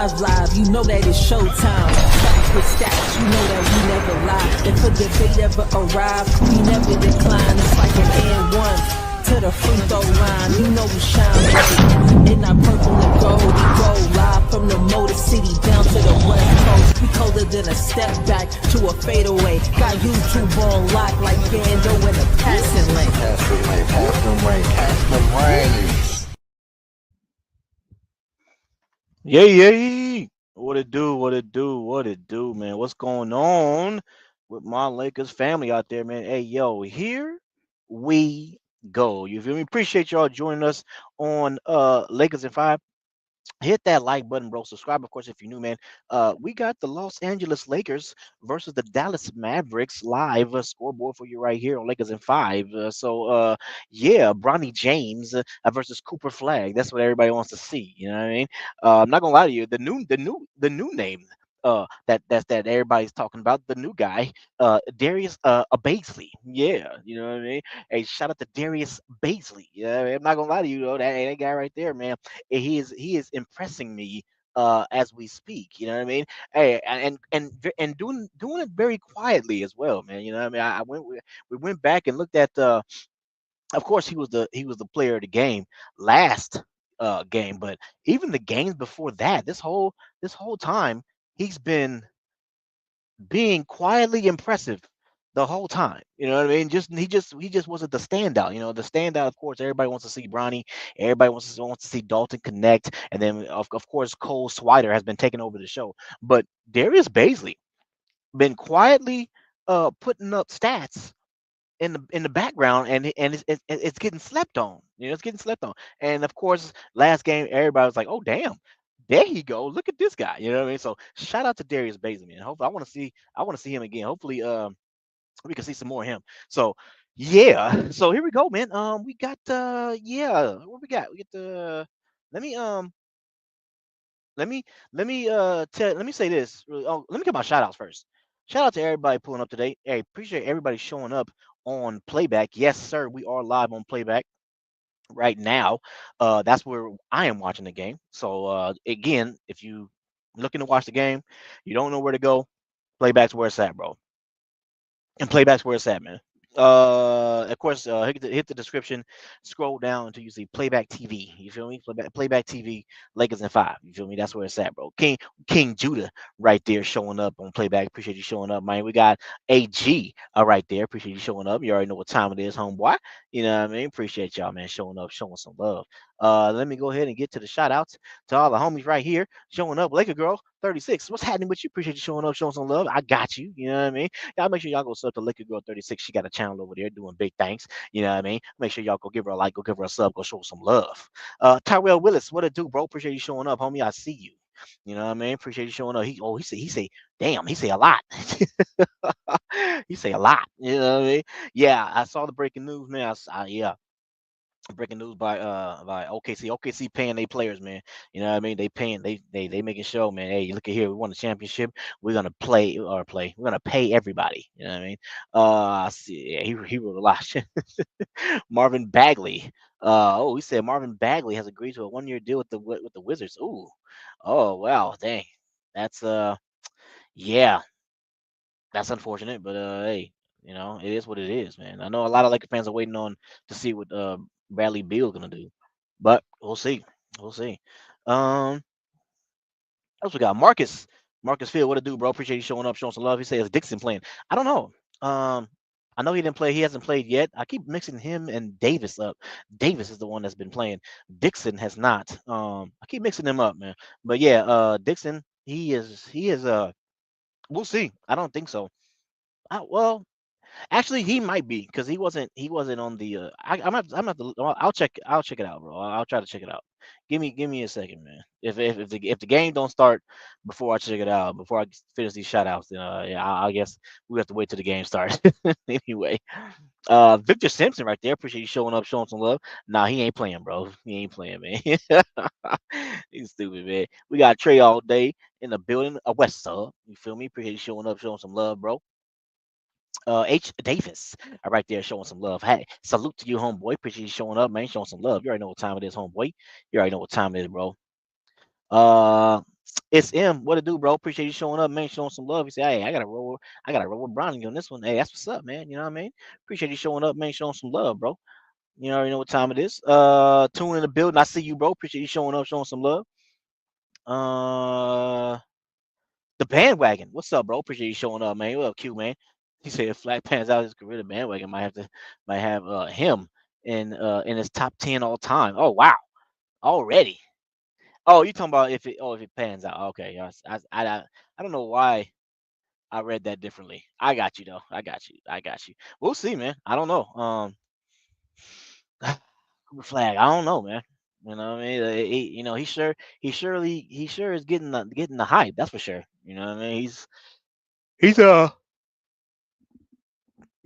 5 live, you know that it's showtime. Facts with stats, you know that we never lie. If a debate ever arrives, we never decline. It's like an and one to the free throw line. You know we shine bright in our purple and gold. We go live from the Motor City down to the West Coast. We colder than a step back to a fadeaway. Got YouTube on lock like Bando in a passing lane. Yeah. What it do, man? What's going on with my Lakers family out there, man? Hey, yo, here we go. You feel me? Appreciate y'all joining us on Lakers in 5. Hit that like button, bro. Subscribe, of course, if you're new, man. We got the Los Angeles Lakers versus the Dallas Mavericks live scoreboard for you right here on Lakers in 5. Yeah, Bronny James versus Cooper Flag. That's what everybody wants to see. You know what I mean? I'm not gonna lie to you. The new name. That everybody's talking about, the new guy, Darius Basley. Yeah, you know what I mean. Hey, shout out to Darius Basley. Yeah, I'm not gonna lie to you though. That guy right there, man, he is impressing me as we speak. You know what I mean? Hey, and doing it very quietly as well, man. You know what I mean? We went back and looked at. Of course, he was the player of the game last game, but even the games before that, this whole time he's been being quietly impressive the whole time. You know what I mean? He just wasn't the standout. You know, the standout, of course, everybody wants to see Bronny, everybody wants to see Dalton connect, and then of course Cole Swider has been taking over the show. But Darius Basley been quietly putting up stats in the background, and it's getting slept on. You know, it's getting slept on. And of course, last game everybody was like, "Oh damn, there he go! Look at this guy." You know what I mean? So shout out to Darius Basley, man. Hopefully, I want to see him again. Hopefully, we can see some more of him. So yeah, so here we go, man. We got yeah, what we got? We get the let me let me let me say this. Oh, let me get my shout outs first. Shout out to everybody pulling up today. Hey, appreciate everybody showing up on playback. Yes, sir, we are live on playback right now. That's where I am watching the game. So again, if you looking to watch the game, you don't know where to go, playback's where it's at, bro. And playback's where it's at, man. Of course, hit the description, scroll down until you see playback TV. You feel me? Playback TV, Lakers in 5. You feel me? That's where it's at, bro. King Judah right there showing up on playback. Appreciate you showing up, man. We got AG right there. Appreciate you showing up. You already know what time it is, homeboy. You know what I mean? Appreciate y'all, man, showing up, showing some love. Let me go ahead and get to the shout outs to all the homies right here showing up. Laker girl 36. What's happening with you? Appreciate you showing up, showing some love. I got you. You know what I mean? Y'all make sure y'all go sub to Liquor Girl 36. She got a channel over there doing big things. You know what I mean? Make sure y'all go give her a like, go give her a sub, go show her some love. Tyrell Willis, what it do, bro? Appreciate you showing up, homie. I see you. You know what I mean? Appreciate you showing up. He say, damn, he say a lot. He say a lot. You know what I mean? Yeah, I saw the breaking news, man. Yeah, breaking news by OKC. OKC paying their players, man. You know what I mean? They paying they making sure, man. Hey, look at here, we won the championship. We're gonna play. We're gonna pay everybody. You know what I mean? I see. Yeah, he wrote a lot. Marvin Bagley. He said Marvin Bagley has agreed to a 1-year deal with the Wizards. Ooh. Oh wow, dang. That's yeah, that's unfortunate, but hey, it is what it is, man. I know a lot of Laker fans are waiting on to see what Bradley Beal's gonna do, but we'll see. We'll see. Um, what else we got? Marcus Field, what to do, bro? Appreciate you showing up, showing some love. He says Dixon playing. I don't know. I know he didn't play. He hasn't played yet. I keep mixing him and Davis up. Davis is the one that's been playing. Dixon has not. I keep mixing them up, man. But yeah, Dixon, he is. We'll see. I don't think so. Well, actually, he might be because he wasn't on the. I'll check it out, bro. I'll try to check it out. Give me a second, man. If the game don't start before I check it out, before I finish these shout outs, then yeah, I guess we have to wait till the game starts. Anyway, Victor Simpson right there. Appreciate you showing up, showing some love. Nah, he ain't playing, bro. He ain't playing, man. He's stupid, man. We got Trey all day in the building, a West Sub. You feel me? Appreciate you showing up, showing some love, bro. H Davis, right there showing some love. Hey, salute to you, homeboy. Appreciate you showing up, man. Showing some love. You already know what time it is, homeboy. You already know what time it is, bro. Uh, It's M. What to do, bro? Appreciate you showing up, man. Showing some love. You say, hey, I gotta roll with Bronny on this one. Hey, that's what's up, man. You know what I mean? Appreciate you showing up, man. Showing some love, bro. You already know what time it is. Tune in the building. I see you, bro. Appreciate you showing up, showing some love. Uh, the bandwagon. What's up, bro? Appreciate you showing up, man. What up, Q, man? He said if Flat pans out his career, the bandwagon might have him in his top 10 all time. Oh wow, already. Oh, you talking about if it pans out? Okay, yes. I don't know why I read that differently. I got you though. I got you. I got you. We'll see, man. I don't know. Cooper Flag. I don't know, man. You know what I mean? He sure is getting the hype. That's for sure. You know what I mean? He's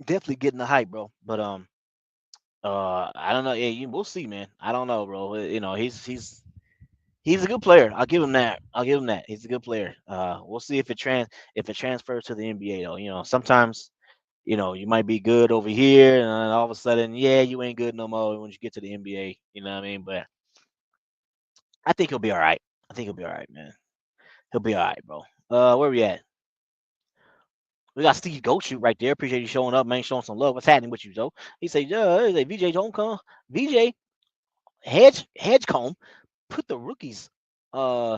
definitely getting the hype, bro. But I don't know. Yeah, we'll see, man. I don't know, bro. You know, he's a good player. I'll give him that. I'll give him that. He's a good player. We'll see if it transfers to the NBA though. You know, sometimes you might be good over here, and then all of a sudden, yeah, you ain't good no more when you get to the NBA. You know what I mean? But I think he'll be all right. I think he'll be all right, man. He'll be all right, bro. Where we at? We got Steve Goatshoot right there. Appreciate you showing up, man. Showing some love. What's happening with you, Joe? He said, VJ Homecomb, VJ Hedgecomb put the rookies uh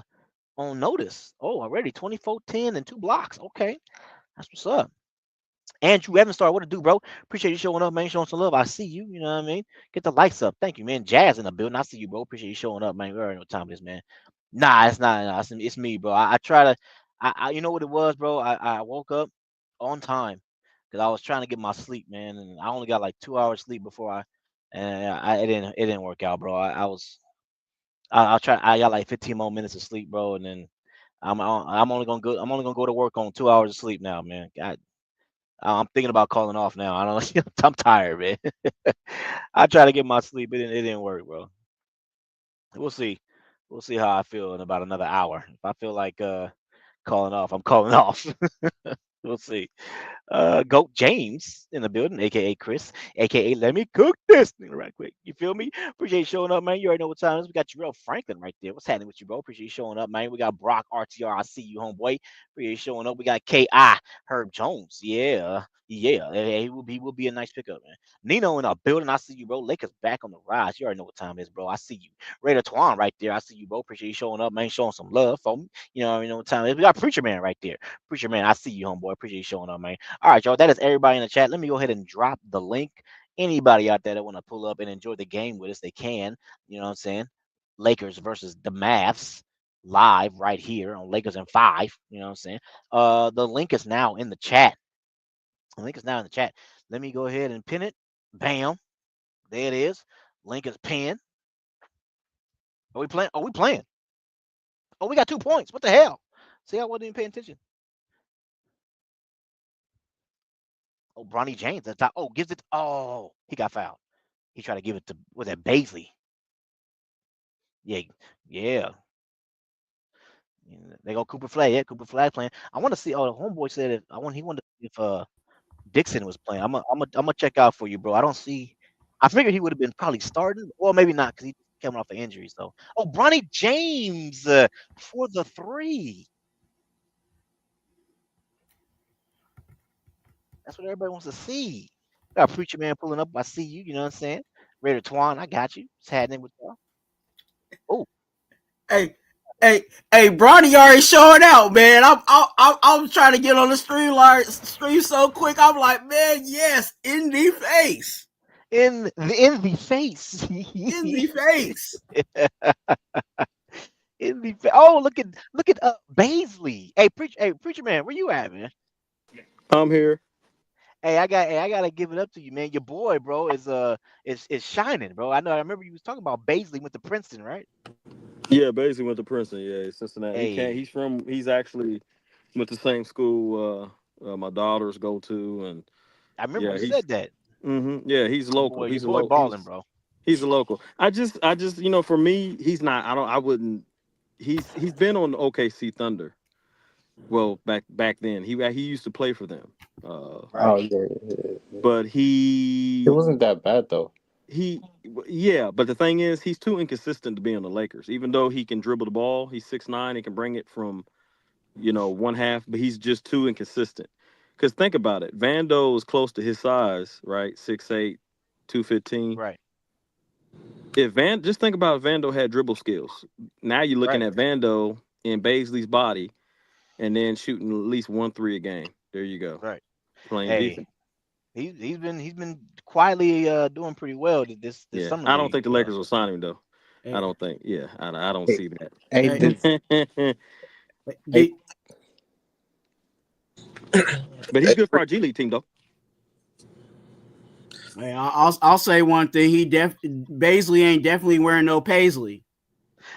on notice. Oh, already 24-10 and 2 blocks. Okay, that's what's up. Andrew Evans star, what to do, bro? Appreciate you showing up, man. Showing some love. I see you. You know what I mean? Get the lights up. Thank you, man. Jazz in the building. I see you, bro. Appreciate you showing up, man. We already know what time it is, man. Nah, it's not. Nah, it's me, bro. I try to. You know what it was, bro. I woke up on time because I was trying to get my sleep, man, and I only got like 2 hours sleep before it didn't work out, bro. I'll try. I got like 15 more minutes of sleep, bro, and then I'm only gonna go to work on 2 hours of sleep now, man. I'm thinking about calling off now. I don't know. I'm tired, man. I try to get my sleep. It didn't work, bro. We'll see. We'll see how I feel in about another hour. If I feel like calling off, I'm calling off. We'll see. Goat James in the building, aka Chris, aka Let Me Cook This thing right quick. You feel me? Appreciate you showing up, man. You already know what time it is. We got Jarrell Franklin right there. What's happening with you, bro? Appreciate you showing up, man. We got Brock RTR. I see you, homeboy. Appreciate you showing up. We got KI Herb Jones. Yeah. Yeah, he will be a nice pickup, man. Nino in our building. I see you, bro. Lakers back on the rise. You already know what time it is, bro. I see you. Raider Twan right there. I see you, bro. Appreciate you showing up, man. Showing some love for me. You know, what time it is. We got Preacher Man right there. Preacher Man, I see you, homeboy. Appreciate you showing up, man. All right, y'all. That is everybody in the chat. Let me go ahead and drop the link. Anybody out there that want to pull up and enjoy the game with us, they can. You know what I'm saying? Lakers versus the Mavs live right here on Lakers in 5. You know what I'm saying? The link is now in the chat. The link is now in the chat. Let me go ahead and pin it. Bam. There it is. Link is pinned. Are we playing? Are we playing? Oh, we got 2 points. What the hell? See, I wasn't even paying attention. Oh, Bronny James at the top. Oh, gives it. Oh, he got fouled. He tried to give it to, was that Basley? Yeah, yeah. They go Cooper Flag. Yeah, Cooper Flag playing. I want to see. Oh, the homeboy said he wanted if Dixon was playing. I'm gonna check out for you, bro. I don't see. I figured he would have been probably starting, or maybe not because he coming off an injury. So, oh, Bronny James for the 3. That's what everybody wants to see. Got Preacher Man pulling up. I see you. You know what I'm saying? Raider Twan, I got you. What's happening with y'all? Oh, Hey, hey, Bronny already showing out, man. I'm trying to get on the stream so quick. I'm like, man, yes, in the face, in the face. in the face. Oh, look at Basley. Preacher Man, where you at, man? I'm here. Hey, I gotta give it up to you, man. Your boy, bro, is shining, bro. I know. I remember you was talking about Basley went to Princeton, right? Yeah, basically went to Princeton. Yeah, Cincinnati. He can't. Hey, He's actually went to the same school my daughters go to, and I remember yeah, you said that. yeah, he's local. Your boy balling, bro. He's a local. I just for me, he's not. I wouldn't. He's been on the OKC Thunder. Well, back then, he used to play for them. Right. Oh yeah, yeah, yeah. But It wasn't that bad though. But the thing is, he's too inconsistent to be on the Lakers. Even though he can dribble the ball, he's 6'9", he can bring it from, one half, but he's just too inconsistent. Because think about it, Vando is close to his size, right? 6'8", 215. Right. Just think about if Vando had dribble skills. Now you're looking at Vando in Basley's body, and then shooting at least 1 3 a game. There you go. Right. Playing Hey, defense. he's been quietly doing pretty well this summer I don't league. think the Lakers will sign him though. I don't think. Yeah, I don't see that. But he's good for our G League team though. Hey, I'll say one thing. Basley ain't definitely wearing no paisley.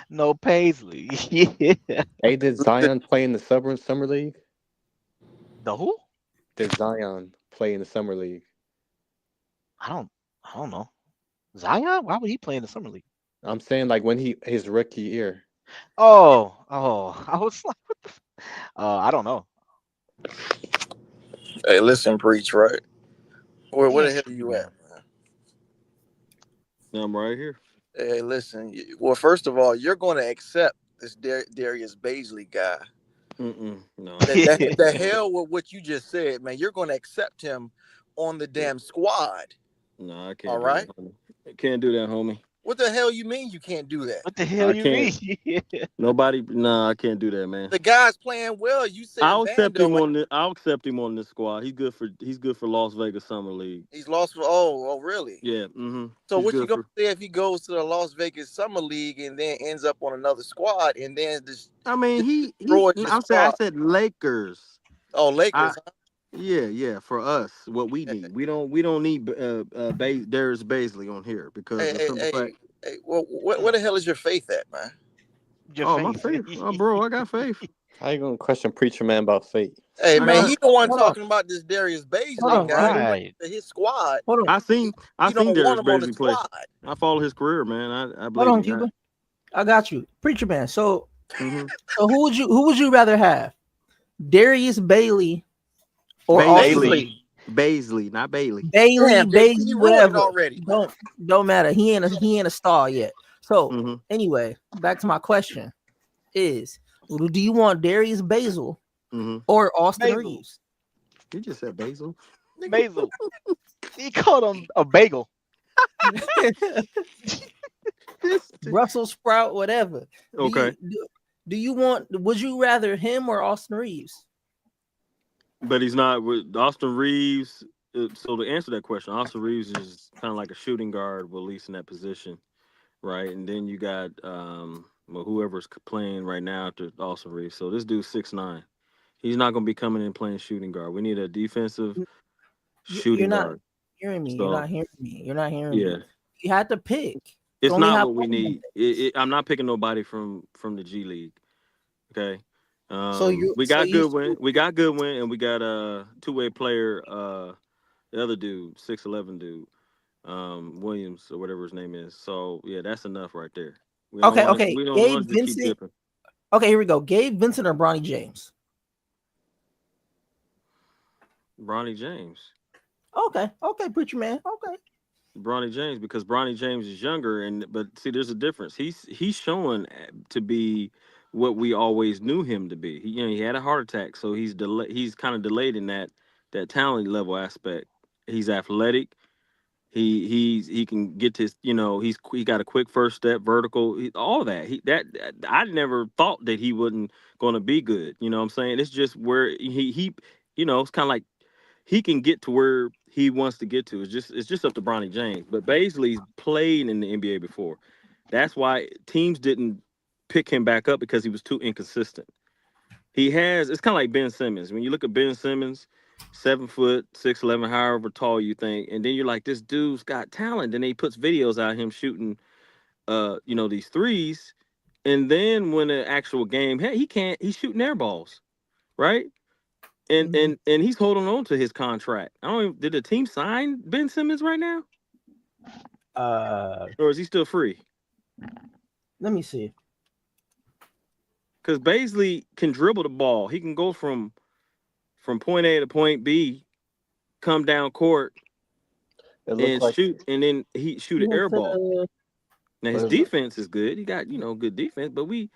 No Paisley. Yeah. Hey, did Zion play in the summer league? The who? Did Zion play in the summer league? I don't know. Zion? Why would he play in the summer league? I'm saying like when his rookie year. Oh. I was like, what the? I don't know. Hey, listen, Preach, right? Where the hell are you at, man? I'm right here. Hey, listen. Well, first of all, you're going to accept this Darius Basley guy. No. The hell with what you just said, man. You're going to accept him on the damn squad. No, I can't. All right. Can't do that, homie. What the hell you mean you can't do that? What the hell you mean? Nobody. No, I can't do that, man. The guy's playing well. You said I'll accept him on this squad. He's good for Las Vegas Summer League. He's lost for oh really? Yeah. Mm-hmm. So what you gonna say if he goes to the Las Vegas Summer League and then ends up on another squad and then just? I mean, I said Lakers. Oh, Lakers. Yeah, for us, what we need. We don't need Darius Basley on here because where the hell is your faith at, man? My faith. Oh, bro, I got faith. How you gonna question Preacher Man about faith? Hey, man, he the one talking about this Darius Basley guy. Right. His squad. I seen Darius Basley play. Squad. I follow his career, man. I believe. Hold on, Cuba. I got you, Preacher Man. So, so who would you rather have, Darius Bailey or Basley, not Bailey. Basley, whatever. Already. Don't matter. He ain't a star yet. So anyway, back to my question: is do you want Darius Basil or Austin Reeves? You just said Basil. Basil. He called him a bagel. Brussels sprout, whatever. Okay. Would you rather him or Austin Reeves? But he's not with Austin Reeves. So to answer that question, Austin Reeves is kind of like a shooting guard, well, at least in that position, right? And then you got whoever's playing right now after Austin Reeves. So this dude's 6'9". He's not going to be coming in playing shooting guard. We need a defensive shooting guard. You're not hearing me. You're not hearing me. You had to pick. It's not what we need. I'm not picking nobody from the G League. Okay. We got Goodwin, and we got a two-way player. The other dude, 6'11" dude, Williams or whatever his name is. So yeah, that's enough right there. Okay. Gabe Vincent. Okay, here we go. Gabe Vincent or Bronny James? Bronny James. Okay, Preacher Man. Okay. Bronny James, because Bronny James is younger, but see, there's a difference. He's showing to be what we always knew him to be. He had a heart attack, so he's kind of delayed in that talent level aspect. He's athletic. He can get to he got a quick first step, vertical, all that. I never thought that he wasn't going to be good. You know what I'm saying? It's just where he it's kind of like he can get to where he wants to get to. It's just up to Bronny James. But Basley's played in the NBA before. That's why teams didn't pick him back up, because he was too inconsistent. It's kind of like Ben Simmons. When you look at Ben Simmons, 7 foot, 6'11", however tall you think, and then you're like, this dude's got talent. And he puts videos out of him shooting, these threes. And then when the actual game, he's shooting air balls, right? And he's holding on to his contract. Did the team sign Ben Simmons right now? Or is he still free? Let me see. Because Basley can dribble the ball. He can go from point A to point B, come down court. and like shoot, and then he shoot an air ball. Now his But defense is good. He got good defense, but we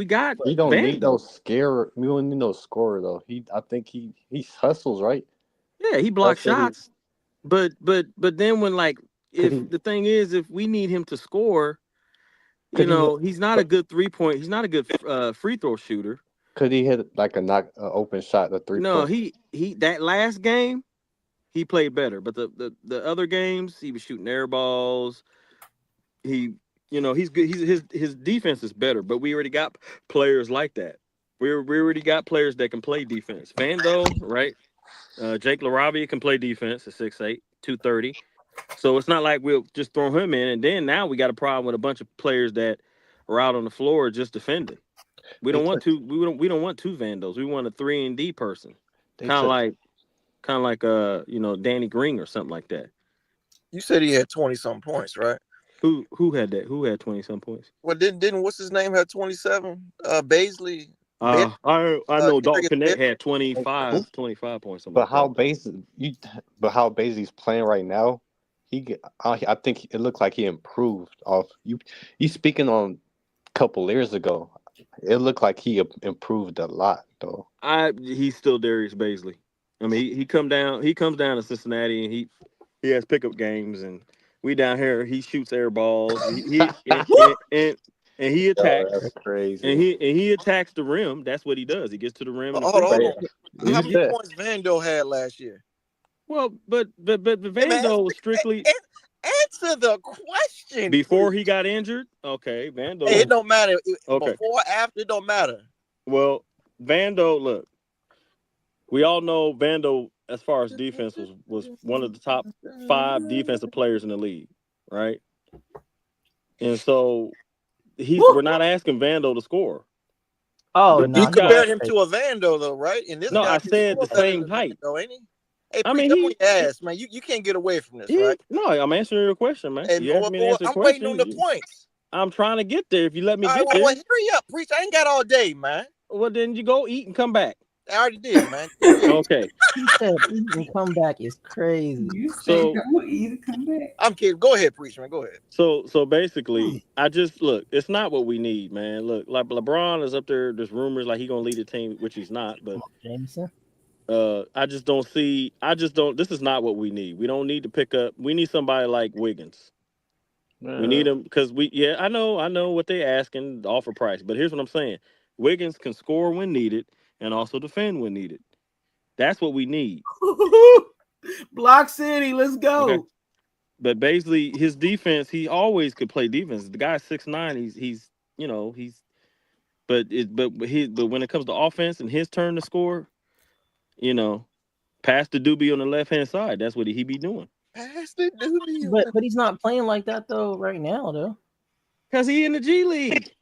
got we don't need no Vando. scare. We don't need no scorer though. I think he hustles, right? Yeah, he blocks That's what shots. But then when Could if he the thing is, if we need him to score, could he he's not a good 3-point. He's not a good free throw shooter. could he hit like a open shot, a 3-point? No, he that last game he played better, but the other games he was shooting air balls. He's good. His defense is better, but we already got players like that. We already got players that can play defense. Vando, right? Jake LaRavia can play defense at 6'8", 230. So it's not like we'll just throw him in, and then now we got a problem with a bunch of players that are out on the floor just defending. We don't want two. We don't want two Vandos. We want a 3-and-D person, kind of like Danny Green or something like that. You said he had 20-something points, right? Who had that? Who had 20-some points? Well, didn't what's his name had 27? Basley. I know Dalton Connect had 25 points. But how Basley's playing right now, I think it looked like he improved off you. You speaking on a couple years ago, it looked like he improved a lot though. He's still Darius Basley. I mean, he comes down to Cincinnati and he has pickup games, and we down here he shoots air balls. And he attacks. That's crazy. And he attacks the rim. That's what he does. He gets to the rim. Hold on. How many points Vando had last year? Well, but Vando was strictly answer the question before he got injured. Okay, Vando. It don't matter. Okay. Before, after, it don't matter. Well, Vando, look, we all know Vando, as far as defense, was one of the top 5 defensive players in the league, right? And so we're not asking Vando to score. Oh, no, you compared him to a Vando, though, right? And this I said the same height. Though, ain't he? Hey, I mean, ass, man, you can't get away from this, right? No, I'm answering your question, man. And, I'm waiting on the points. I'm trying to get there. If you let me get there. Well, hurry up, preach. I ain't got all day, man. Well, then you go eat and come back. I already did, man. Okay. He said eat and come back is crazy. So I'm kidding. Go ahead, preach, man. Go ahead. So basically, it's not what we need, man. Look, like LeBron is up there. There's rumors like he's gonna lead the team, which he's not, but Jameson. this is not what we need. We don't need to pick up. We need somebody like Wiggins. We need him because I know what they asking, the offer price. But here's what I'm saying. Wiggins can score when needed and also defend when needed. That's what we need. Block City, let's go. Okay. But basically, his defense, he always could play defense. The guy's 6'9", but when it comes to offense and his turn to score, pass the doobie on the left-hand side. That's what he be doing. Pass the doobie. But he's not playing like that though right now though. Because he in the G League.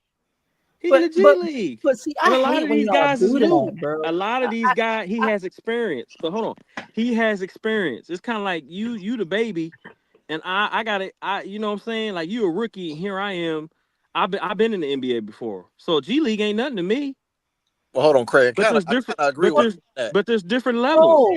He in the G League. But see, a lot of these guys is new. Bro. A lot of these guys, he has experience. But hold on, he has experience. It's kind of like you the baby, and I got it. You know what I'm saying? Like you a rookie, and here I am. I've been in the NBA before, so G League ain't nothing to me. Well, hold on, Craig. But there's different levels.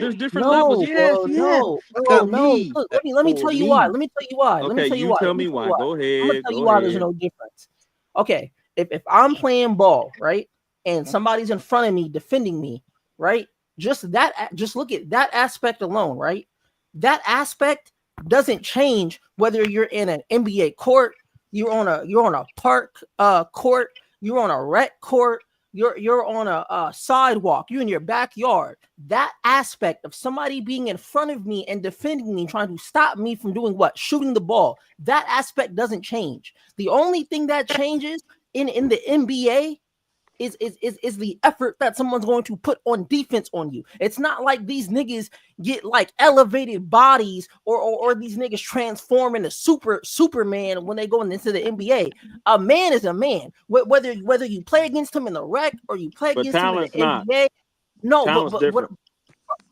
There's different levels. No. Look, let me tell you why. Let me tell you why. Okay, you tell me why. Go ahead. I'm gonna tell you why there's no difference. Okay, if I'm playing ball, right, and somebody's in front of me defending me, right, just look at that aspect alone, right? That aspect doesn't change whether you're in an NBA court, you're on a park court, you're on a rec court. You're on a sidewalk. You're in your backyard. That aspect of somebody being in front of me and defending me, trying to stop me from doing what? Shooting the ball. That aspect doesn't change. The only thing that changes in the NBA is the effort that someone's going to put on defense on you. It's not like these niggas get like elevated bodies or these niggas transform into Superman when they go into the NBA. A man is a man. Whether you play against him in the rec or you play against him in the NBA. No, but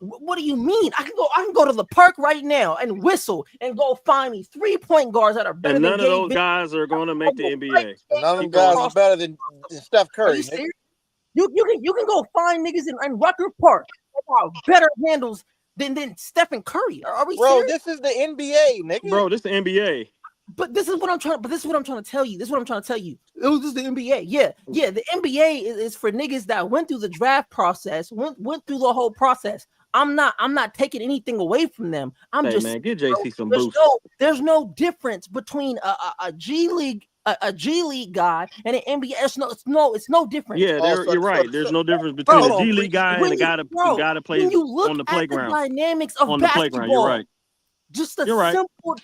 what do you mean? I can go to the park right now and whistle and go find me 3-point guards that are better and than none of those guys are going to make the NBA. None of them guys are better than Steph Curry. You can go find niggas in Rucker Park that got better handles than Stephen Curry. Are we Bro, serious? this is the NBA, nigga. Bro, this is the NBA. But this is what I'm trying. But this is what I'm trying to tell you. This is what I'm trying to tell you. Oh, this is the NBA. Yeah. The NBA is for niggas that went through the draft process, went through the whole process. I'm not taking anything away from them. I'm just man, give JC some there's boost. there's no difference between a G League guy and an NBA. It's no difference. Yeah, you're right. There's no difference between a G League guy and a guy that plays on the playground. The dynamics of on the basketball, playground, you're right. Just a You're right. simple.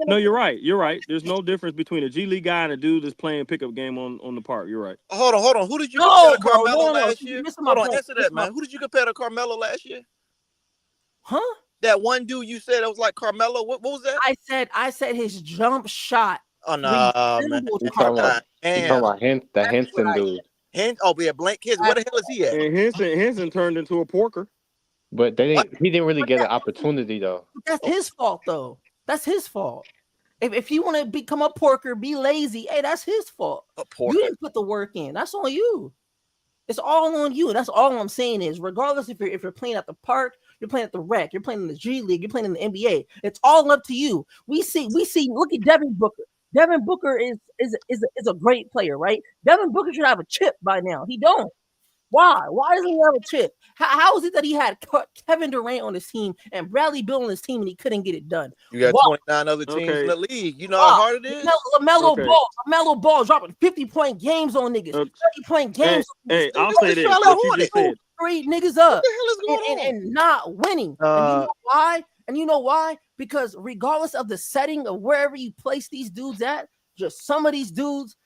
No, you're right. You're right. There's no difference between a G League guy and a dude that's playing pickup game on the park. You're right. Hold on. Who did you No, compare to Carmelo no, last you're year? missing my Hold on, point. answer that, man. Who did you compare to Carmelo last year? Huh? That one dude you said it was like Carmelo. What was that? I said his jump shot. Oh no, man. You talking about the Henson dude? Oh, yeah, Blank Kids. Where the hell is he at? And Henson turned into a porker. But he didn't really get an opportunity though. That's his fault, though. That's his fault. If you want to become a porker, be lazy. Hey, that's his fault. You didn't put the work in. That's on you. It's all on you. That's all I'm saying is, regardless if you're playing at the park, you're playing at the rec, you're playing in the G League, you're playing in the NBA. It's all up to you. We see. Look at Devin Booker. Devin Booker is a great player, right? Devin Booker should have a chip by now. He don't. Why? Why doesn't he have a chip? How is it that he had Kevin Durant on his team and Bradley Beal on his team and he couldn't get it done? You got 29 other teams in the league. You know how hard it is? LaMelo Ball dropping 50-point games on niggas, 30-point games. Hey, I'll say this. What you just said. 3 niggas up. What the hell is going on? And not winning. And you know why? Because regardless of the setting of wherever you place these dudes at, just some of these dudes,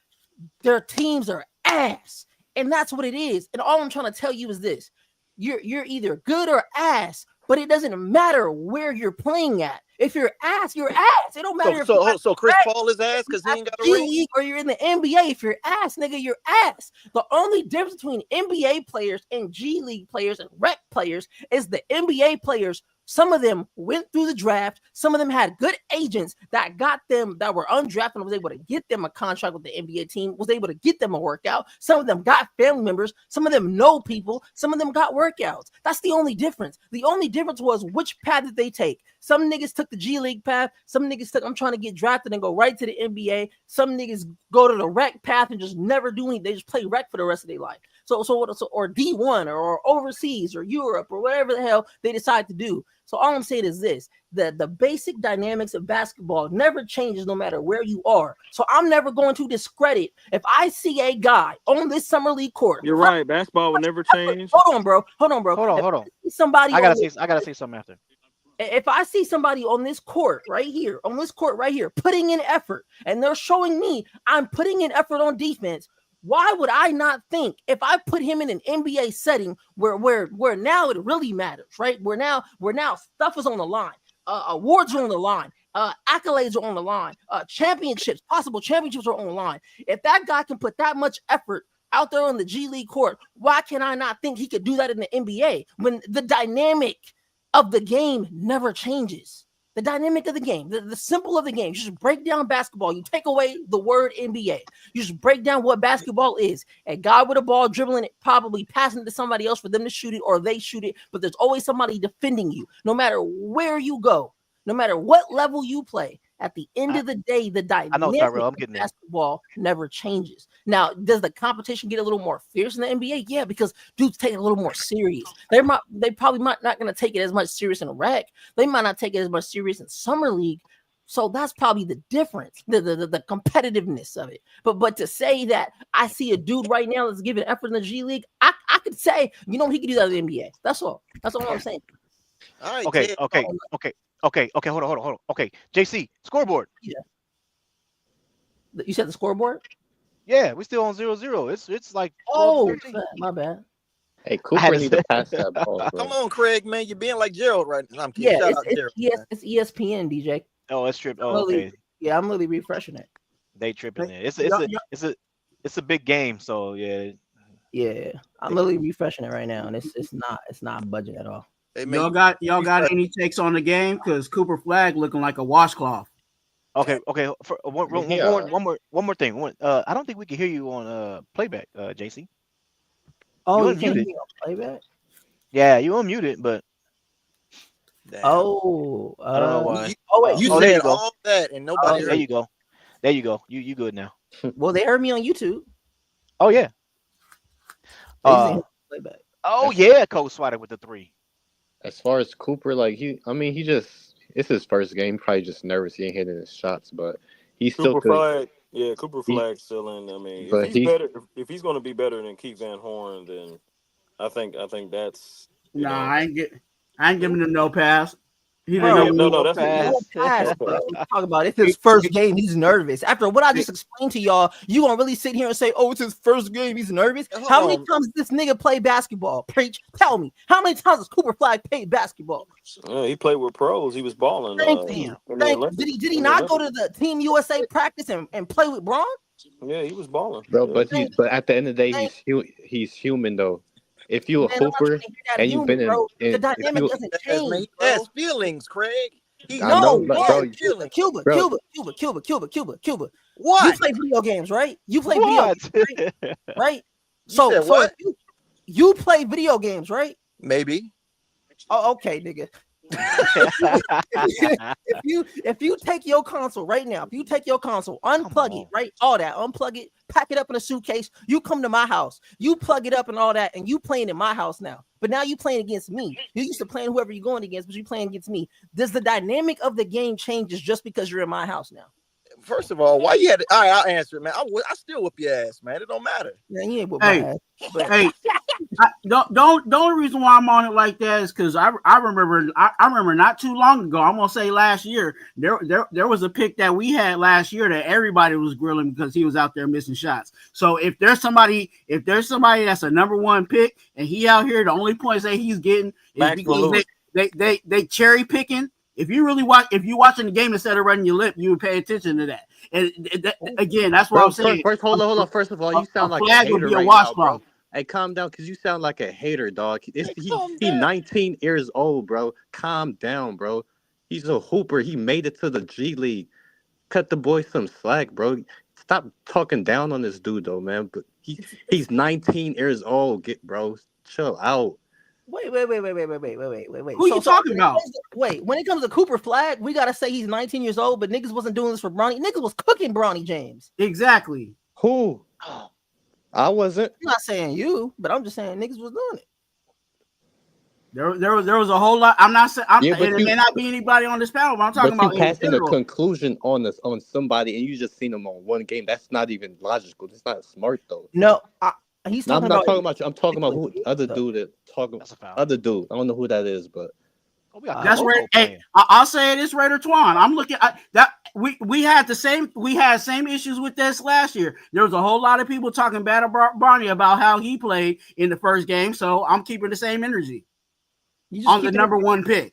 their teams are ass. And that's what it is. And all I'm trying to tell you is this. You're either good or ass, but it doesn't matter where you're playing at. If you're ass, you're ass. It don't matter. So Chris Paul is ass because he ain't got a ring? Or you're in the NBA. If you're ass, nigga, you're ass. The only difference between NBA players and G League players and rec players is the NBA players. Some of them went through the draft. Some of them had good agents that got them, that were undrafted and was able to get them a contract with the NBA team, was able to get them a workout. Some of them got family members. Some of them know people. Some of them got workouts. That's the only difference. The only difference was which path did they take. Some niggas took the G League path. Some niggas took, I'm trying to get drafted and go right to the NBA. Some niggas go to the rec path and just never do anything. They just play rec for the rest of their life. So or D1 or overseas or Europe or whatever the hell they decide to do. So all I'm saying is this, the basic dynamics of basketball never changes no matter where you are. So I'm never going to discredit if I see a guy on this summer league court. You're right. Basketball will never change. Hold on, bro. Hold on. Somebody I gotta say something after. If I see somebody on this court right here, putting in effort, and they're showing me I'm putting in effort on defense, why would I not think if I put him in an NBA setting where now it really matters, right? Where now stuff is on the line, awards are on the line, accolades are on the line, possible championships are on the line. If that guy can put that much effort out there on the G League court, why can I not think he could do that in the NBA when the dynamic of the game never changes? The dynamic of the game, the simple of the game. You just break down basketball. You take away the word NBA. You just break down what basketball is. A guy with a ball dribbling it, probably passing it to somebody else for them to shoot it, or they shoot it. But there's always somebody defending you. No matter where you go, no matter what level you play, at the end of the day, the dynamic of basketball never changes. Now, does the competition get a little more fierce in the NBA? Yeah, because dudes take it a little more serious. They probably might not going to take it as much serious in a rec. They might not take it as much serious in summer league. So that's probably the difference, the competitiveness of it. But to say that I see a dude right now that's giving effort in the G League, I could say, he could do that in the NBA. That's all. That's all I'm saying. All right. Okay. Hold on. Okay, JC, scoreboard. Yeah. You said the scoreboard? Yeah, we still on 0-0. It's like 12, my bad. Hey, Cooper need to pass that ball. Bro. Come on, Craig, man, you're being like Gerald right now. I'm kidding. It's ESPN, DJ. Oh, it's tripping. Oh, okay. Yeah, I'm really refreshing it. They tripping there. It's a big game, so yeah. Yeah, I'm really refreshing it right now, and it's not budget at all. Hey, y'all got any takes on the game? Because Cooper Flag looking like a washcloth. Okay. For one more thing. I don't think we can hear you on playback, JC. Oh, you can't hear me on playback? Yeah, you unmuted, but Damn. Oh, I don't know why. You, wait. you Oh, there said you go. all that and nobody There heard. you go. There you go. You good now. Well, they heard me on YouTube. Oh yeah. They just didn't hear Uh. me play back. Oh As, yeah. Coach Swider with the 3. as far as Cooper, like he just it's his first game. Probably just nervous. He ain't hitting his shots, but he still Cooper could. Flag, yeah, Cooper He, Flag still in. I mean, if but he's he better, if he's going to be better than Keith Van Horn, then I think that's Nah, I ain't giving him no pass. He didn't Bro, know. no, that's no pass, no bro. pass. Talk about it. It's his first game. He's nervous. After what I just explained to y'all, you gonna really sit here and say, "Oh, it's his first game. He's nervous." How many times did this nigga play basketball? Preach. Tell me. How many times has Cooper Flag played basketball? He played with pros. He was balling. Thank you. Did he not go to the Team USA practice and play with Braun? Yeah, he was balling. bro, Yeah. but at the end of the day, he's human though. If you a Man, I'm not trying hooper to hear that and you've human, been bro. in The if dynamic you doesn't Yes, man, change, he bro. has feelings, Craig. He I has know, No, but man. bro, feelings. Cuba. bro, You What? play video games, right? You play video What? games, right? You So, said so what? if you play video games, right? Maybe. Oh, okay, nigga. if you take your console right now, if you take your console, unplug it, right? All that, unplug it, pack it up in a suitcase. You come to my house, you plug it up and all that, and you playing in my house now. But now you playing against me. You used to playing whoever you're going against, but you playing against me. Does the dynamic of the game changes just because you're in my house now? First of all, why you had to, all right, I'll answer it, man. I still whip your ass, man. It don't matter. Man, you ain't with my ass. But Hey, don't the only reason why I'm on it like that is because I remember not too long ago. I'm gonna say last year there was a pick that we had last year that everybody was grilling because he was out there missing shots. So if there's somebody that's a number 1 pick and he out here, the only points that he's getting is because they cherry picking. If you watching the game instead of running your lip, you would pay attention to that. And again, that's what I'm saying. Hold on. First of all, you sound like a flag would hater be a right now, washcloth. bro. Hey, calm down, because you sound like a hater, dog. He 19 years old, bro. Calm down, bro. He's a hooper. He made it to the G League. Cut the boy some slack, bro. Stop talking down on this dude, though, man. But he's 19 years old. Bro, chill out. Wait. Who you talking about? When it comes to Cooper Flag, we gotta say he's 19 years old, but niggas wasn't doing this for Bronny. Niggas was cooking Bronny James. Exactly. Who? I wasn't. I'm not saying you, but I'm just saying niggas was doing it. There was a whole lot. I'm not saying it may not be anybody on this panel, but I'm talking about you passing a conclusion on somebody and you just seen them on one game. That's not even logical. That's not smart though. No, he's talking I'm not about. talking about you. I'm talking about who other dude that talking. Other dude. I don't know who that is, but that's right. Hey, I'll say it is Raider Twan. I'm looking at that. We had same issues with this last year. There was a whole lot of people talking bad about Barney about how he played in the first game. So I'm keeping the same energy on the number 1 pick.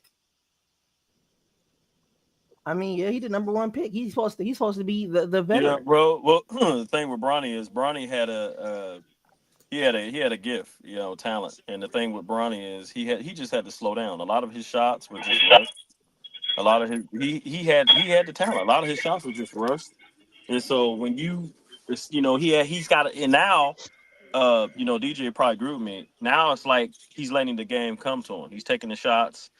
I mean, yeah, he the number 1 pick. He's supposed to be the veteran. Yeah, bro. Well, the thing with Bronny is Bronny had he had a gift, talent. And the thing with Bronny is he just had to slow down. A lot of his shots were just rushed. A lot of his he had the talent. A lot of his shots were just rushed. And so when he's got it. And now, DJ probably agree with me. Now it's like he's letting the game come to him. He's taking the shots.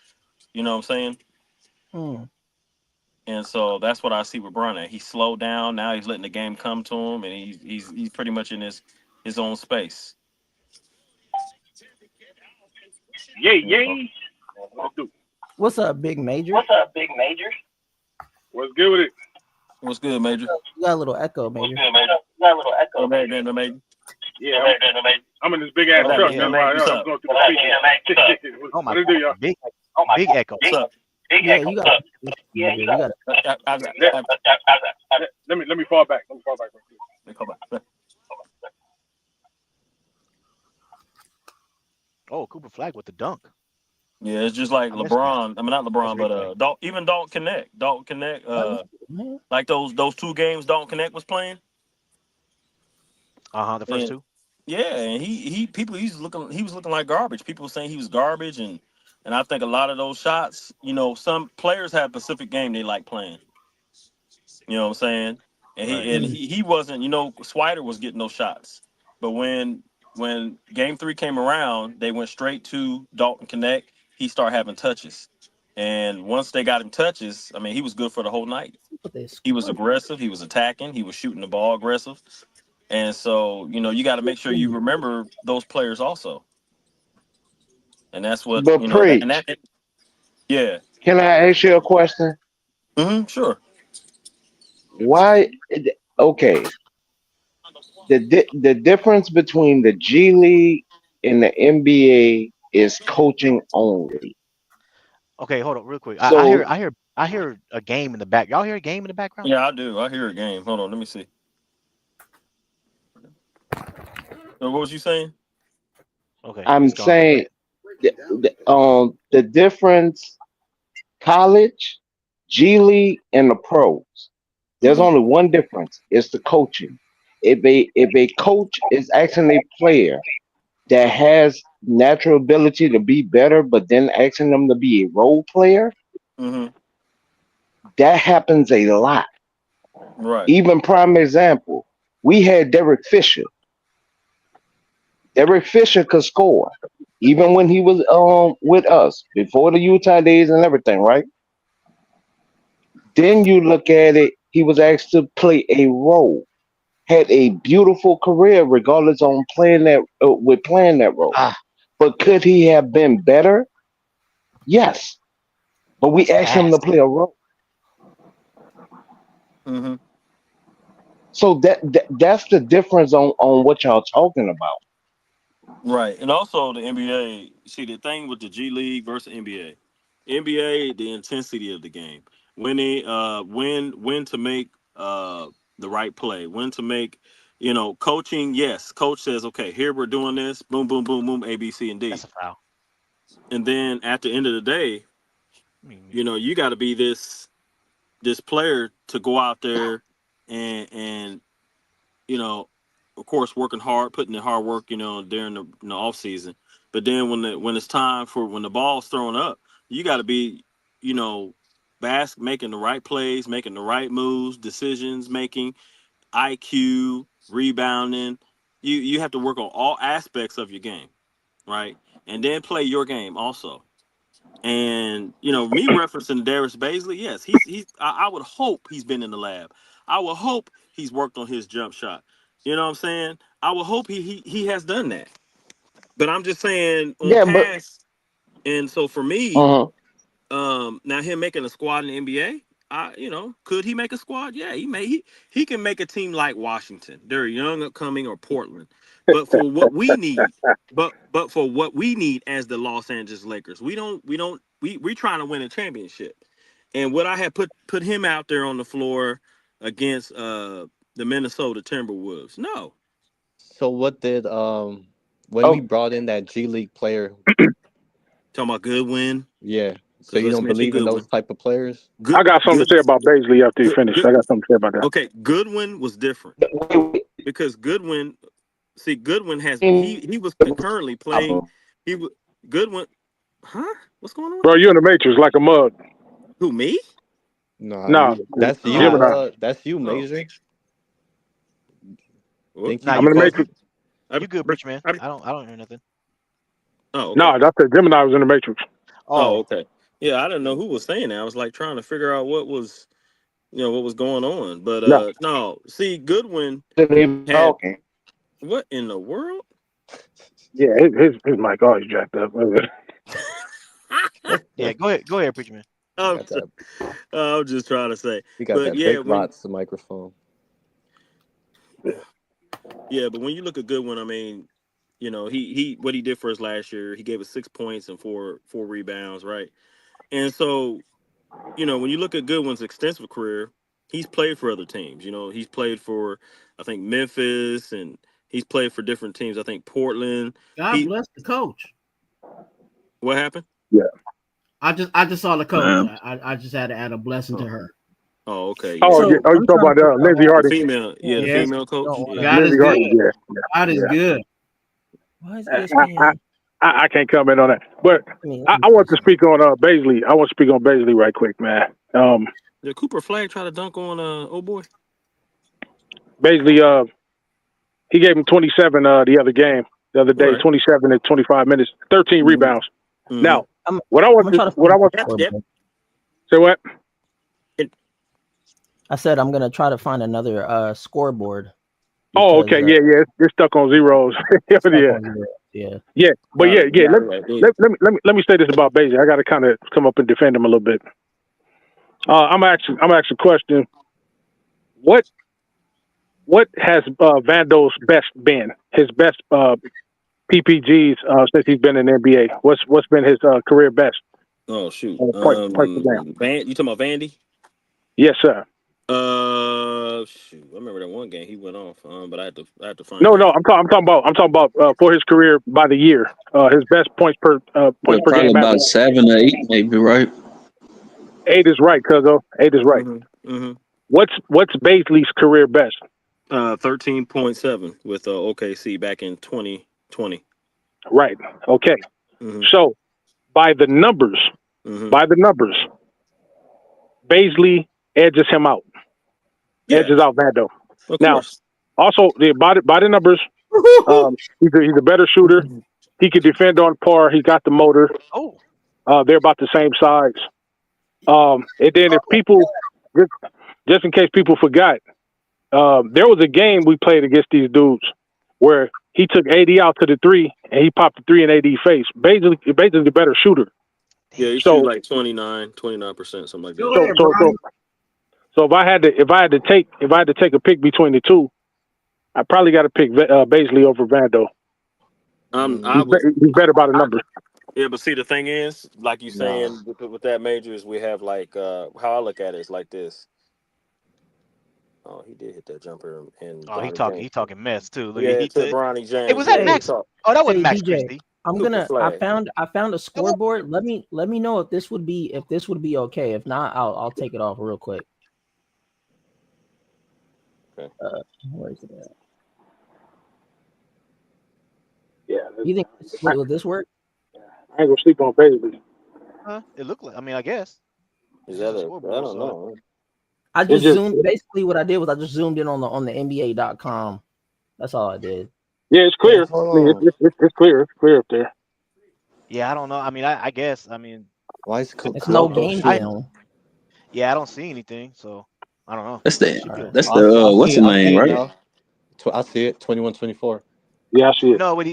You know what I'm saying? And so that's what I see with Bronny. He slowed down. Now he's letting the game come to him, and he's pretty much in his own space. Yay. What's up, Big Major? What's good with it? What's good, Major? You got a little echo, Major. Major. Yeah, I'm in this big ass truck. I'm going through the speaker. Oh my What it do, y'all? Big echo. What's up? Yeah, you got. You got. Let me fall back. Real quick. Oh, Cooper Flag with the dunk. Yeah, it's just like LeBron. I mean, not LeBron, but even Dalton Connect. Dalton Connect. Like those 2 games Dalton Connect was playing. The first 2. Yeah, and he was looking like garbage. People were saying he was garbage, and I think a lot of those shots, some players have a specific game they like playing. You know what I'm saying? And he wasn't. Swider was getting those shots, but when Game 3 came around, they went straight to Dalton Connect. He started having touches, And once they got him touches, I mean, he was good for the whole night. He was aggressive. He was attacking. He was shooting the ball aggressive. And so, you got to make sure you remember those players also. And that's what, But preach. Yeah. Can I ask you a question? Sure. Why? Okay. The difference between the G League and the NBA is coaching only. Okay, hold on, real quick. So I hear a game in the back. Y'all hear a game in the background? Yeah, I do. I hear a game. Hold on, let me see. So what was you saying? Okay, I'm it's gone. saying the difference, college, G League, and the pros. There's only one difference. It's the coaching. If a coach is asking a player that has natural ability to be better, but then asking them to be a role player, that happens a lot. Right. Even prime example, we had Derek Fisher. Derek Fisher could score, even when he was with us before the Utah days and everything, right? Then you look at it, he was asked to play a role. Had a beautiful career, regardless on playing that playing that role. But could he have been better? Yes. But we asked him to play a role. So that's the difference on what y'all talking about. Right. And also the NBA, see the thing with the G League versus NBA. NBA, the intensity of the game. When to make the right play, when to make, coaching, yes. Coach says, okay, here we're doing this, boom, boom, boom, boom, A, B, C, and D. That's a foul. And then at the end of the day, you got to be this player to go out there and of course, working hard, putting in hard work, during the off season. But then when it's time for when the ball's thrown up, you got to be, making the right plays, making the right moves, decisions making, IQ, rebounding. You have to work on all aspects of your game, right? And then play your game also. And me referencing Darius Basley, yes, he's. I would hope he's been in the lab. I would hope he's worked on his jump shot. You know what I'm saying? I would hope he has done that. But I'm just saying on pass. And so for me, now him making a squad in the NBA, could he make a squad? Yeah, he can make a team like Washington. They're young, upcoming, or Portland. But for what we need, but for what we need as the Los Angeles Lakers, we're trying to win a championship. And what I had put him out there on the floor against the Minnesota Timberwolves. No. So what did when we brought in that G League player? Talking about Goodwin. Yeah. So you don't believe in those type of players? I got something to say about Basley after you finish. I got something to say about that. Okay, Goodwin was different because Goodwin has he was concurrently playing. Goodwin, huh? What's going on? Bro, you're in the Matrix like a mug. Who, me? No, that's you. That's you, Major. I'm in the Matrix. You good, Rich man? I don't hear nothing. Oh, okay. No, that's the Gemini was in the Matrix. Oh, okay. Yeah, I didn't know who was saying that. I was like trying to figure out what was going on. But no, see, Goodwin had, what in the world? Yeah, his mic always jacked up. Yeah, go ahead, preacher man. I'm just trying to say. You got that big lots of microphone. Yeah, but when you look at Goodwin, I mean, he what he did for us last year, he gave us 6 points and four rebounds, right? And so, when you look at Goodwin's extensive career, he's played for other teams. He's played for, I think, Memphis, and he's played for different teams. I think Portland. God bless the coach. What happened? Yeah. I just saw the coach. I just had to add a blessing to her. Oh, okay. Yeah. Oh, you talking about Lindsay Hardy? Female, the female coach. God is good. Yeah. God is good. Why is ESPN? I can't comment on that, but I want to speak on Basley. I want to speak on Basley right quick, man. Did Cooper Flag try to dunk on old boy? Basley, he gave him 27 the other day, right. 27 in 25 minutes, 13 rebounds. Mm-hmm. Now, What I I'm want gonna try to to what I find want a scoreboard. say what? I said I'm gonna try to find another scoreboard Oh, because okay, yeah. It's stuck on zeros. it's stuck Yeah. on zero. Yeah. Yeah, but Got it. Got Let, it. Yeah. let me say this about Beijing. I got to kind of come up and defend him a little bit. I'm actually a question. What has Vando's best been? His best PPGs since he's been in the NBA. What's been his career best? Oh shoot. Point per game. You talking about Vandy? Yes, sir. Shoot. I remember that one game he went off. But I had to find No, out. I'm talking about for his career by the year. His best points per Probably game about average. 7 or 8, maybe, right? 8 is right, Cuzzo. 8 is right. Mm-hmm. What's Basley's career best? 13.7 with OKC back in 2020. Right. Okay. Mm-hmm. So by the numbers, Basley edges him out. Yeah. Edges out Vando. Of Now, course. also by the numbers, he's a better shooter. He can defend on par. He got the motor. Oh, they're about the same size. And then if people, just in case people forgot, there was a game we played against these dudes where he took AD out to the 3 and he popped the 3 in AD face. Basically the better shooter. Yeah, he So- shoot like 29%, something like that. So if I had to take a pick between the two, I probably got to pick Basley over Vando. He's better by the numbers. Yeah, but see, the thing is, like you saying, with that major is we have like how I look at it is like this. Oh, he did hit that jumper, and he talking mess too. Look, yeah, he to Bronny James. Hey, was that Max? Oh, that wasn't Max DJ, Christie. I found a scoreboard. Let me know if this would be okay. If not, I'll take it off real quick. Okay. Where is it at? Yeah. You think will this work? I ain't gonna sleep on Basley. It looked like. I mean, I guess. Is that I don't know. I just zoomed. Basically, what I did was I just zoomed in on the NBA.com. That's all I did. Yeah, it's clear. I mean, it's clear. It's clear up there. Yeah, I don't know. I mean, I guess. I mean, Why is it's no game film. Yeah, I don't see anything, so I don't know. That's the what's the name, right? I see it. 21-24. Yeah, I see it. No, what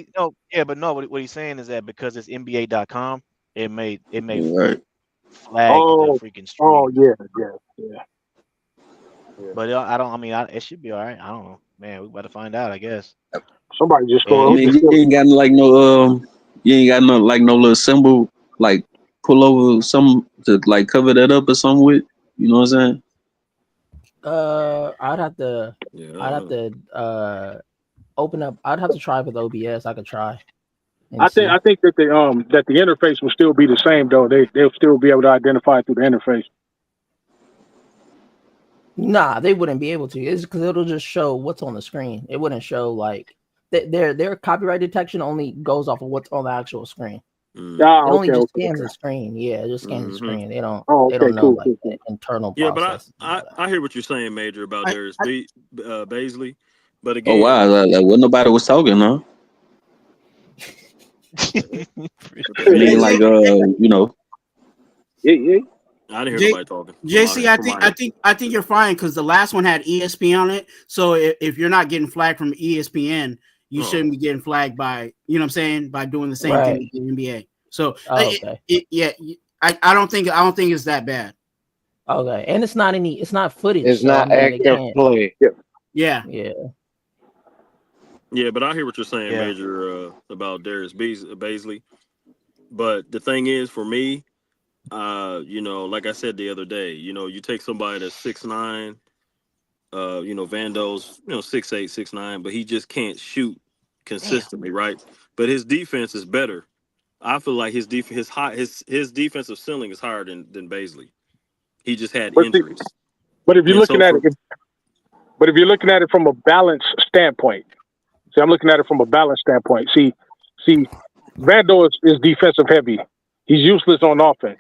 he's saying is that because it's NBA.com, it may Right. flag the freaking stream. Oh yeah. But I don't. I mean, it should be all right. I don't know, man. We better find out, I guess. Somebody just I scored. mean, you ain't got like no little symbol like pull over some to like cover that up or something with. You know what I'm saying? I'd have to open up. I'd have to try with OBS. I could try. I think that the interface will still be the same though. They'll still be able to identify it through the interface. Nah, they wouldn't be able to. It's because it'll just show what's on the screen. It wouldn't show like their copyright detection only goes off of what's on the actual screen. It only just scans the screen. Yeah, it just scans the screen. They don't. They don't know the internal process. Yeah, but I hear what you're saying, Major, about Darius Basley. But again, Oh wow, like what nobody was talking, huh? I mean, like you know. Yeah. I didn't hear nobody talking. JC, I think you're fine because the last one had ESPN on it. So if you're not getting flagged from ESPN, you shouldn't be getting flagged by, you know what I'm saying, by doing the same thing in the NBA. So I don't think it's that bad. Okay, and it's not footage. It's not active play. Yeah. Yeah, but I hear what you're saying, Major, about Darius Basley. But the thing is, for me, like I said the other day, you take somebody that's 6'9", Vando's, 6'8", 6'9", but he just can't shoot consistently, right? But his defense is better. I feel like his defensive ceiling is higher than Basley. He just had injuries. But if you're looking at it from a balance standpoint, I'm looking at it from a balance standpoint. See, Vando is defensive heavy. He's useless on offense.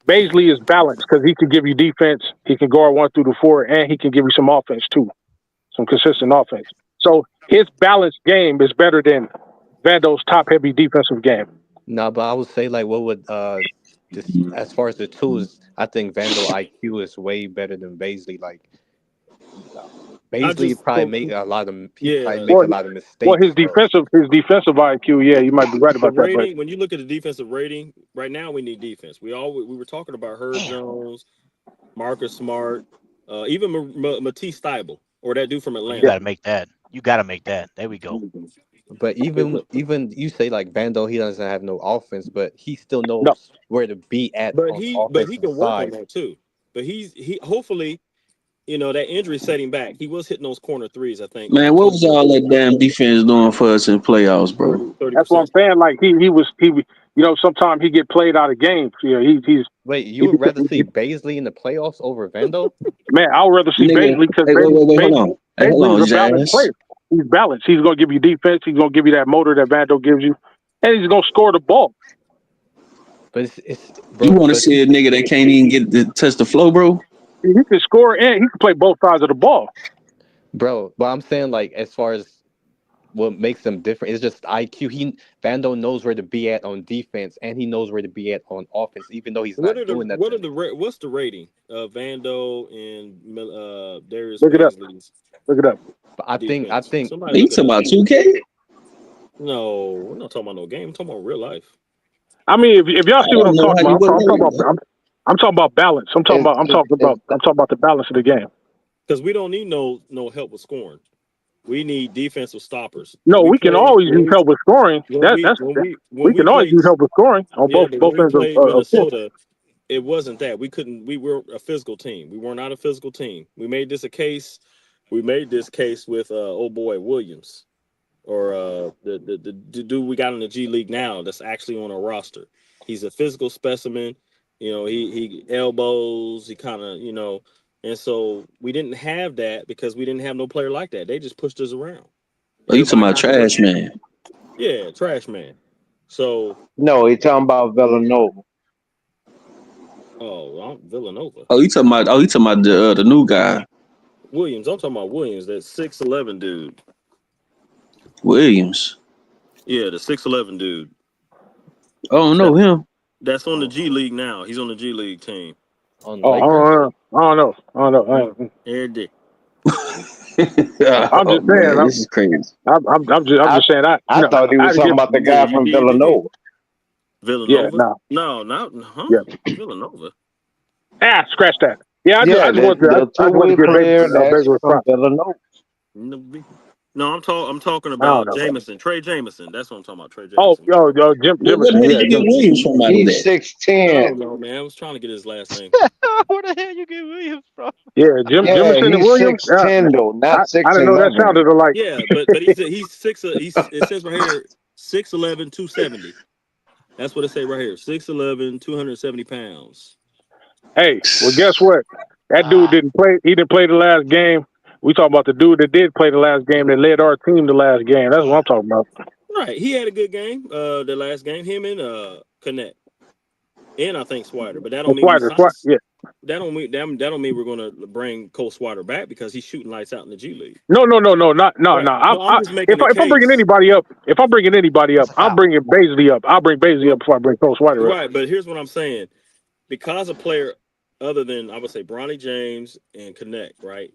Basley is balanced because he can give you defense. He can guard 1 through the 4, and he can give you some offense too, some consistent offense. So his balanced game is better than Vando's top-heavy defensive game. No, but I would say like what would this as far as the tools, I think Vandal IQ is way better than Basley. Like I Basley just probably for, make a lot of he probably yeah. make a Well, lot of well, mistakes, bro. his defensive IQ, yeah, you might be right The about that, but rating, when you look at the defensive rating, right now we need defense. We were talking about Herb Damn. Jones, Marcus Smart, even Matisse Thybulle, or that dude from Oh, you yeah, Atlanta. gotta make that. You gotta make that. There we go. But even you say like Vandal, he doesn't have no offense, but he still no, knows where to be at But on the he offensive can work on side. that too. But he hopefully, that injury set him back. He was hitting those corner threes, I think, Man, like what was all that damn defense doing for us in playoffs, bro? 30 that's what I'm percent. saying. Like sometimes he get played out of games. Yeah, Wait, you he, would rather see he Basley in the playoffs over Vandal? man, I would rather see Nigga, Basley because hey, wait, hold on. Hey, hold Basley is on, a balanced Jazz. player. He's balanced. He's going to give you defense. He's going to give you that motor that Vandal gives you, and he's going to score the ball. But it's You bro, want to but see a nigga that can't even get to touch the flow, bro? He can score and he can play both sides of the ball. but I'm saying like as far as what makes them different, it's just IQ. Vandal knows where to be at on defense, and he knows where to be at on offense, even though he's not doing nothing. What's the rating of Vando and Darius Look it up. Basley's Look it up. But I defense? think Somebody You look it talking up. about 2K? No, we're not talking about no game. I'm talking about real life. I mean, if y'all I see what don't I'm know talking how you about, would know. I'm talking about balance. I'm talking about the balance of the game. Because we don't need no help with scoring. We need defensive stoppers. No, we can always use help with scoring. When We we can always played use help with scoring on yeah, both but when we ends played of court. Minnesota, it wasn't that. We were a physical team. We were not a physical team. We made this case with old boy Williams, or the dude we got in the G League now that's actually on our roster. He's a physical specimen. He elbows, he kind of, and so we didn't have that because we didn't have no player like that. They just pushed us around. Oh, you talking Everybody about got hurt. trash, man? Yeah, trash man. So, No, he talking about Villanova. Villanova. You talking about the new guy, Williams. I'm talking about Williams, that 6'11" dude. Williams. Yeah, the 6'11" dude. I don't know him. That's on the G League now. He's on the G League team. on Oh, Lakers. I don't know. Every day. I'm Oh just saying. man, this is crazy. I'm I just saying. I thought he was talking about the guy from Villanova. Villanova? Yeah, no. No, not Yeah. Villanova. Scratch that. Yeah, I just wanted to. the I just wanted to two-way give player that's Baylor a from prop. Villanova. No, I'm talking I don't about know. Jameson, Trey Jameson. That's what I'm talking about. Trey Oh, Jameson. Jim Where the Jimerson. hell Yeah, you get Williams from out of He's that? I 6'10". don't know, man. I was trying to get his last name. Where the hell you get Williams from? Yeah, Yeah, Jimerson and he's Williams. 6'10" though, not I didn't know that 6'11". sounded alike. Yeah, but he's six. It says right here 6'11", 270. That's what it say right here. 6'11", 270 pounds. Hey, well, guess what? That dude didn't play. He didn't play the last game. We talking about the dude that did play the last game, that led our team the last game. That's what I'm talking about. Right, he had a good game. The last game, him and Connect, and I think Swider. But that don't mean Yeah. that don't mean we're gonna bring Cole Swider back because he's shooting lights out in the G League. No. Right. I'm just making If I'm bringing anybody up, I'm bringing Basley up. I'll bring Basley up before I bring Cole Swider up. Right, but here's what I'm saying: because a player other than I would say Bronny James and Connect, right?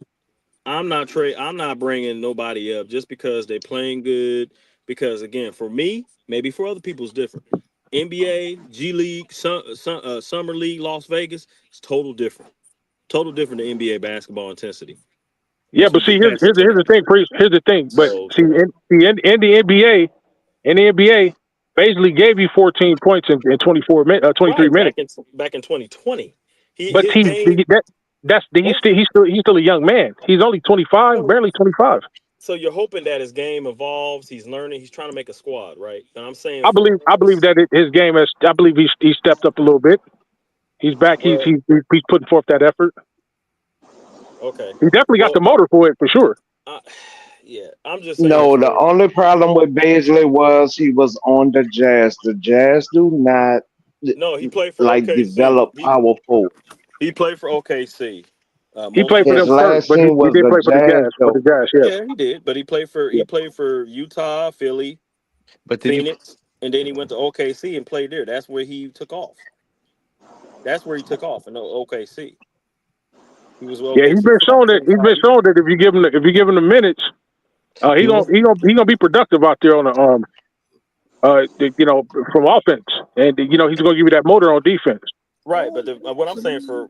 I'm not bringing nobody up just because they're playing good. Because again, for me, maybe for other people, it's different. NBA, G League, Summer League, Las Vegas, it's total different. Total different than NBA basketball intensity. Yeah, but see, here's the thing, Priest. Here's the thing. But see, in the NBA, Basley gave you 14 points in 23 minutes. Back in 2020. But he's still a young man. He's only 25, barely 25. So you're hoping that his game evolves. He's learning. He's trying to make a squad, right? And I'm saying, I believe that his game has. I believe he stepped up a little bit. He's back. He's putting forth that effort. Okay. He definitely got the motor for it for sure. Yeah, I'm just saying. No, the only problem with Basley was he was on the Jazz. The Jazz do not. No, he played for like OKC. Develop power forward. He played for OKC. He played for them first, but he did play for the Jazz. Yeah, he did. But he played for Utah, Philly, but Phoenix. and then he went to OKC and played there. That's where he took off. That's where he took off in OKC. He was with Yeah, OKC he's been for like shown that 4 or 5 years. if you give him the minutes, he gonna be productive out there on the from offense, and he's gonna give you that motor on defense. Right, but what I'm saying for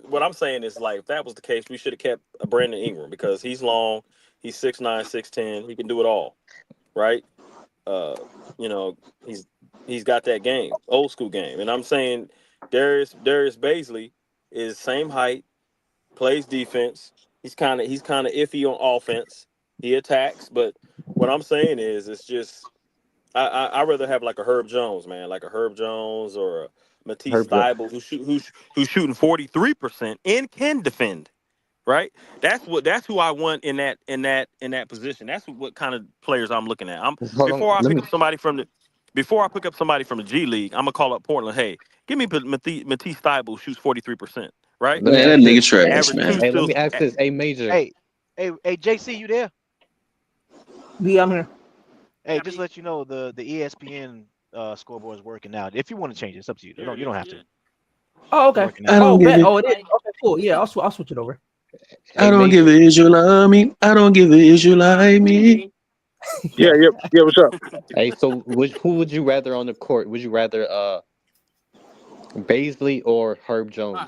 what I'm saying is like if that was the case, we should have kept a Brandon Ingram because he's long, he's 6'9", 6'10", he can do it all, right? He's got that game, old school game, and I'm saying Darius Basley is same height, plays defense. He's kind of iffy on offense. He attacks, but what I'm saying is it's just I'd rather have like a Herb Jones, man, like a Herb Jones or a Matisse Thybulle who's shooting 43% and can defend. Right? That's who I want in that position. That's what kind of players I'm looking at. Before I pick up somebody from the G League, I'm gonna call up Portland. Hey, give me Matisse Thybulle shoots 43%. Right? Man, that nigga trash, man. Hey, let me ask this. Hey, Major. Hey, JC, you there? Yeah, I'm here. Hey, just to let you know, the ESPN scoreboard is working now. If you want to change it, it's up to you. You don't have to. Oh, okay. I don't give it. Oh, it is. Okay, cool. Yeah, I'll switch it over. I don't give a issue like me. I don't give a issue like me. Yeah. What's up? Hey, so who would you rather on the court? Would you rather Basley or Herb Jones?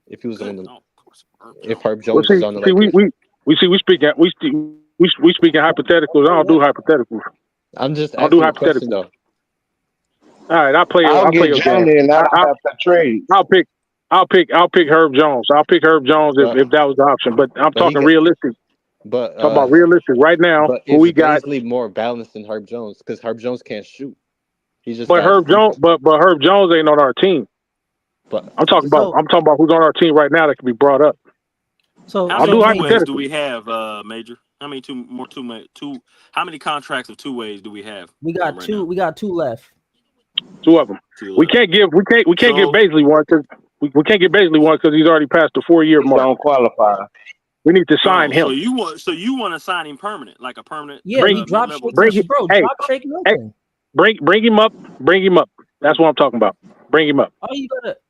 If he was on the, if Herb Jones was on the Lakers. We speak hypotheticals. I don't do hypotheticals. I'm just asking do a question though. All right, I'll get your Johnny game. and I'll have to trade. I'll pick Herb Jones. I'll pick Herb Jones if that was the option. But I'm talking realistic. But talking about realistic right now. But who we got? Basley more balanced than Herb Jones because Herb Jones can't shoot. He's just. But Herb Jones ain't on our team. But I'm talking about who's on our team right now that can be brought up. So how many two-ways do we have, Major? How many how many contracts of 2 ways do we have? We got two. Now? We got 2 left. 2 of them. We can't give Basley one because we can't give Basley one because he's already passed the 4-year mark. Don't qualify. We need to sign him. So you want to sign him permanent, like a permanent? Yeah, drop Shake Milton. Bring him up. Bring him up. That's what I'm talking about. Bring him up.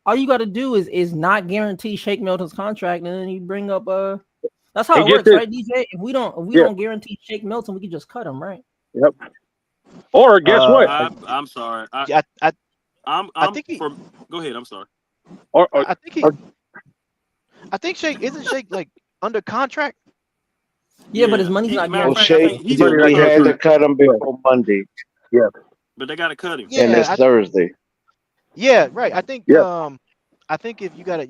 All you gotta do is not guarantee Shake Milton's contract, and then you bring up That's how it works, right, DJ? If we don't guarantee Shake Milton, we can just cut him, right? Yep. Or guess what? I'm sorry. I think go ahead. I'm sorry. I think Shake isn't Shake like under contract. Yeah, but his money's not guaranteed. Shake, we had to cut him before Monday. Yeah. But they gotta cut him. Yeah, and it's Thursday. Yeah, right. I think I think if you got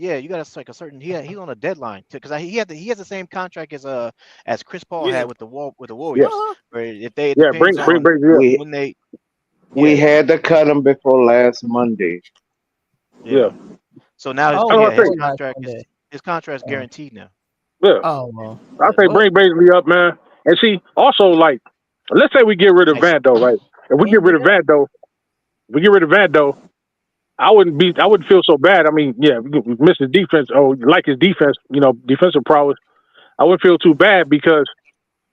like a certain he's on a deadline because he has the same contract as Chris Paul had with the Warriors. Yeah. Where if they we had to cut him before last Monday. Yeah. So now his contract's guaranteed now. Yeah. Oh well. I say bring Basley up, man. And see, also like, let's say we get rid of Vando, right? If we get rid of Vando, I wouldn't feel so bad. I mean, yeah, we miss his defense. Oh, like his defense, defensive prowess. I wouldn't feel too bad because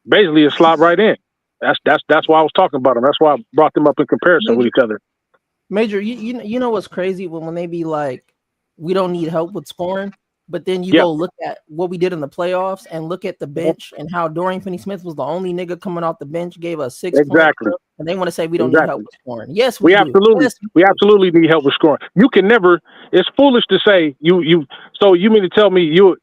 basically it slot right in. That's why I was talking about him. That's why I brought them up in comparison with each other. Major, you know what's crazy when they be like, we don't need help with scoring, but then you go look at what we did in the playoffs and look at the bench and how Dorian Finney-Smith was the only nigga coming off the bench, gave us 6 points, and they want to say we don't need help with scoring. Yes, we absolutely need help with scoring. You can never. It's foolish to say you. So you mean to tell me you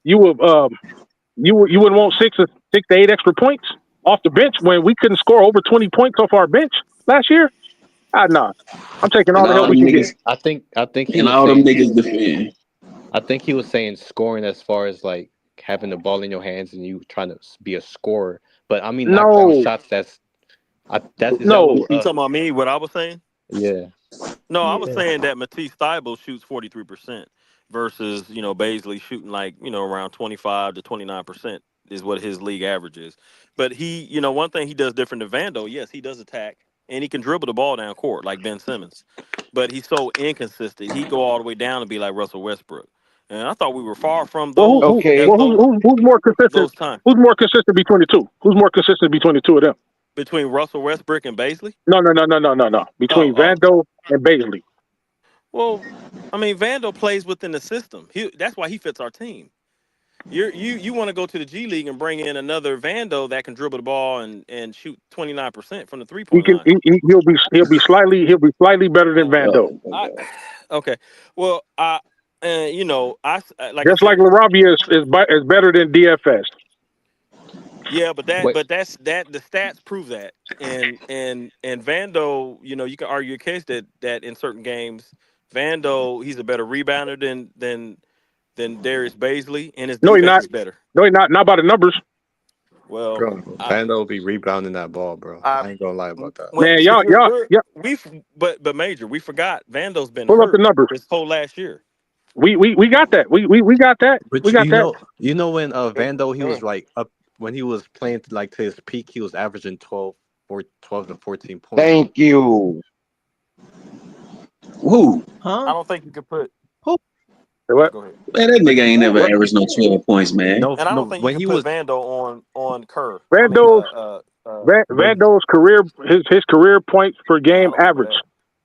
wouldn't want 6 to 8 extra points off the bench when we couldn't score over 20 points off our bench last year? Nah. I'm taking all the help we can get. I think he and all them niggas defend. I think he was saying scoring as far as like having the ball in your hands and you trying to be a scorer. But I mean, knockdown shots. That's you talking about me? What I was saying? Yeah. No, I was saying that Matisse Thybulle shoots 43% versus Basley shooting like around 25 to 29% is what his league average is. But he, one thing he does different than Vando. Yes, he does attack and he can dribble the ball down court like Ben Simmons. But he's so inconsistent. He go all the way down and be like Russell Westbrook. And I thought we were far from those. Who's more consistent? Who's more consistent between the two? Who's more consistent between the two of them? Between Russell Westbrook and Basley? No. Between Vando and Basley. Well, I mean, Vando plays within the system. That's why he fits our team. You want to go to the G League and bring in another Vando that can dribble the ball and shoot 29% from the 3-point line. He'll be slightly better than Vando. Okay. Well, you know, like just like Larabia is better than DFS. Yeah, but the stats prove that. And Vando, you know, you can argue a case that in certain games, Vando, he's a better rebounder than Darius Basley, and his defense is better. No, he's not. Not by the numbers. Well, Vando will be rebounding that ball, bro. I ain't gonna lie about that. Man, but Major, we forgot Vando's been pull hurt up the numbers this whole last year. We got that. We got that. But we got that. You know when Vando, he was like up when he was playing like to his peak, he was averaging 12 to 14 points. Thank you. Who? I don't think you could put. What? Go ahead. Man, that nigga ain't never averaged no 12 points, man. No, and I don't think you can put Vando on Kerr. Vando's career his career points per game average.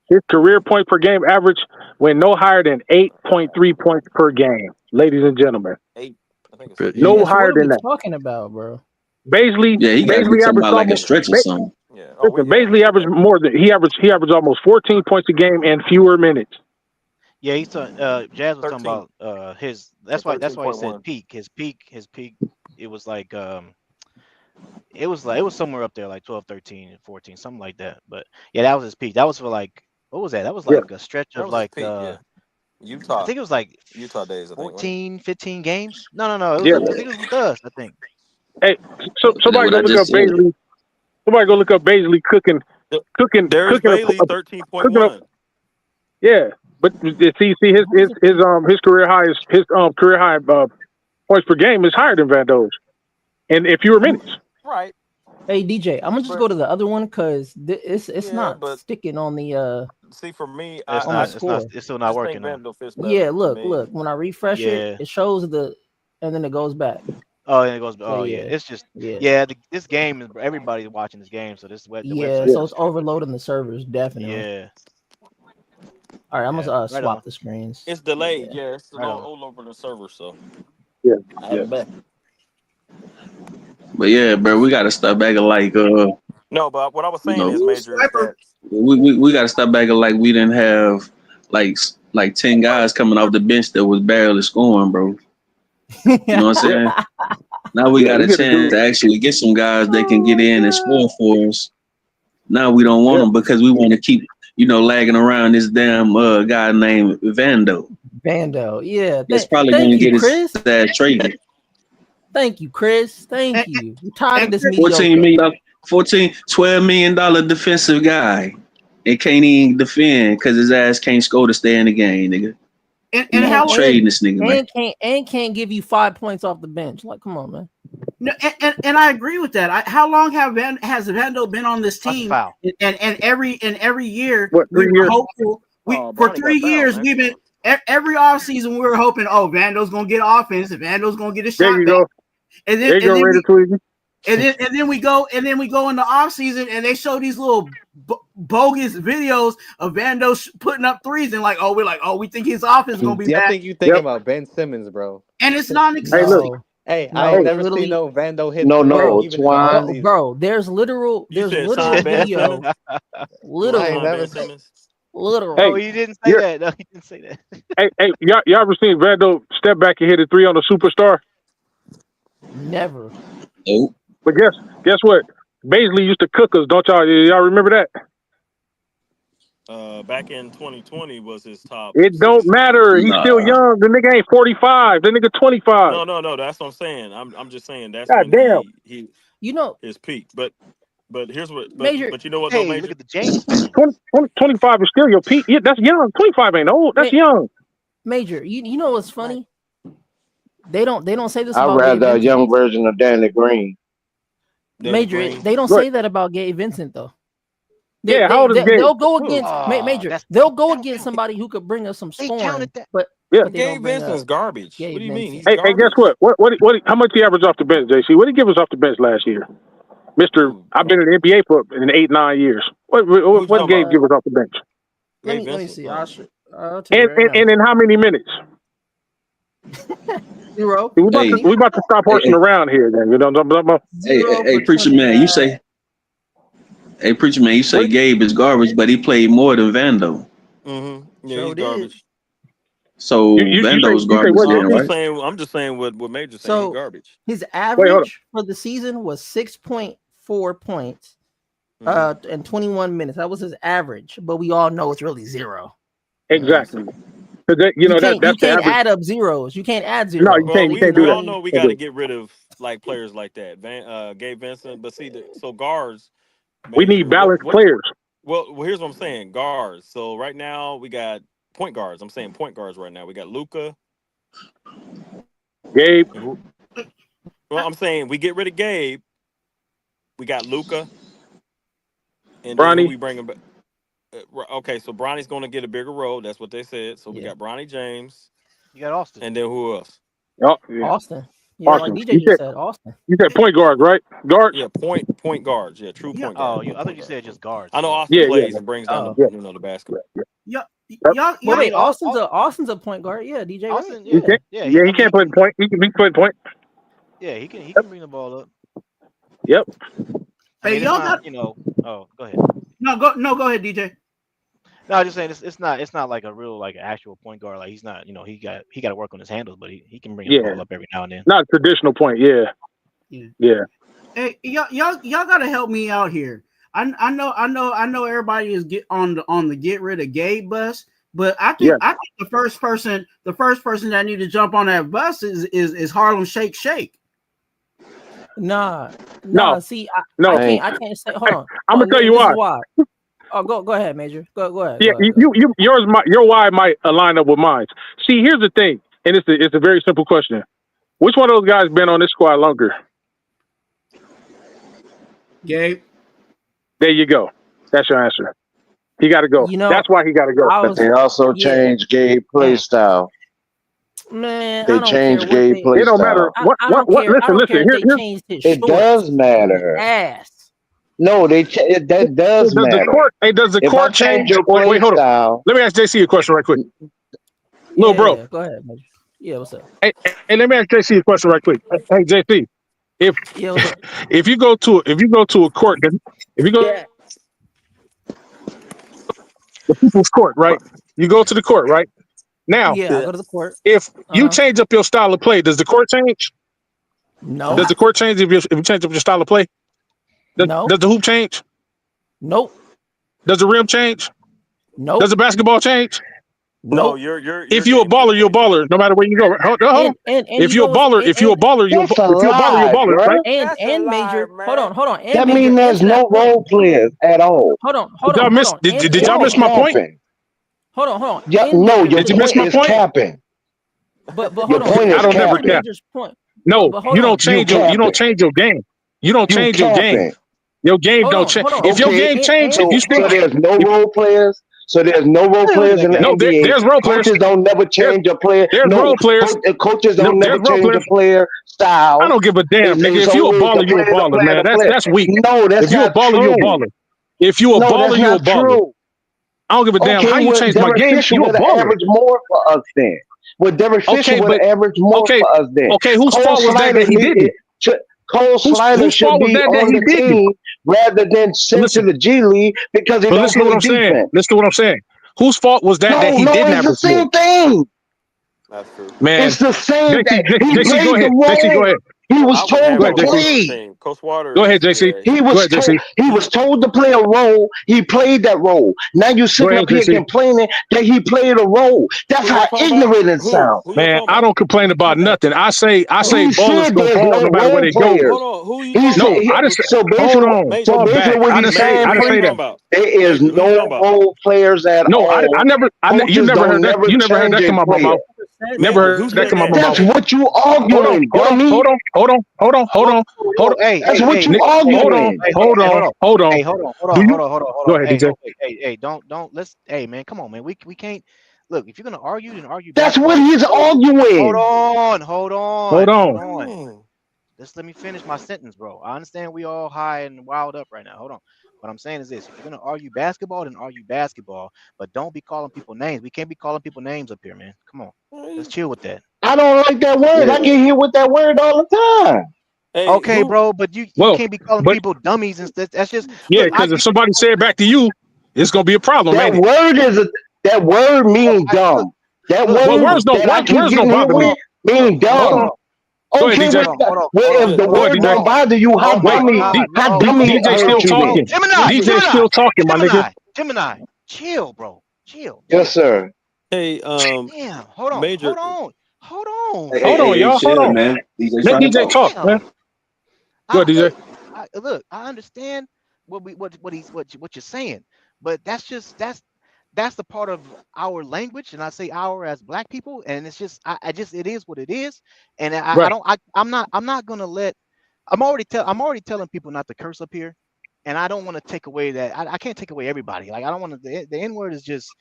His career point per game average went no higher than 8.3 points per game, ladies and gentlemen. 8. I think it's no higher than that. What are we talking about, bro? Basley, yeah, he got Basley averaged like a stretch or something. Yeah. Listen, Basley averaged more than he averaged almost 14 points a game in fewer minutes. Yeah, he's talking. Jazz was talking about his. That's why he said peak. His peak. It was like it was somewhere up there, like 12, 13, and 14, something like that. But yeah, that was his peak. That was for like what was that? That was like a stretch of like Utah. I think it was like Utah days. I think 14, 15 games. No. It was, I think it was with us. I think. Hey, so somebody go look up Basley. Somebody go look up Basley cooking. Darius Basley 13.1. Yeah. But see his career high is points per game is higher than Vando's, and in fewer minutes. Right. Hey DJ, I'm gonna just go to the other one because it's not sticking on the. See, for me, it's still not working. Yeah, look. When I refresh it shows and then it goes back. Oh, and it goes. Oh, yeah. It's just this game is everybody's watching this game, so this web. So it's overloading the servers definitely. Yeah. All right, I'm gonna swap the screens. It's delayed. Yeah, it's all over the server. So yeah. But yeah, bro, we gotta start back at like No, but what I was saying is, Major, is that we gotta start back at like we didn't have like 10 guys coming off the bench that was barely scoring, bro. You know what I'm saying? Now we got a chance to actually get some guys that can get in and score for us. Now we don't want them because we want to keep, lagging around this damn guy named Vando. Yeah. That's probably going to get his ass traded. Thank you, Chris. Thank you. I'm tired of this $12 million defensive guy and can't even defend because his ass can't score to stay in the game, nigga. And how trading this nigga, man. Can't give you 5 points off the bench. Like, come on, man. No, and I agree with that. How long has Vando been on this team? And every year we were hopeful. For 3 years we've been every offseason we were hoping, Vando's gonna get offense and Vando's gonna get a shot. There you go. And then we go in the offseason and they show these little bogus videos of Vando putting up threes and we think his offense is gonna be bad. I think you thinking about Ben Simmons, bro. And it's non-existent. I've never seen no Vando hit. Bro. There's literal video. Literal. Oh, you didn't say that. No, you didn't say that. Hey, y'all ever seen Vando step back and hit a three on the Superstar? Never. Nope. But guess what? Basley used to cook us, don't y'all? Y'all remember that? Back in 2020 was his top. It don't matter. He's still young. The nigga ain't 45. The nigga 25. No. That's what I'm saying. I'm just saying that's damn. He his peak. But here's what. But you know what? Hey, Major? look at the James. 25 is still your peak. Yeah, that's young. 25 ain't old. That's young. Major, you know what's funny? They don't say this. I'd rather a young version of Danny Green. Major, they don't say that about Gabe Vincent though. How old is Gabe? They'll go against Major. They'll go against somebody who could bring us some scoring. But Gabe Vincent's garbage. What do you mean? Hey, guess what? What? How much he averaged off the bench, JC? What did he give us off the bench last year? Mister, I've been in the NBA for 8-9 years. What Gabe give us off the bench? Let me see. I'll tell you And right now. and in how many minutes? 0. We about to stop horsing around here. Then you know. Hey, preacher man, you say. Hey, preacher man, you say Gabe is garbage, but he played more than Vando. Mm-hmm. Yeah, So he's garbage. So Vando's garbage, right? I'm just saying what Major's saying. So He's garbage. his average for the season was 6.4 points, and 21 minutes. That was his average, but we all know it's really 0. Exactly. You That's can't add up zeros. You can't add zeros. No, you can't. You can't do We that. all know we got to get rid of like players like that. Gabe Vincent, but see, so guards. We need balanced players. Well, here's what I'm saying. Guards. So right now we got point guards. I'm saying point guards right now. We got Luka. Gabe. Well, I'm saying we get rid of Gabe. We got Luka. And Bronny. then we bring him back. Okay, so Bronny's going to get a bigger role. That's what they said. So we got Bronny James. You got Austin. And then who else? Oh, yeah. Austin. Yeah, Austin. like DJ just said, Austin. You said point guards, right? Guards? Yeah, point guards. Yeah, true point guards. I thought you said just guards. I know Austin plays and brings down the basket. Wait, Austin's a point guard. Yeah, DJ. Austin, right? He can't put point. He can put point. Yeah, he can bring the ball up. Yep. Hey, y'all got Oh, go ahead. Go ahead, DJ. No, I'm just saying it's not like a real like actual point guard. Like he's not, he got to work on his handles, but he can bring the ball up every now and then. Not traditional point. Yeah. Hey, y'all gotta help me out here. I know everybody is on the get rid of Gabe bus, but I think the first person that need to jump on that bus is Harlem Shake. Nah. See, I can't say. Hold on. I'm gonna tell you why. Oh, go ahead, Major. Go ahead. Yeah, your why might align up with mine. See, here's the thing, and it's a very simple question. Which one of those guys been on this squad longer? Gabe. There you go. That's your answer. He got to go. That's why he got to go. They also changed Gabe play style. Man, they changed Gabe play style. It don't matter. Listen. It does matter. Ass. No, that does matter. Does the court change your play hold style? On. Let me ask JC a question right quick. Little bro. Go ahead, Major. Yeah, what's up? Hey, let me ask JC a question right quick. Hey, JC, if you go to a court, if you go the people's court, right? You go to the court, right? Now, I go to the court. If you change up your style of play, does the court change? No. Does the court change if you change up your style of play? No. Does the hoop change? Nope. Does the rim change? Nope. Does the basketball change? No, if you're a baller, you're a baller, no matter where you go. Hold on. If you're a baller, you're a baller, right? And Major, hold on. That means there's no role players at all. Hold on. Did y'all miss my point? Hold on. Yeah, no, did you miss my point? Capping. But hold on. I don't never cap. No, you don't change your game. You don't change your game. Your game don't change. If your game changes, so there's no role players. So there's no role players in the NBA. There's role players. Coaches don't never change a player. There's role players. Coaches don't never change a player style. I don't give a damn, nigga. If you're a baller, you're a baller, man. That's weak. No, that's if you're a baller, you're a baller. If you're a baller, you're a baller. I don't give a damn how you change my game. You're a baller. Average more for us then. Well, Derek Fisher would average more for us then. Okay, whose fault was that he did it? Cole Slider should be on the team rather than sent to the G League because he don't listen to what I'm saying. Listen to what I'm saying. Whose fault was that he didn't have the same thing. That's true. Man, it's the same thing. He played the role. He was told to play. Coach Waters. Go ahead, JC. He was told to play a role. He played that role. Now you sitting up here complaining that he played a role. That's how ignorant it sounds. Man, I don't complain about nothing. I say ballers go ball no matter where they go. Hold on. So basically what he's saying, there is no role players at all. You never heard that come out my mouth. Never heard that come out my mouth. That's what you arguing. Hold on. Hey, that's what you arguing. Hold on. Hey, hold on. Go ahead, DJ. Hey, don't. Let's. Hey, man, come on, man. We can't. Look, if you're gonna argue, then argue. That's what he's arguing. Hold on. Just let me finish my sentence, bro. I understand we all high and wild up right now. Hold on. What I'm saying is this: if you're gonna argue basketball, then argue basketball. But don't be calling people names. We can't be calling people names up here, man. Come on, let's chill with that. I don't like that word. I get hit with that word all the time. Hey, Okay, bro, but you Well, can't be calling but people dummies and stuff. That's just yeah, look. because if somebody say it back to you, it's gonna be a problem, That ain't it? word that word means dumb. That Well, word words don't that I keep words don't getting hit bother me. with mean Hold Hold dumb. on. on, Go ahead, Okay, DJ. well, if the Go ahead, word DJ. don't bother you, how Oh my Wait, dummy God, how no, dummy DJ still hurt you talking. then? DJ still talking, my nigga. Gemini, chill, bro, chill. Yes, sir. hey, Damn, hold on, Major. hold on. Hold on, y'all. Hold Chill, on. man. DJ Let trying to DJ talk. talk, man. Damn, Go ahead, DJ. look, I understand what you're saying, but that's the part of our language, and I say our as black people, and it's just I just it is what it is, and I Right. don't I'm not gonna let I'm already telling people not to curse up here, and I don't want to take away that I can't take away everybody. Like I don't want to the N word is just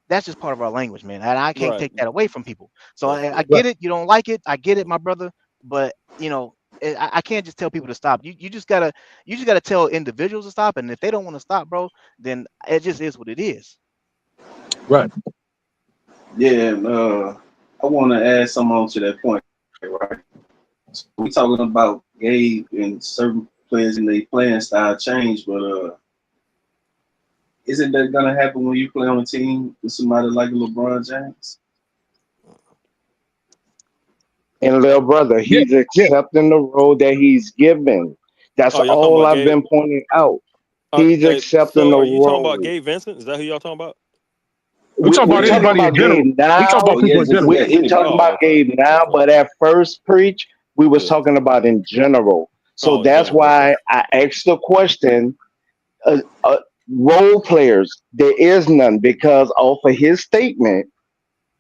that's just part of our language, man, and I can't Right. take that away from people. So I Right. get it, you don't like it, I get it, my brother, but I can't just tell people to stop. You just gotta tell individuals to stop, and if they don't want to stop, bro, then it just is what it is. Right. Yeah, I want to add something on to that point, right? So we talking about Gabe and certain players and their playing style change, but isn't that gonna happen when you play on a team with somebody like LeBron James? And little brother, Yeah. he's Yeah. accepting the role that he's given. That's Oh, y'all talking all about I've Gabe? been pointing out. He's accepting So the are you talking about role. Gabe Vincent? Is that who y'all talking about? We talking We're about talking anybody in about general. Gabe We talking now. about people in general. We're talking Oh, about okay. Gabe now, Okay. but at first preach, we was Yeah. talking about in general. So Oh, in that's general. Okay. why I asked the question. Role players, there is none because off of his statement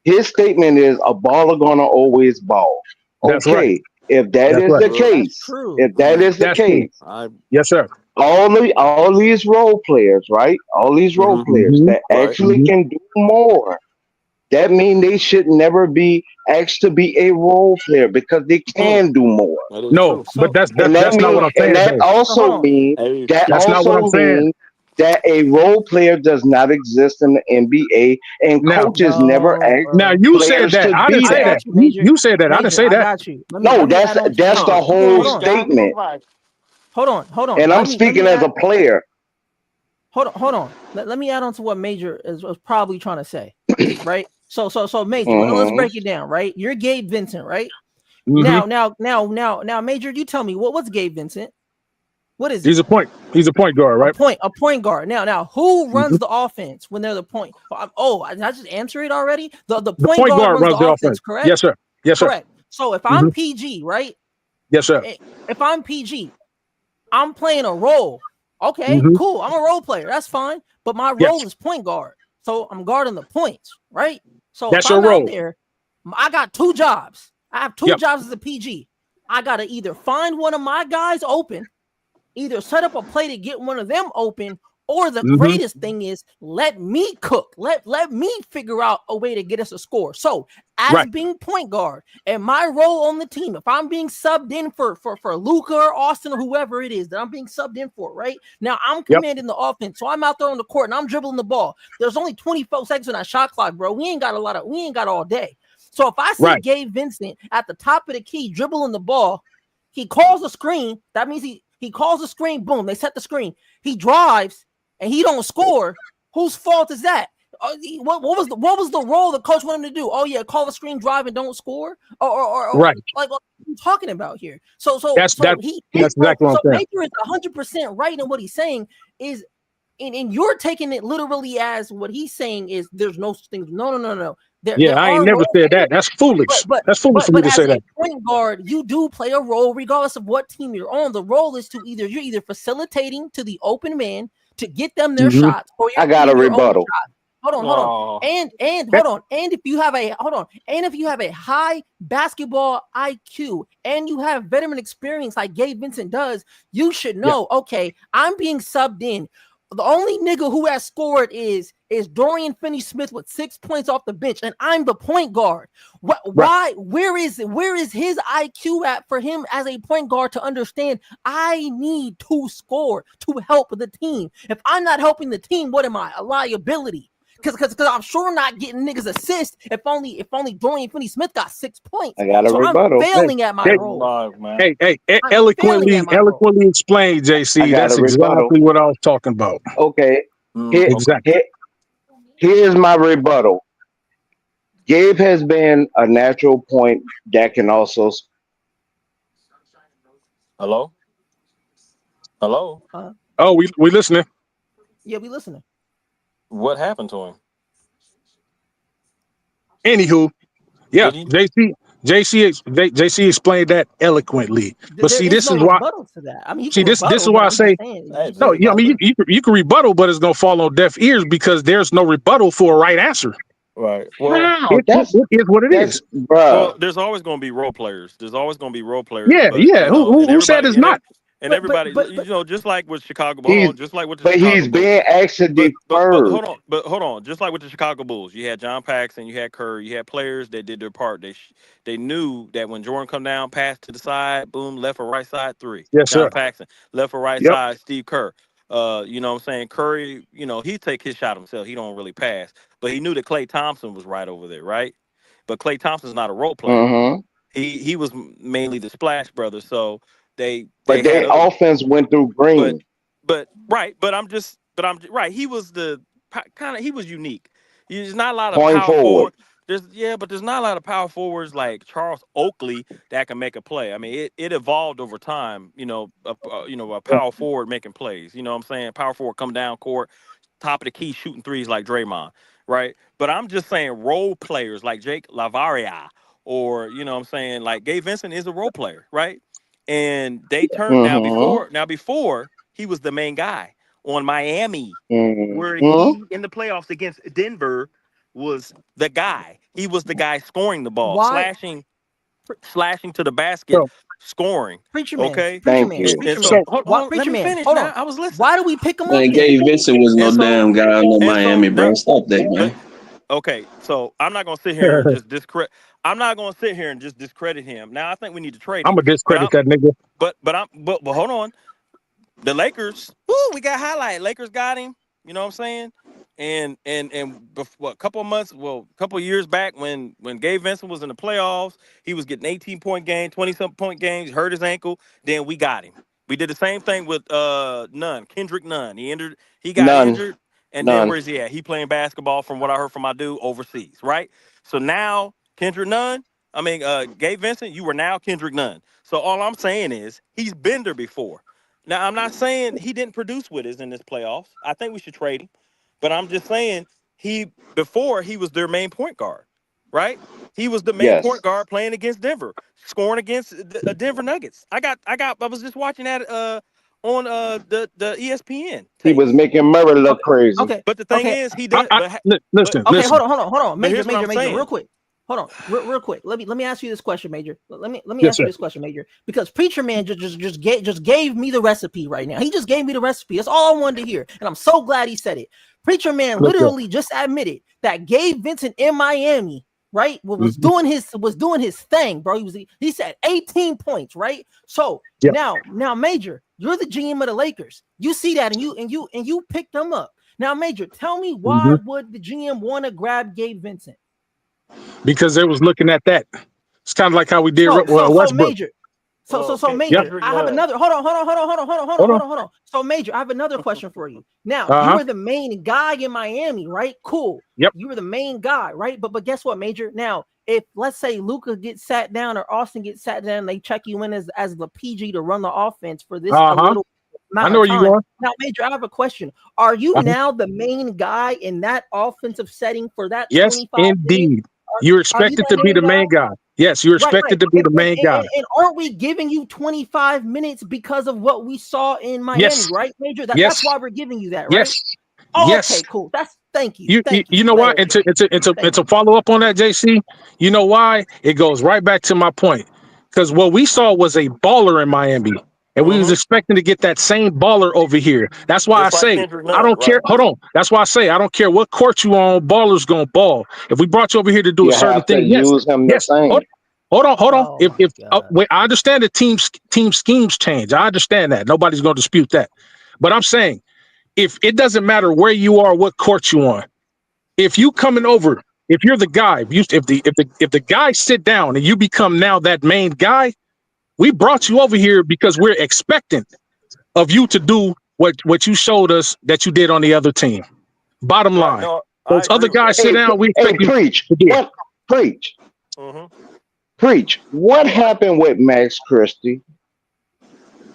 is a baller gonna always ball. That's right. Okay, if that That's is right. the That's case, true. if that is the That's true. case, Yes, sir. all these role players, right? All these role Mm-hmm. players that Right. actually can do more. That means they should never be asked to be a role player because they can do more. That is No, true. but So that's not what I'm And saying, that though. also hold on. means Hey, That's not what I'm saying. that a role player does not exist in the NBA, and Now, coaches never No, ask now bro. you said players that. to I didn't be I say that. that. got you, Major. You said that. I didn't Major, say I that. got you. No, Let me add on to that's what. the whole Hold on. statement. Hold on. And I'm Let speaking me as add. a player. Hold on. Let me add on to what Major was probably trying to say. Right. So Major, let's Mhm. break it down. Right. You're Gabe Vincent, right? Mm-hmm. Now, Major, you tell me what's Gabe Vincent? What is he? He's a point guard, right? A point guard. Now, who Mm-hmm. runs the offense when they're the point? I just answer it already. The The point point guard guard runs the runs the offense, offense. correct? Yes, sir. Yes, sir. Correct. So if Mm-hmm. I'm PG, right? Yes, sir. If I'm PG, I'm playing a role. Okay, Mm-hmm. cool. I'm a role player. That's fine. But my Yes, role is point guard. So I'm guarding the points, right? So if that's your I'm out role. there, I got two jobs. I have two Yep. jobs as a PG. I got to either find one of my guys open, either set up a play to get one of them open, or the Mm-hmm. greatest thing is let me cook. Let me figure out a way to get us a score. So as Right. being point guard and my role on the team, if I'm being subbed in for Luka or Austin or whoever it is that I'm being subbed in for, right? Now I'm Yep. commanding the offense. So I'm out there on the court and I'm dribbling the ball. There's only 24 seconds on that shot clock, bro. We ain't got all day. So if I see Right. Gabe Vincent at the top of the key dribbling the ball, he calls a screen. That means he calls a screen. Boom, they set the screen. He drives and he don't score. Whose fault is that? What was the role the coach wanted him to do? Oh yeah, call the screen, drive, and don't score. Or Right. like what are you talking about here? So That's exactly what I'm saying. Baker is 100% right in what he's saying. Is and you're taking it literally as what he's saying is there's no things. No. There Yeah, I ain't are never role said players. that. That's foolish. That's foolish for me But to as say a that. point guard, you do play a role regardless of what team you're on. The role is to you're either facilitating to the open man to get them their Mm-hmm. shots, or I you're got a getting your own rebuttal. shot. Hold on. And hold on. And if you have a high basketball IQ and you have veteran experience like Gabe Vincent does, you should know, okay, I'm being subbed in. The only nigga who has scored is is Dorian Finney-Smith with 6 points off the bench, and I'm the point guard. Why? Where is his IQ at for him as a point guard to understand I need to score to help the team? If I'm not helping the team, what am I? A liability? Because I'm sure not getting niggas assists if only Dorian Finney-Smith got 6 points. I got a so rebuttal. I'm failing at my role. Hey, I'm eloquently failing at my role. explained, I JC. got That's a rebuttal. exactly what I was talking about. Okay. Exactly. Here's my rebuttal. Gabe has been a natural point that can also. Hello. Oh, we listening. Yeah, we listening. What happened to him? Anywho, yeah, Did he? JC explained that eloquently. But see, There is this no is why. rebuttal to that. I mean, you See, can this rebuttal, is but why I I'm say just saying. Hey, no. Yeah, I mean, you can rebuttal, but it's gonna fall on deaf ears because there's no rebuttal for a right answer. Right. Well, Wow, It is what it is. bro. there's always going to be role players. There's always going to be role players. Yeah, But, yeah. you know, and Who said everybody it's not? everybody, but you know, just like with Chicago. He's Hold on, just like with the but Chicago he's Bulls. being actually But deferred. hold on. Just like with the Chicago Bulls, you had John Paxson, you had Curry, you had players that did their part. They knew that when Jordan come down, pass to the side, boom, left or right side, 3. Yes, John sir. Paxson, left or right Yep. side, Steve Kerr. You know what I'm saying? Curry, you know, he take his shot himself. He don't really pass. But he knew that Klay Thompson was right over there, right? But Klay Thompson's not a role player. Mm-hmm. He was mainly the Splash Brothers. So they But had their other, offense went through Green. but I'm right. He was the kind of, he was unique. There's not a lot of Point power forward. forward. But there's not a lot of power forwards like Charles Oakley that can make a play. I mean, it evolved over time. You know, a power forward making plays. You know what I'm saying? Power forward come down court, top of the key shooting threes like Draymond, right? But I'm just saying role players like Jake Lavaria or, you know what I'm saying, like Gabe Vincent is a role player, right? And they turned before he was the main guy on Miami, where he in the playoffs against Denver was the guy. He was the guy scoring the ball, Why? slashing to the basket, So, scoring. Preacher man. Okay. Thank Preacher you. man. And Preacher so man. hold Why, on, let preacher me man. finish. Hold Now on. I was listening. Why do we pick him up Man, then? Gabe Vincent was no And so- damn guy on and so Miami, bro. now- Stop that, man. Okay, so I'm not gonna sit here and just discredit. I'm not gonna sit here and just discredit him. Now I think we need to trade him. I'm gonna discredit that nigga. But hold on. The Lakers, we got highlight. Lakers got him. You know what I'm saying? And a couple of years back when Gabe Vincent was in the playoffs, he was getting 18-point game, 20-something point games, hurt his ankle. Then we got him. We did the same thing with Kendrick Nunn. He got injured. And then where's he at? He playing basketball, from what I heard from my dude, overseas, right? So now Gabe Vincent, you were now Kendrick Nunn. So all I'm saying is he's been there before. Now, I'm not saying he didn't produce with us in this playoffs. I think we should trade him. But I'm just saying before he was their main point guard, right? He was the main point guard playing against Denver, scoring against the Denver Nuggets. I was just watching that on the ESPN. He was making Murray look crazy. Okay. But the thing is, he does. Listen. Okay, hold on. Major, saying. real quick. Hold on, real quick. Let me ask you this question, Major. Let me Yes, ask you sir. this question, Major. Because Preacher Man just gave me the recipe right now. He just gave me the recipe. That's all I wanted to hear, and I'm so glad he said it. Preacher Man literally just admitted that Gabe Vincent in Miami, right, was doing his thing, bro. He said 18 points, right? So now, Major, you're the GM of the Lakers. You see that, and you picked them up. Now, Major, tell me why would the GM want to grab Gabe Vincent? Because they was looking at that. It's kind of like how we did So Westbrook. Major. So Major, I have another. Hold on. So Major, I have another question for you. Now, you were the main guy in Miami, right? Cool. Yep. You were the main guy, right? But guess what, Major? Now, if let's say Luka gets sat down or Austin gets sat down, they check you in as the PG to run the offense for this a little amount I know of where time. you going. Now, Major, I have a question. Are you now the main guy in that offensive setting for that? Yes, 25 indeed. minutes? You're expected to be the main guy. Yes, you're expected to be the main guy. And aren't we giving you 25 minutes because of what we saw in Miami, right, Major? That's why we're giving you that, right? Yes. Oh, yes. Okay, cool. Thank you. You know why? And to follow up on that, JC, you know why? It goes right back to my point. Because what we saw was a baller in Miami. And we was expecting to get that same baller over here. That's why Just I like say Kendrick I Nunn, don't care. right? Hold on. That's why I say I don't care what court you on. Baller's gonna ball. If we brought you over here to do You a certain have to thing, yes, use him the yes. same. Hold on. Oh my God. Wait, I understand that team schemes change. I understand that. Nobody's gonna dispute that. But I'm saying if it doesn't matter where you are, what court you on. If you coming over, if you're the guy, if the guy sit down and you become now that main guy, we brought you over here because we're expectant of you to do what you showed us that you did on the other team. Bottom Right. line, No, I those other agree with guys that. sit down. We Hey, expect you preach. to do. What preach? Mm-hmm. Preach. What happened with Max Christie?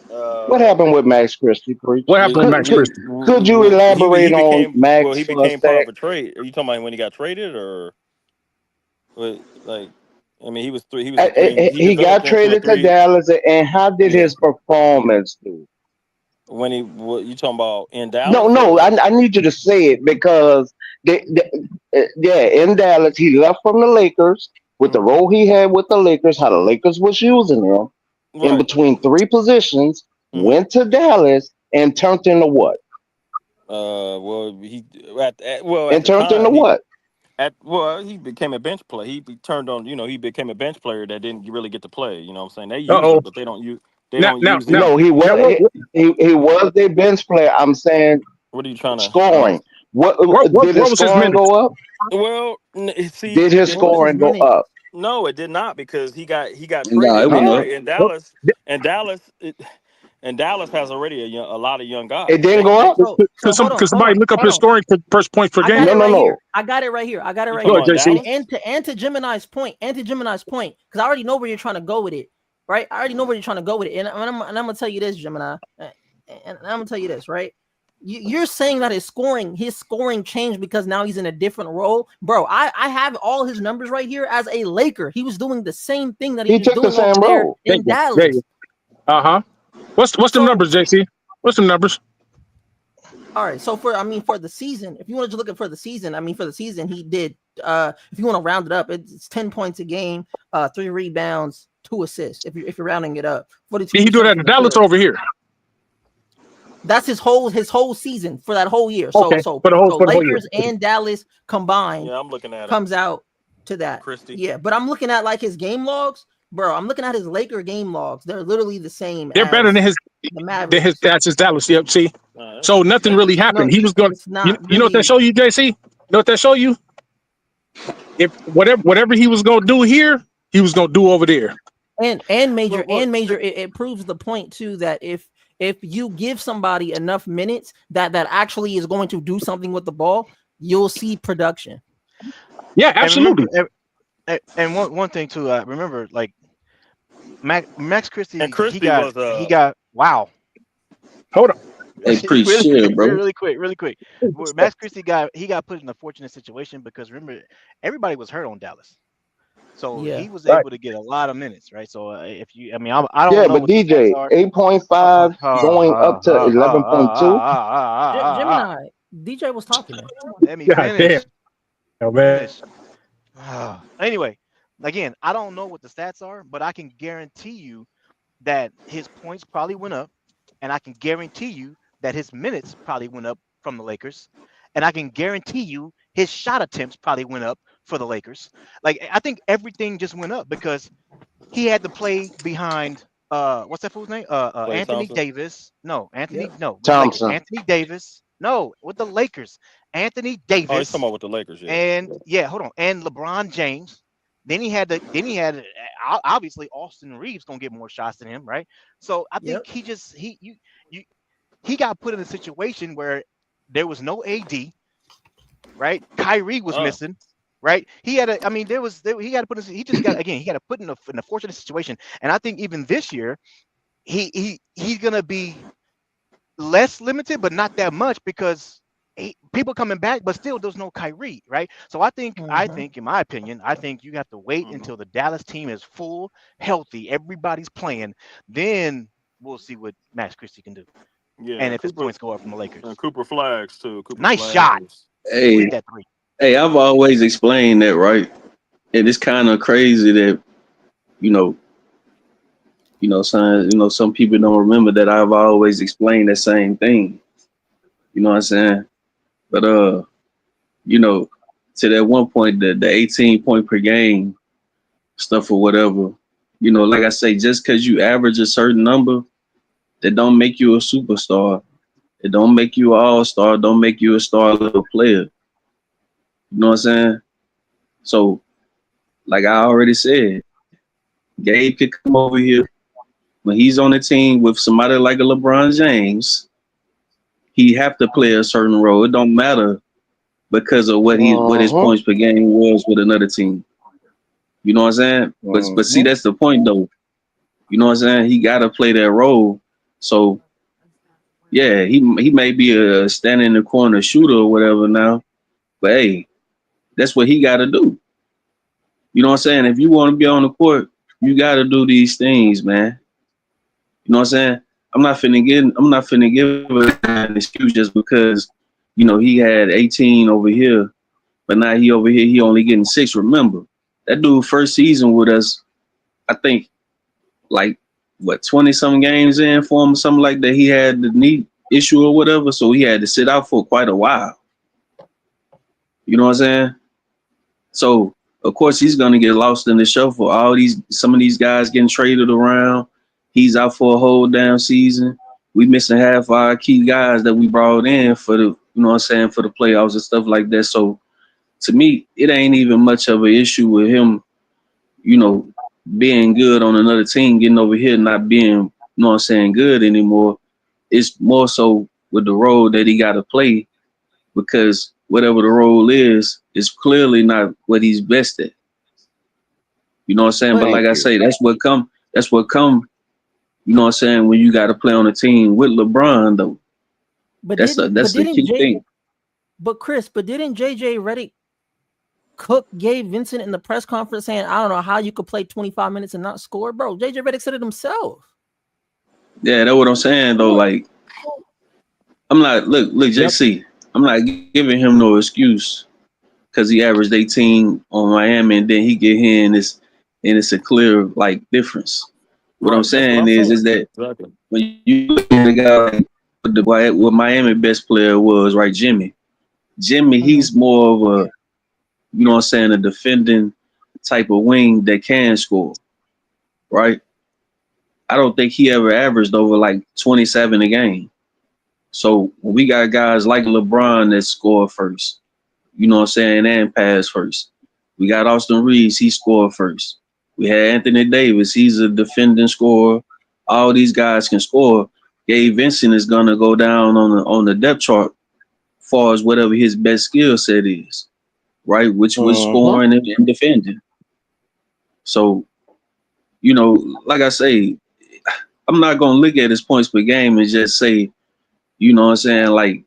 What happened with Max Christie, preach? What happened with Max Christie? Could you elaborate on Max he for us became part there? of a trade. Are you talking about when he got traded, or like? I mean, he was a three. He He got developed into a traded to three. Dallas, and how did Yeah. his performance do? When what you talking about in No, Dallas? no, Or? I need you to say it because in Dallas, he left from the Lakers with the role he had with the Lakers, how the Lakers was using him in Right. between three positions, went to Dallas and turned into what? Well, he at the Turned into time what? he became a bench player. He turned on, he became a bench player that didn't really get to play. You know what I'm saying? They use him, but they don't use him. No, he was their bench player. I'm saying What are you trying to? scoring. What did his was his scoring minutes? go up? Well, see, Did his scoring go up? No, it did not because he got No, traded. it went up. In Dallas, and Dallas has already a lot of young guys. It didn't go up. Could somebody look up his scoring for first points per I game? got it right here. I got it right here. Go ahead, JC. And to Gemini's point, because I already know where you're trying to go with it, right? I already know where you're trying to go with it, and I'm gonna tell you this, Gemini, and I'm gonna tell you this, right? You're saying that his scoring changed because now he's in a different role, bro. I have all his numbers right here as a Laker. He was doing the same thing that he was took doing the same over there role in Dallas. What's the numbers, JC? What's the numbers? All right, so for the season, if you want to look at for the season, he did. If you want to round it up, it's 10 points a game, 3 rebounds, 2 assists. If you're rounding it up, 42%. Did he do that in Dallas or over here? That's his whole season for that whole year. Okay, So for the whole Lakers year. and Dallas combined, I'm looking at comes out to that. Christie. Yeah, but I'm looking at like his game logs, bro. I'm looking at his Laker game logs. They're literally the same. They're better than his Mavericks. That's his Dallas. Yep. See, so nothing really happened. He was going. You know what that show you, JC? You know what that show you? If whatever he was going to do here, he was going to do over there. And major, it proves the point too that if you give somebody enough minutes that actually is going to do something with the ball, you'll see production. Yeah, absolutely. And one thing too, remember, like Max Christie, and Christie he got wow. Hold on. Hey, preach shit, bro. Really quick. Max Christie got put in a fortunate situation because remember everybody was hurt on Dallas. So he was able to get a lot of minutes, right? So if you, I don't know. But DJ, 8.5 going up to 11.2. Gemini, DJ was talking. Let me finish. Oh, man. Anyway, again, I don't know what the stats are, but I can guarantee you that his points probably went up, and I can guarantee you that his minutes probably went up from the Lakers, and I can guarantee you his shot attempts probably went up for the Lakers. Like I think everything just went up because he had to play behind what's that fool's name? Anthony Thompson? Davis. No, Anthony. Yeah. No, Thompson. Anthony Davis. No, with the Lakers. Anthony Davis. Oh, he's talking about with the Lakers, yeah. And hold on. And LeBron James. Then he had obviously Austin Reeves gonna get more shots than him, right? So I think he got put in a situation where there was no AD, right? Kyrie was missing, right? He had he got to put he got to put in a fortunate situation. And I think even this year, he's gonna be less limited, but not that much because people coming back, but still there's no Kyrie, right? So I think, in my opinion, you have to wait until the Dallas team is full, healthy, everybody's playing, then we'll see what Max Christie can do. Yeah, and if his points go up from the Lakers. And Cooper Flags too. Nice shot. Hey, I've always explained that, right? And it's kind of crazy that, Some people don't remember that I've always explained that same thing. You know what I'm saying? But to that one point, the 18 point per game stuff or whatever, like I say, just because you average a certain number, that don't make you a superstar. It don't make you an all-star. Don't make you a star level player. You know what I'm saying? So, like I already said, Gabe could come over here when he's on the team with somebody like a LeBron James. He have to play a certain role. It don't matter because of what his points per game was with another team. You know what I'm saying? But see, that's the point though. You know what I'm saying? He got to play that role. So yeah, he may be a stand in the corner shooter or whatever now, but hey, that's what he got to do. You know what I'm saying? If you want to be on the court, you got to do these things, man. You know what I'm saying? I'm not finna give an excuse just because he had 18 over here, but now he over here he only getting 6. Remember, that dude first season with us, I think, like what 20-some games in for him, something like that. He had the knee issue or whatever, so he had to sit out for quite a while. You know what I'm saying? So of course he's gonna get lost in the shuffle. Some of these guys getting traded around. He's out for a whole damn season. We missing half our key guys that we brought in for the, for the playoffs and stuff like that. So to me, it ain't even much of an issue with him, being good on another team, getting over here, not being, good anymore. It's more so with the role that he got to play, because whatever the role is clearly not what he's best at. You know what I'm saying? But like I say, that's what come, you know what I'm saying, when you got to play on a team with LeBron, though. But that's the key thing. But Chris, didn't JJ Redick cook Gabe Vincent in the press conference saying, I don't know how you could play 25 minutes and not score? Bro, JJ Redick said it himself. Yeah, that's what I'm saying, though. Like, I'm not, look, JC, I'm not giving him no excuse because he averaged 18 on Miami and then he get here and it's a clear, like, difference. What I'm saying is that when you look at the guy, what Miami best player was, right, Jimmy, he's more of a, a defending type of wing that can score, right? I don't think he ever averaged over like 27 a game. So when we got guys like LeBron that score first, and pass first. We got Austin Reeves, he scored first. We had Anthony Davis, he's a defending scorer. All these guys can score. Gabe Vincent is gonna go down on the depth chart as far as whatever his best skill set is, right? Which was scoring and defending. So, like I say, I'm not gonna look at his points per game and just say, like,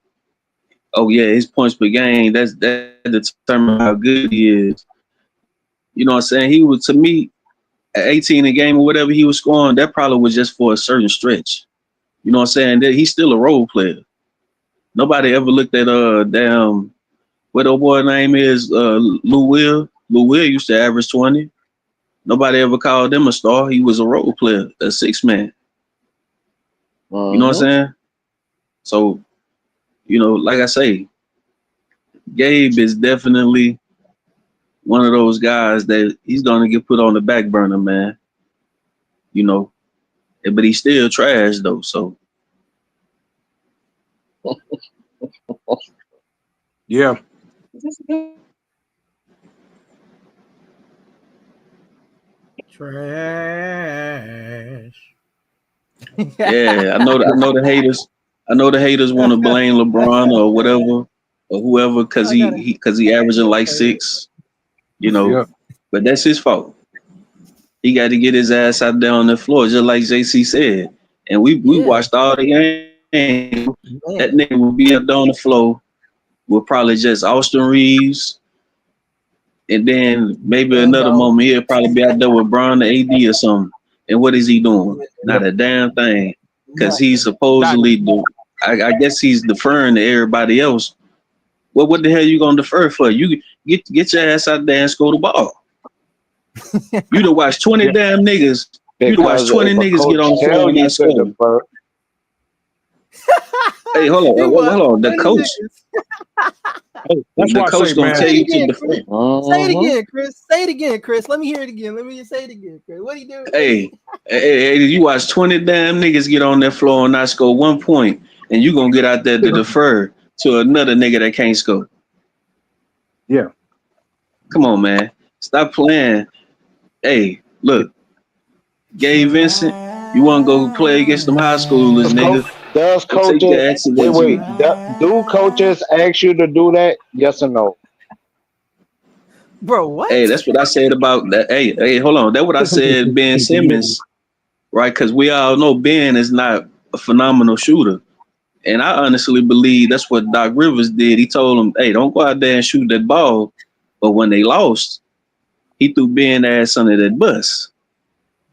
oh yeah, his points per game, that determines how good he is. You know what I'm saying? He was, to me, at 18 a game or whatever he was scoring, that probably was just for a certain stretch. You know what I'm saying? That he's still a role player. Nobody ever looked at what old boy name is, Lou Will. Lou Will used to average 20. Nobody ever called him a star. He was a role player, a 6-man. You know what I'm saying? So, like I say, Gabe is definitely one of those guys that he's going to get put on the back burner, man. But he's still trash, though, so. Yeah. Trash. Yeah, I know the haters. I know the haters want to blame LeBron or whatever or whoever because he averaging like 6, but that's his fault. He got to get his ass out there on the floor, just like JC said. And we watched all the games. That nigga would be up there on the floor with probably just Austin Reeves, and then maybe another moment he'll probably be out there with Bron, the AD or something. And what is he doing? Not a damn thing. Because he's supposedly I guess he's deferring to everybody else. Well, what the hell you gonna defer for? You get your ass out there and score the ball. You done watch 20 damn niggas You watch Because 20 if a niggas get coach on the floor tell and you not to score. defer, Hey, hold on, You watch hold on. The 20 coach, niggas. Hey, that's the why I say, coach gonna man. tell Say it you to again, defer. Chris. Say it again, Chris. Say it again, Chris. Let me hear it again. Let me just say it again, Chris. What are you doing? Hey, hey, you watch 20 damn niggas get on that floor and not score 1 point, and you gonna get out there to defer to another nigga that can't score. Yeah. Come on, man. Stop playing. Hey, look, Gabe Vincent, you wanna go play against them high schoolers, nigga. does Go take the coaches accident to wait, you. do coaches ask you to do that? Yes or no? Bro, what? Hey, that's what I said about that. Hey, hold on. That's what I said, Ben Simmons, right? Because we all know Ben is not a phenomenal shooter. And I honestly believe that's what Doc Rivers did. He told him, hey, don't go out there and shoot that ball. But when they lost, he threw Ben ass under that bus.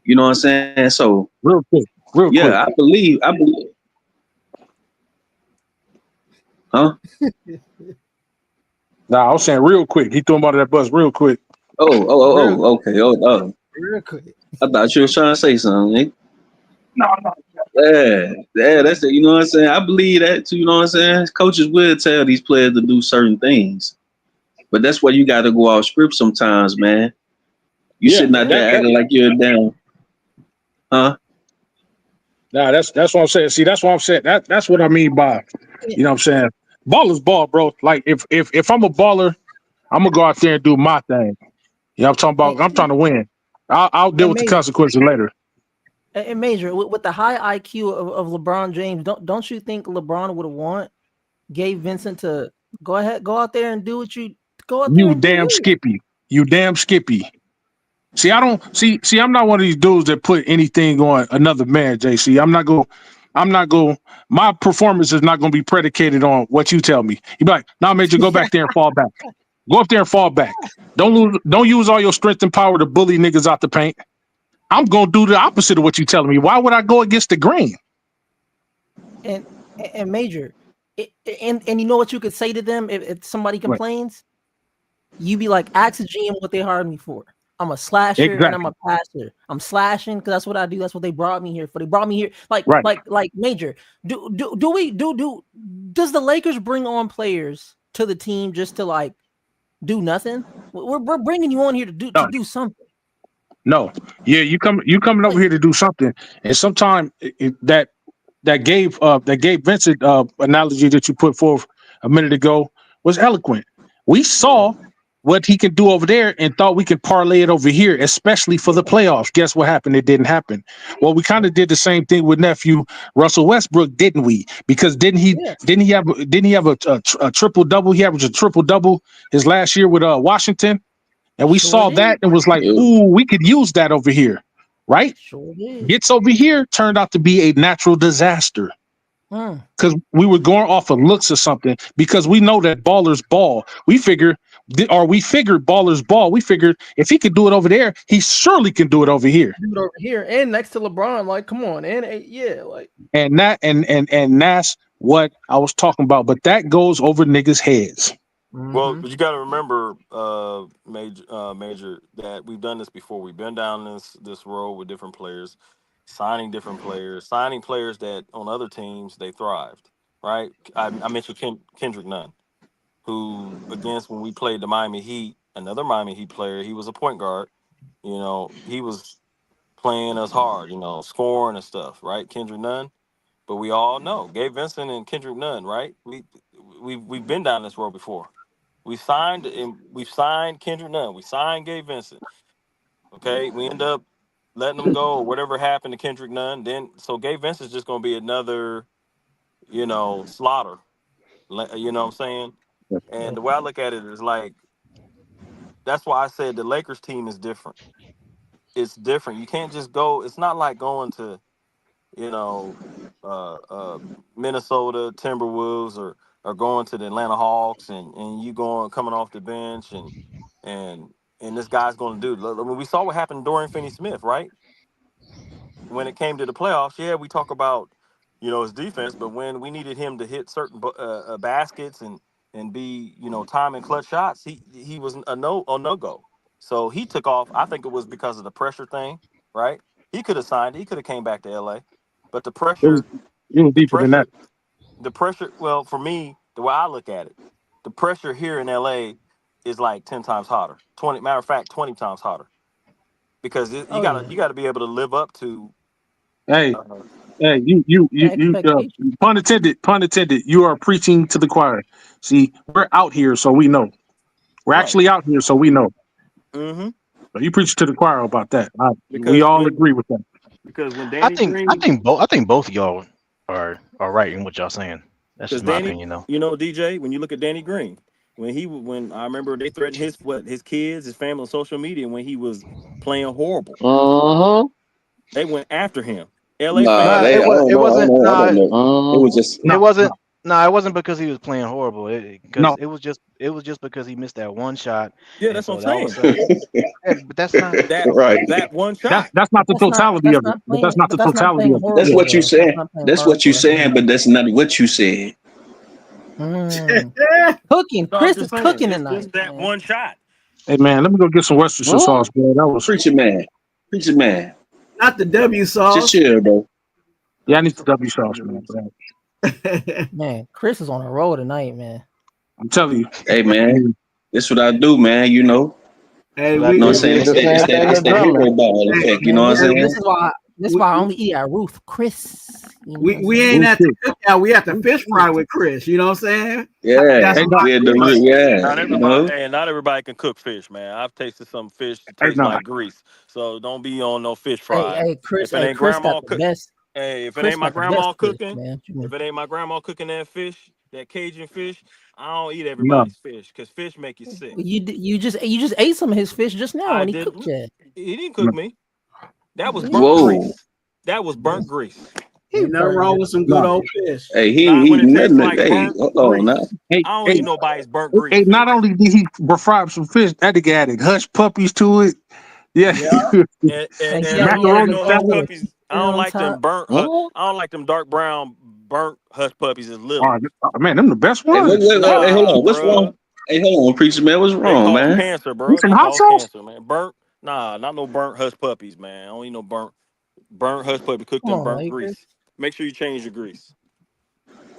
You know what I'm saying? So, Real quick. yeah, I believe. Huh? Nah, I was saying real quick. He threw him out of that bus real quick. Okay. Real quick. I thought you were trying to say something, Nick. No. Yeah, that's it. You know what I'm saying? I believe that too. You know what I'm saying? Coaches will tell these players to do certain things, but that's why you got to go off script sometimes, man. You Yeah, sitting out there acting like you're down, huh? Nah, that's what I'm saying. See, that's what I'm saying. That's what I mean by, you know what I'm saying? Ball is ball, bro. Like if I'm a baller, I'm gonna go out there and do my thing. You know what I'm talking about? I'm trying to win. I'll deal with the consequences later. And Major, with the high IQ of LeBron James, don't you think LeBron would want Gabe Vincent to go out there and do what you go out there You and do damn you? Skippy. You damn Skippy. See, I don't see. I'm not one of these dudes that put anything on another man, JC. I'm not going. My performance is not going to be predicated on what you tell me. You be like, nah, Major, go back there and fall back. Go up there and fall back. Don't use all your strength and power to bully niggas out the paint. I'm gonna do the opposite of what you telling me. Why would I go against the grain? And Major, and you know what you could say to them if somebody complains? You be like, ask the GM what they hired me for. I'm a slasher and I'm a passer. I'm slashing because that's what I do. That's what they brought me here for. They brought me here like Major. Does the Lakers bring on players to the team just to like do nothing? We're bringing you on here to do something. No, yeah, you coming over here to do something, and sometimes that Gabe Vincent analogy that you put forth a minute ago was eloquent. We saw what he can do over there and thought we could parlay it over here, especially for the playoffs. Guess what happened? It didn't happen. Well, we kind of did the same thing with nephew Russell Westbrook, didn't we? Because didn't he have a triple double? He averaged a triple double his last year with Washington. And we saw that and was like, ooh, we could use that over here, right? Sure did. Gets over here, turned out to be a natural disaster. Because we were going off of looks or something, because we know that ballers ball. We figured ballers ball. We figured if he could do it over there, he surely can do it over here. Do it over here and next to LeBron. Like, come on, and yeah, like. And that's what I was talking about. But that goes over niggas' heads. Well, but you got to remember, Major, that we've done this before. We've been down this road with different players, signing different players, signing players that on other teams they thrived. Right? I mentioned Kendrick Nunn, who against when we played the Miami Heat, another Miami Heat player, he was a point guard. You know, he was playing us hard. You know, scoring and stuff. Right? Kendrick Nunn. But we all know Gabe Vincent and Kendrick Nunn. Right? We've been down this road before. We've signed Kendrick Nunn. We signed Gabe Vincent. Okay, we end up letting them go or whatever happened to Kendrick Nunn. Then so Gabe Vincent's just gonna be another, slaughter. You know what I'm saying? And the way I look at it is like that's why I said the Lakers team is different. It's different. You can't just go. It's not like going to you know, Minnesota Timberwolves or going to the Atlanta Hawks and you coming off the bench and this guy's going to do. I mean, we saw what happened to Dorian Finney-Smith, right? When it came to the playoffs, yeah, we talk about his defense, but when we needed him to hit certain baskets and be time and clutch shots, he was a no go. So he took off. I think it was because of the pressure thing, right? He could have signed. He could have came back to LA, but It was the deeper than that. pressure. Well, for me, the way I look at it, the pressure here in LA is like 10 times hotter. 20 matter of fact, 20 times hotter because you gotta be able to live up to. Hey, Uh, hey, Expectation. pun intended. You are preaching to the choir. See, we're out here, so we know. We're right. actually out here, so we know. Mm-hmm. So you preach to the choir about that. We Because all when agree with that. when I Danny think Green, I think both of y'all are right in what y'all saying. That's because just my Danny, opinion, though. DJ, when you look at Danny Green, when I remember they threatened his kids, his family on social media when he was playing horrible, they went after him. LA Nah, Nah, fans, they. I don't it know. I don't wasn't. know. I Nah, don't know. It was just. No, it wasn't. Nah, it wasn't because he was playing horrible. Because no. it was just because he missed that one shot, yeah, and that's what so I'm that all of a saying. sudden, but that's not. That Right. that one That's shot. that's not But the totality that's of it. not But that's playing. not But the that's not totality playing of it. That's Yeah. horrible what you though. That's saying. not playing That's what you horrible. That's saying, but that's not what you said. cooking. No, I'm Chris just is saying. cooking It's just tonight, that man. one shot. Hey man, let me go get some Worcestershire sauce, bro. That was Preacher man. Preacher man. Not the W Just sauce. chill, bro. I need the W sauce, man. Bro. Man, Chris is on a roll tonight, man. I'm telling you. Hey man, that's what I do, man. You know. Hey, You we know what I'm He saying? did the same thing It's to that Drummond. hero ball hey, effect. You know Man, what I'm this saying? is why I only eat at Ruth Chris. You know what I'm we saying? ain't at the Bullshit. cookout. We at the fish fry with Chris. You know what I'm saying? Yeah. That's Hey, a no, lot. We had Different. yeah. Not You know. everybody, and not everybody can cook fish, man. I've tasted some fish that hey, tastes no. like grease, so don't be on no fish fries. Chris. If it Hey, ain't Chris got grandma the cook, best. hey, if it Chris ain't my got the best grandma fish, cooking, man. What you mean? if it ain't my grandma cooking that fish, that Cajun fish, I don't eat No. everybody's fish because fish make you sick. You just ate some of his fish just now I when he cooked didn't. it. He didn't No. cook me. That was Yeah, burnt Whoa. grease. That was burnt grease. he Ain't nothing burned wrong it. with some good No. old fish. Hey, he ain't Nah, when it eating tastes nothing. like Hey, burnt hold on now. grease, Hey, I don't hey, eat nobody's burnt grease hey, not fish. only did he fry some fish, that nigga added hush puppies to it. Yeah. Yeah. And And I he don't eat added Macaroni the no hush salad. puppies. I cherry don't on like them top. burnt. Huh? I don't like them dark brown burnt hush puppies as Oh, little. man, them the best Hey, ones. hey, hold Nah, on. What's wrong? bruh. Hey, hold on, preacher man. What's They wrong, cause man? cancer, You bro. some They hot cause sauce? cancer, man. Burnt. Nah, not no burnt hush puppies, man. I don't eat no burnt hush puppy cooked Come in on, burnt Lakers. grease. Make sure you change your grease.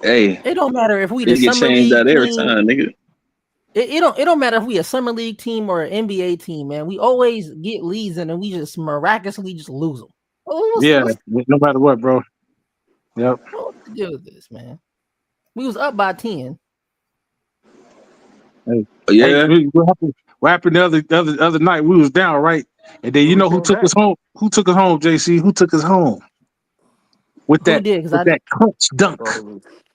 Hey, It don't matter if we the you get summer changed league out every team. time, nigga. It don't matter if we a summer league team or an NBA team, man. We always get leads and then we just miraculously just lose them. Yeah, no matter what, bro. Yep. What's the deal with this, man? We was up by 10. Hey, Yeah. what happened the other night? We was down, right? And then you We know who came took back. us home? Who took us home, JC? Who took us home with Who that did? Because with that clutch dunk?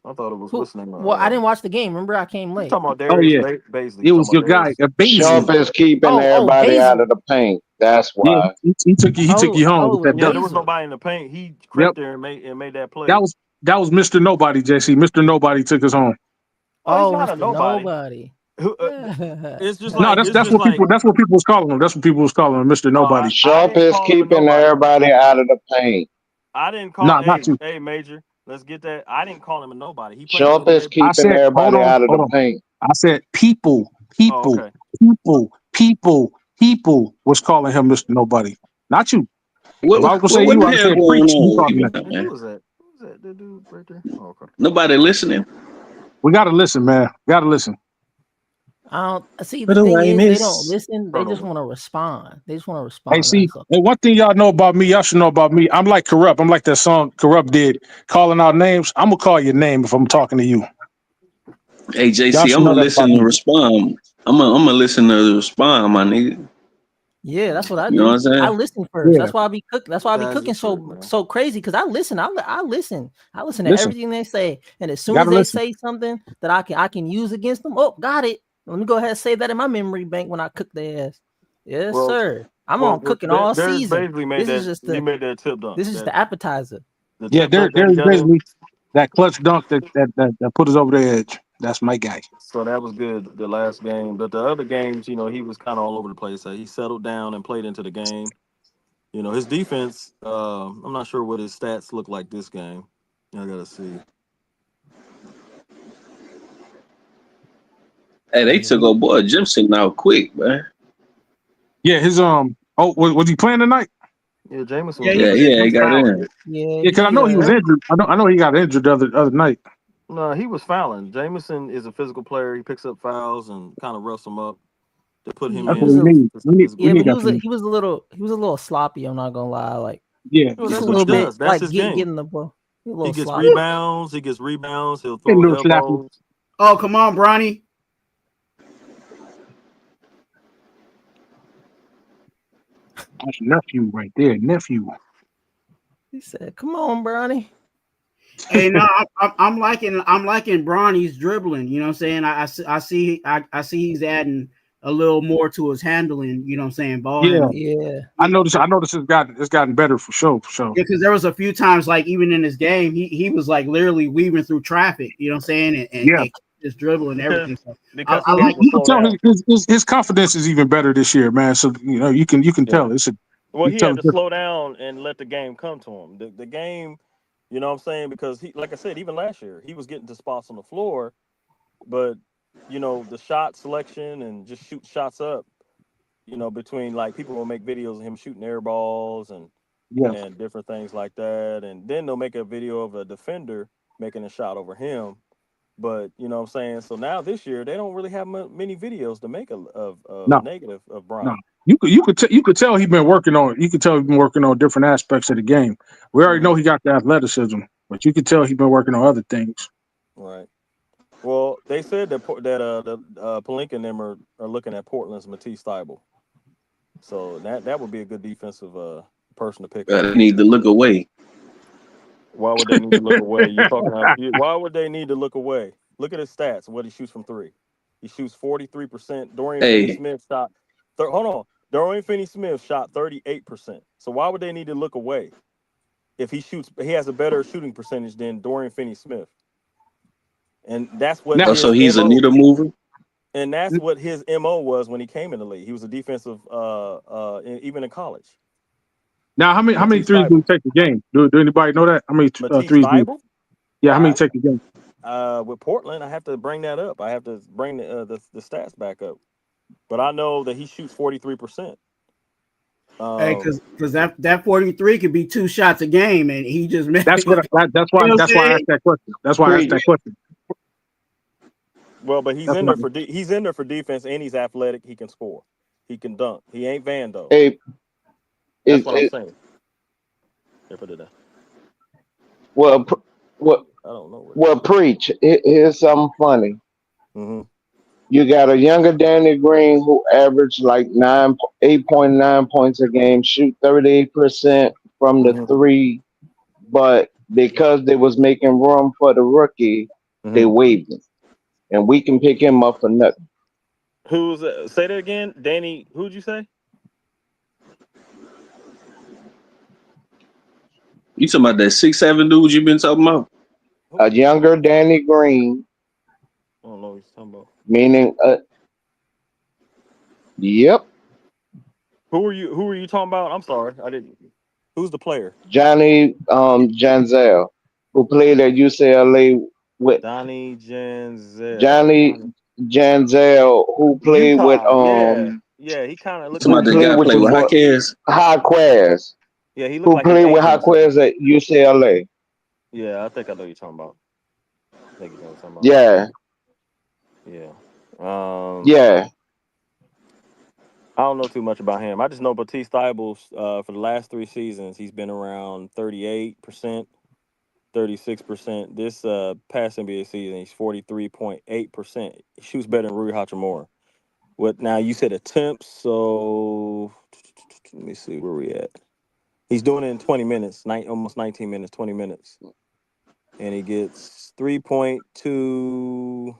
I thought it was who? listening. Well, I didn't watch the game. Remember, I came You late. talking about Oh Darius yeah, Basley? it You was talking your about guy, Darius? Sharp Baisley. is keeping Oh, everybody out Basil. of the paint. That's Yeah, why. he took you. He took you home with It was that Yeah, dunk. there was Basil. nobody in the paint. He Yep, crept there and made that that play. was Mr. Nobody, JC. Mr. Nobody took us home. Oh, he's Oh, not a Mr. nobody. Nobody. Who- uh, Yeah. It's just No, like that's what people was calling him. That's what people was calling him, Mr. no, I, Nobody. I Sharp didn't is call him a keeping nobody. everybody out of the paint. I didn't call. No, not Hey, you. Major, let's get that. I didn't call him a nobody. He played for Sharp the is Red. I keeping said, everybody out of the paint. I said, people Oh, okay. was calling him Mr. Nobody. Not you. If I was gonna say What you, the I'd have hell said going preach. You on with called him people that. now, Hey, man? who was that? Who was that? The dude right there. Oh, okay. Nobody listening. We gotta listen, man. Gotta listen. I don't see. What The do thing I is, they don't miss? listen. They just Turnover. want to respond. They just want to Hey, respond. see, That's all. and one thing y'all know about me, y'all should know about me. I'm like Corrupt. I'm like that song Corrupt did, calling out names. I'm gonna call your name if I'm talking to you. Hey, Y'all JC, should I'm know gonna that about listen to me. respond. I'm gonna listen to respond, my nigga. Yeah, that's what I You know what do. I'm saying? I listen first. Yeah, That's why I be cooking. That's why I be That's the cooking truth, man. so crazy because I listen. I listen. I listen to listen. everything they say, and as soon as Gotta they listen. say something that I can use against them, oh, got it. Let me go ahead and save that in my memory bank when I cook their ass. Yes, Well, sir. I'm on cooking all Darius season. basically made This is that. just He the made that tip dunk. this is just That the appetizer. the Yeah, tip dunk that he there's got in. basically that clutch dunk that put us over the edge. That's my guy. So that was good. The last game, but the other games, he was kind of all over the place. He settled down and played into the game. His defense. I'm not sure what his stats look like this game. I gotta see. Hey, they took old boy Jimson out quick, man. Yeah, his was he playing tonight? Yeah, Jameson Yeah, was he a was Yeah, in. physical he got fouling. in. Yeah, Yeah, because I he know he was injured. I know he got injured the other night. No, he was fouling. Jameson is a physical player. He picks up fouls and kind of roughs them up to put him That's he what was we in a need. We physical yeah, need but that game. from him. he was a little sloppy. I'm not gonna lie, like Yeah, Well, just a that's what he little bit does. That's like his game. getting the ball. A He little gets sloppy. rebounds. He gets rebounds. He'll a throw little slappy. elbows. Oh, come on, Bronny. That's nephew right there, nephew. He said, "Come on, Brownie." Hey, no, I'm liking Bronny's dribbling. You know what I'm saying? I see he's adding a little more to his handling. You know what I'm saying? Ball Yeah, handling. Yeah, I noticed it's gotten better for sure. For sure. Yeah, because there was a few times, like even in his game, he was like literally weaving through traffic. You know what I'm saying? Yeah, And just dribbling and because everything. So because I he like. needs to you can slow tell down. his confidence is even better this year, man. So you can Yeah. tell it's a Well, you he tell had it's to different. slow down and let the game come to him. The game, you know what I'm saying? Because he, like I said, even last year, he was getting to spots on the floor, but the shot selection and just shoot shots up, between like people will make videos of him shooting air balls Yeah. and different things like that. And then they'll make a video of a defender making a shot over him. But you know what I'm saying? So now this year they don't really have many videos to make of No, negative of no. Bronny. You could tell he's been working on. You could tell he's been working on different aspects of the game. We already Hmm. know he got the athleticism, but you could tell he's been working on other things. Right. Well, they said that Palinka and them are looking at Portland's Matisse Thybulle. So that would be a good defensive person to pick up. They need to look away. Why would they need to look away? You talking about? Why would they need to look away? Look at his stats. What he shoots from three. He shoots 43%. Dorian Hey, Finney-Smith shot. Hold on. Dorian Finney-Smith shot 38%. So why would they need to look away if he has a better shooting percentage than Dorian Finney-Smith? And that's what Now, so his he's a MO. needle mover. And that's what his MO was when he came in the league. He was a defensive even in college. how many Matisse threes do he Thybulle. take a game? Do anybody know that? How many Matisse threes do? Thybulle? Yeah, how many Well, take a game? with Portland, I have to bring that up. I have to bring the stats back up. But I know that he shoots 43%. Hey, because that 43 could be 2 shots a game, and he just made. That's what. That's why. You know what I'm That's why I saying? asked that question. That's why I asked Preach. that question. Well, but he's That's in why. there he's in there for defense, and he's athletic. He can score. He can dunk. He ain't Vando. Hey, That's it, what I'm it, saying. Here, put it down. well, what, I don't know where it well, is. preach. Here's something funny. Mm-hmm. You got a younger Danny Green who averaged like 8.9 points a game, shoot 38% from the Mm-hmm. three, but because they was making room for the rookie, they Mm-hmm. waived him, and we can pick him up for nothing. Who's say that again? Danny, who'd you say? You talking about that 6'7" dude you been talking about? A younger Danny Green, I don't know what you're talking about. meaning, yep, Who are you talking about? I'm sorry. I didn't. Who's the player? Johnny Janzel, who played at UCLA with Donnie Janzel. Johnny Janzel, who played with Utah. Yeah. Yeah, he kind of You looked talking like about who the he played guy with play the with boy Jaquez? Jaquez, yeah, he looked who like he's played with aging or something. Jaquez at UCLA. Yeah, I think I know what you're talking about. I think you know what you're talking about. Yeah, Yeah. yeah. I don't know too much about him. I just know Batiste Thybulle, for the last 3 seasons, he's been around 38%, 36%. This past NBA season, he's 43.8%. He shoots better than Rui Hachimura. What now? You said attempts, so let me see where we at. He's doing it in 20 minutes, almost 19 minutes, 20 minutes, and he gets 3.2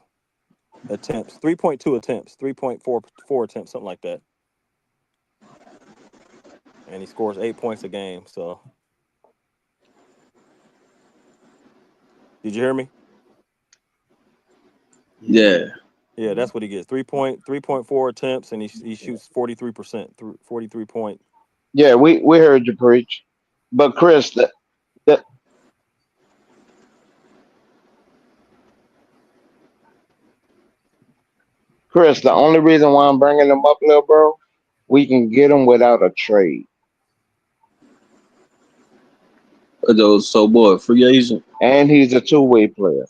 attempts, 3.4 attempts, something like that, and he scores 8 points a game. So, did you hear me? Yeah. Yeah, that's what he gets. 3.4 attempts, and he shoots 43%, 43 point. Yeah, we heard you preach. But Chris, the Chris, the only reason why I'm bringing him up, little bro, we can get him without a trade. So boy, free agent. and he's a two-way player.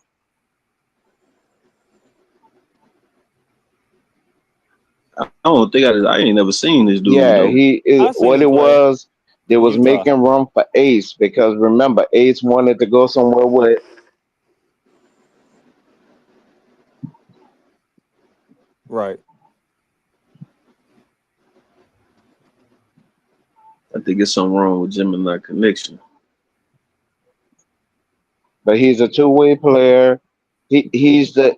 I don't think I ain't never seen this dude Yeah, though. I seen what him it play was. They in was Utah. making room for Ace because remember Ace wanted to go somewhere with. Right. I think it's something wrong with Gemini connection. But he's a two-way player. He's the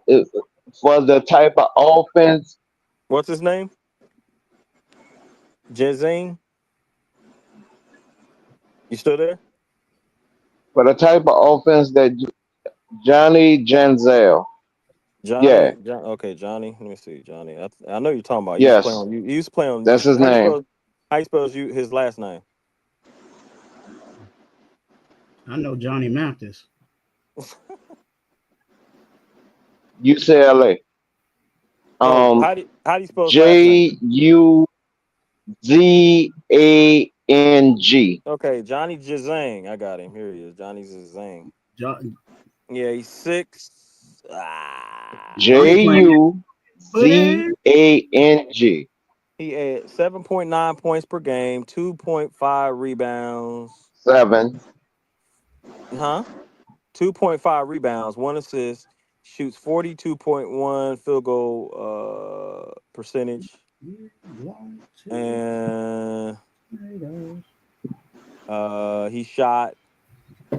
for the type of offense. What's his name? Jezine. You still there? For the type of offense that Johnny Janzel. Yeah, Okay, Johnny. Let me see, Johnny. I know you're talking about. He used to play yes, on you. He used to play on. that's his name. How you spell his last name? I know Johnny Mathis. UCLA. No, how do you spell his last name? Juzang. Okay, Johnny Jazang. I got him. Here he is, Johnny Jazang. John, Yeah, he's 6. Johnny playing Juzang. He had 7.9 points per game, 2.5 rebounds. 7. 2.5 rebounds, 1 assist, shoots 42.1 field goal percentage. And he shot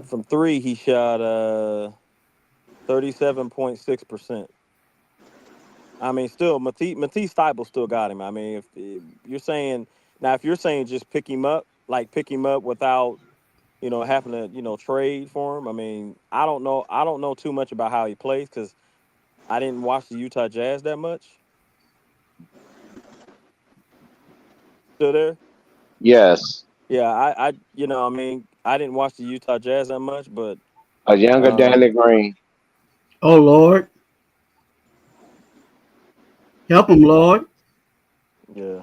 from 3, he shot 37.6%. I mean, still, Matisse Thybulle still got him. I mean, if you're saying just pick him up without, having to, trade for him. I mean, I don't know too much about how he plays because I didn't watch the Utah Jazz that much. Still there? Yes. Yeah, I I didn't watch the Utah Jazz that much, but A younger Danny Green. Oh Lord. Help him, Lord. yeah.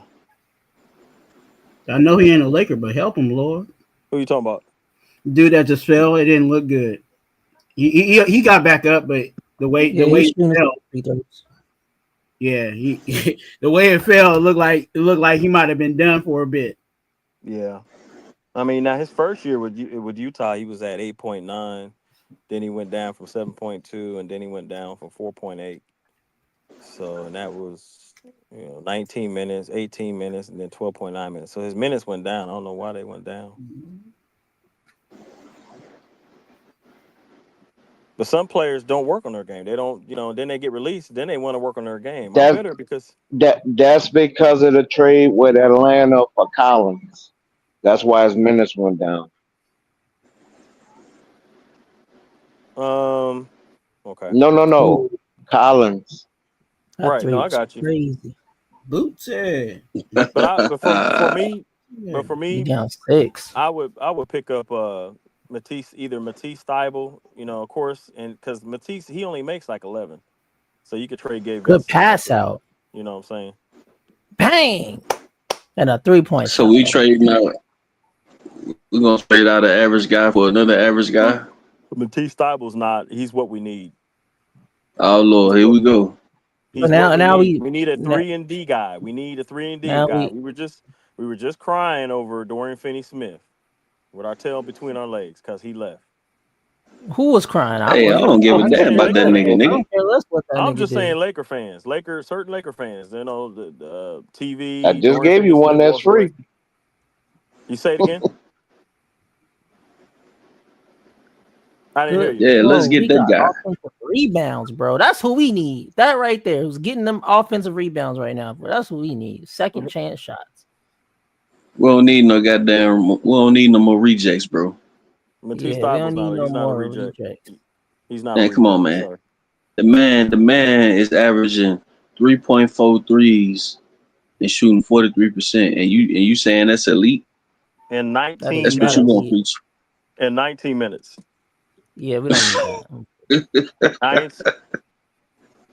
I know he ain't a Laker, but help him, Lord. Who you talking about? Dude that just fell, it didn't look good. He got back up, but the way he's he fell, yeah, the way it fell, it looked like he might have been done for a bit. Yeah. I mean, now his first year with Utah, he was at 8.9. Then he went down from 7.2, and then he went down from 4.8. So, and that was 19 minutes, 18 minutes, and then 12.9 minutes. So his minutes went down. I don't know why they went down. But some players don't work on their game. They don't, then they get released. Then they want to work on their game. I'm bitter because that's because of the trade with Atlanta for Collins. That's why his minutes went down. Okay. No. Collins. Right. No, I got you. Crazy. Bootsy. But for me, down 6. I would pick up either Matisse Thybulle, of course, and because Matisse he only makes like 11, so you could trade Gabe Good Vincent. pass out. You know what I'm saying? Bang! And a 3-point So shot. we trading out. We're gonna trade out an average guy for another average guy. Matisse Thybulle's not. He's what we need. Oh Lord, here we go. He's now we need a 3-and-D guy. We need a 3-and-D now guy. We were just crying over Dorian Finney-Smith with our tail between our legs because he left. Who was crying? Hey, I don't give a damn about that nigga. I don't care less what that I'm nigga just did. saying Laker fans, certain Laker fans, the TV. I just gave you one that's free. You say it again? I didn't hear you. Yeah, let's get that guy. Offensive rebounds, bro. That's who we need. That right there, who's getting them offensive rebounds right now, bro. That's what we need. Second chance shots. We don't need no goddamn. We don't need no more rejects, bro. Matisse Thybulle's he's not a reject. He's not. Man, come on, man. Sorry. The man is averaging 3.4 threes and shooting 43%, and you saying that's elite? In 19 That's what you want, preach. In 19 minutes. Yeah, we don't need that.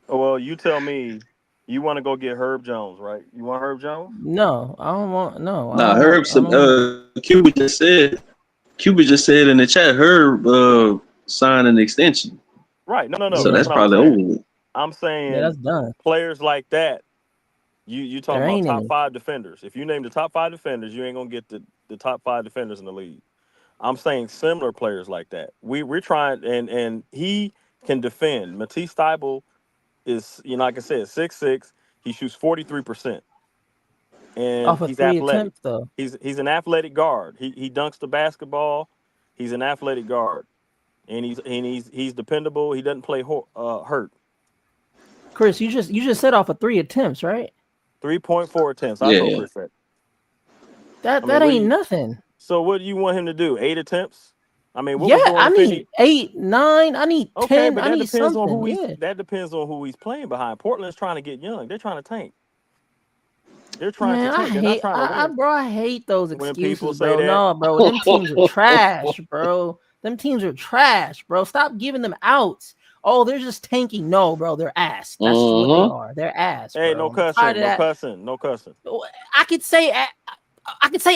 Well, you tell me. You want to go get Herb Jones, right? You want Herb Jones? No, I don't want. No. Nah, Herb. Cuba just said Cuba just said in the chat, her signed an extension. Right. No. So that's That's what I'm probably saying. over with. I'm Yeah, saying that's done. players like that. You talking There about ain't top any. 5 defenders. If you name the top 5 defenders, you ain't gonna get the top 5 defenders in the league. I'm saying similar players like that. We're trying, and he can defend. Matisse Thybulle is, like I said, 6'6". He shoots 43%, and Off of he's 3 athletic. attempts though. He's an athletic guard. He dunks the basketball. He's an athletic guard, and he's dependable. He doesn't play hurt. Chris, you just said off of 3 attempts, right? 3.4 attempts. I told Yeah. Chris that. That I mean, ain't nothing. So what do you want him to do? 8 attempts? I mean, what Yeah, was going I if need 8, 9. I need 10. Okay, but I that need depends on something. who Yeah. that depends on who he's playing behind. Portland's trying to get young. They're trying to tank. They're trying Man, to tank. They're not trying to win. bro, I hate those When people excuses, say bro. that, No, bro, them teams are trash, bro. Them teams are trash, bro. Stop giving them outs. Oh, they're just tanking. No, bro, they're ass. That's just what they are. They're ass. hey, Bro. no I'm tired cussing, of that. no cussing. I could say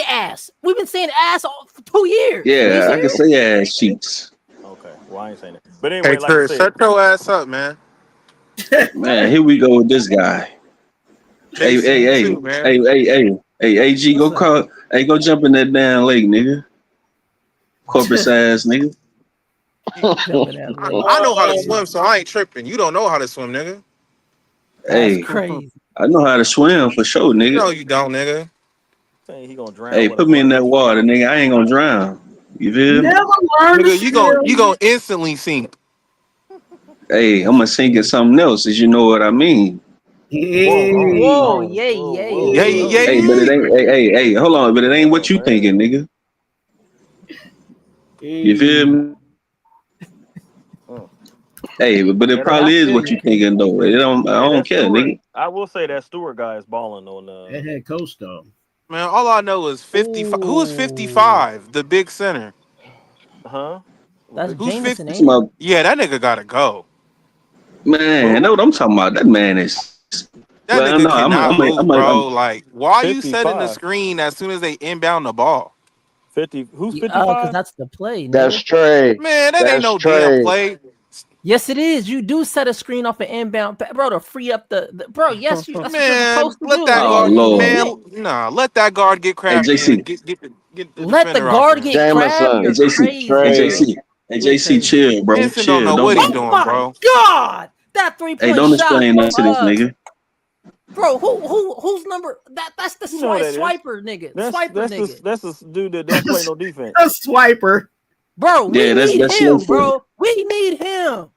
ass. We've been saying ass for 2 years. Yeah, I can say ass cheeks. Okay, well I ain't saying that. But Hey, anyway, like I Chris, said, shut your ass up, man. Man, here we go with this guy. Hey, JC, too, man. hey, AG, What's up? go jump in that damn lake, nigga. Corpus ass nigga. Jumping that lake. I know how to swim, so I ain't tripping. You don't know how to swim, nigga. That's Hey, crazy. I know how to swim for sure, nigga. No, you don't, nigga. saying he gonna drown. Hey, when put the me in that water, nigga. I ain't gonna drown. You feel me? Never learn to Nigga, you swim. gonna instantly sink. Hey, I'm gonna sink in something else, as you know what I mean. Whoa, Whoa, yay. Hey, but it ain't. Hey, hold on, but it ain't what you thinking, nigga. You feel me? Hey, but it probably is what you thinking though. I don't care, nigga. I will say that Stewart guy is balling on That head coach though. Man, all I know is 55. Who is 55? The big center. Huh? That's Who's Jameson, 50? ain't it? Yeah, that nigga gotta go. Man, know what I'm talking about. That man is. That Well, nigga no, cannot move, bro. I'm Like, why are you setting the 55. screen as soon as they inbound the ball? 50. Who's Because 55? that's the play, nigga. That's Trey. Man, that ain't That's no damn Trey. play. Yes, it is. You do set a screen off an inbound, bro, to free up the bro. Yes, that's what you're Man, supposed to let do. that Oh, guard. Lord. Man, nah, let that guard get Hey, crafty JC. and get the Let the defender out guard there. get crab. Jameson. You're Hey, JC. crazy. Hey, Trey. JC. Hey, JC, chill, bro. Vincent don't Chill. know Don't what do he's Oh doing, my bro. god, that 3-point don't shot, explain nothing to this nigga. bro. Who's number? That's the You know who that is. swiper nigga. That's Swiper nigga. that's the dude that don't play no defense. A swiper. Bro, we Yeah, that's need slow him, foot. bro. We need him.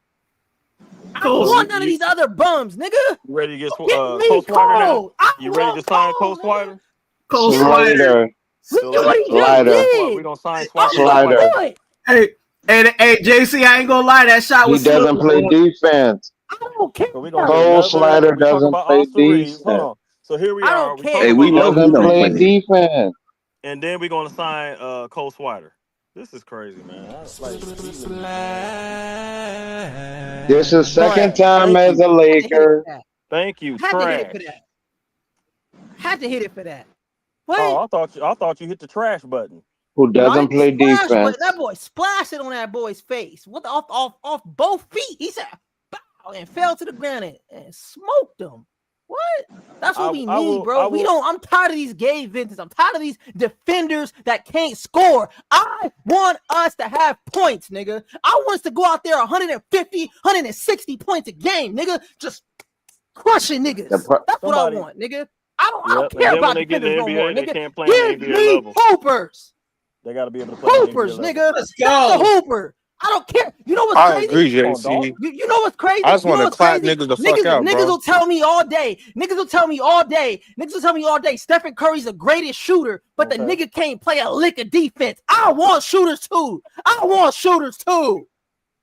I don't Cool. want none of these other bums, nigga. You ready to get Get me Cole Swider now? cold. I You ready to want sign Cole, Cole Swider? Cole Slider. Slider. Look at what he just Slider. did. We're gonna sign On Swider. my Slider. point. Hey, JC, I ain't gonna lie, that shot He was doesn't smooth, play boy. defense. I don't care. So we're gonna get Cole another. Slider We talking doesn't about play Austin Reeves. Hold defense. on. So here we I are. don't We care. talking Hey, about we know Austin he Doesn't don't play Reeves, play. defense. and then we're gonna sign Cole Swider. This is crazy, man. This is second time Thank as you. a Laker. Thank you. Had to hit it Trash. for that. Had to hit it for that. What? Oh, I thought you hit the trash button. Who doesn't play splash, defense. but that boy splashed it on that boy's face. What the, off both feet. He said, "Bow," and fell to the ground and smoked him. What? That's what we need, bro. I'm tired of these gay Vinces. I'm tired of these defenders that can't score. I want us to have points, nigga. I want us to go out there 150, 160 points a game, nigga. Just crushing niggas. That's what I want, nigga. I don't care about defenders no more, nigga. Give me hoopers. They got to be able to play hoopers, nigga. Let's That's go. the hooper. I don't care. You know what's I crazy? agree, JC. You know what's crazy? I just You know want to what's clap crazy? niggas the fuck out, Niggas bro. will tell me all day. Niggas will tell me all day. Stephen Curry's the greatest shooter, but the nigga can't play a lick of defense. I want shooters too.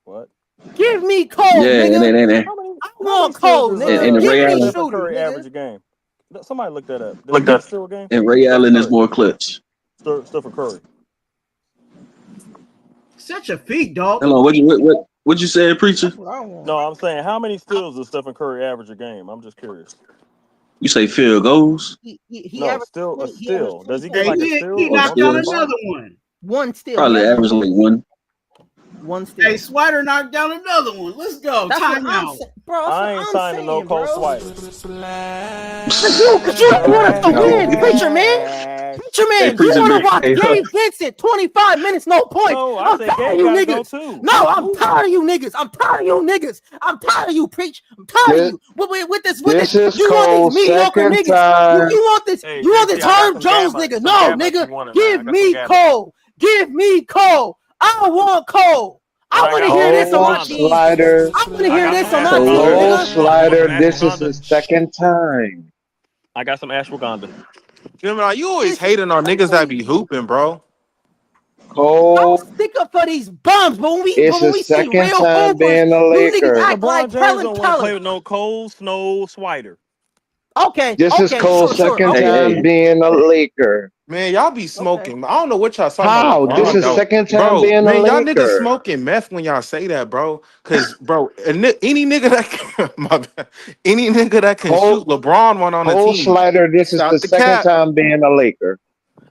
What? Give me Cole, nigga. I want Cole, nigga. Give me Stephen Curry shooters, average a game. Somebody look that up. Look that. Still a game? And Ray Allen is more clutch. Stephen Curry. Such a feat, dog. Hello, what you said, preacher? No, I'm saying how many steals does Stephen Curry average a game? I'm just curious. You say field goals? He No, averaged still a 20, steal. Does he Hey, get like a steal? he or knocked one out steal? another one. One still. Probably average like one. One still. Hey, Swider knocked down another one. Let's go. That's what I'm Timeout. saying, bro. That's I what ain't I'm signing no saying, Cole bro. Swider. Cause you want us to win, preacher man. Preacher Hey, man, you preacher want to man. watch Hey, Gabe Vincent 25 minutes, no points. No, I I'm said tired of Gabe you gotta go niggas. too. No, I'm tired of you niggas. I'm tired of you niggas. I'm tired of you, preach. I'm tired of This, you. With this, this is you want Cole's these mediocre second niggas. time. You want this. Hey, You want JC, this I got Herb some Jones gamma, nigga. some No, gamma if you nigga. want it, man. I Give got some me gamma. Cole. Give me Cole. I want Cole. And I I want to got hear some this on my ashwagandha. team. Slider. I want to I hear got this some on my team, ashwagandha. Cole nigga. Slider. Some This is ashwagandha. his second time. I got some ashwagandha. Gemini, you always This is hating on niggas that be crazy. hooping, bro. Don't Cole stick up for these bums, but is when his we see second real time hoopers, being a you niggas Laker. act LeBron like James Helen don't want to play Keller. with no Cole Snow Swider. Okay, This is Cole's sure. second Hey, Okay, time hey, being a Laker. Man, y'all be okay. smoking. I don't know what y'all talking about. How? This LeBron is though, second time bro. being a Man, y'all niggas Laker. smoking meth when y'all say that, bro. Cause, bro, any nigga that can, my bad, any nigga that can shoot Cole, LeBron one on the Cole team. Slider, this is Stop the the second cap. time being a Laker.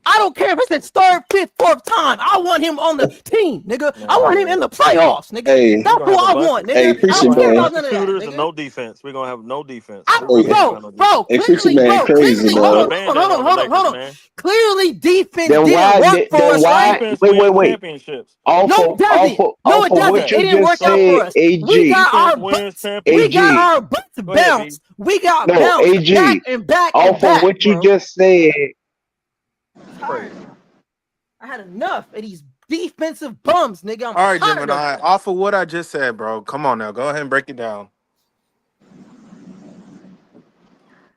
I don't care if it's his third, fifth, fourth time. I want him on the team, nigga. I want him in Man, the playoffs, nigga. hey, we're That's gonna who have a I bunch. want, hey, nigga. I We're preacher don't gonna have care a man. about bunch none of of that, shooters and nigga. no defense. We're gonna have no defense. We really ain't gonna have no defense. Hey, preacher Clearly, man, bro, crazy clearly, I'm gonna hold put a dog. on, band-aid on the Lakers, hold on. man. Clearly, defense Then didn't why? work for Then us, right? why? Defense Wait, wins wait. championships. No, it doesn't. No, Off it of What's doesn't. what that? It you didn't just work out said, for us. We AG, got Defense our wins butts. We championships. got AG. our butts Go ahead, B. bounced. We got No, bounced back AG. and back and Off of back, what you bro. just said, Tired of it. I had enough of these defensive bums, nigga. I'm All right, tired of Gemini. them. Off of what I just said, bro. Come on now, go ahead and break it down.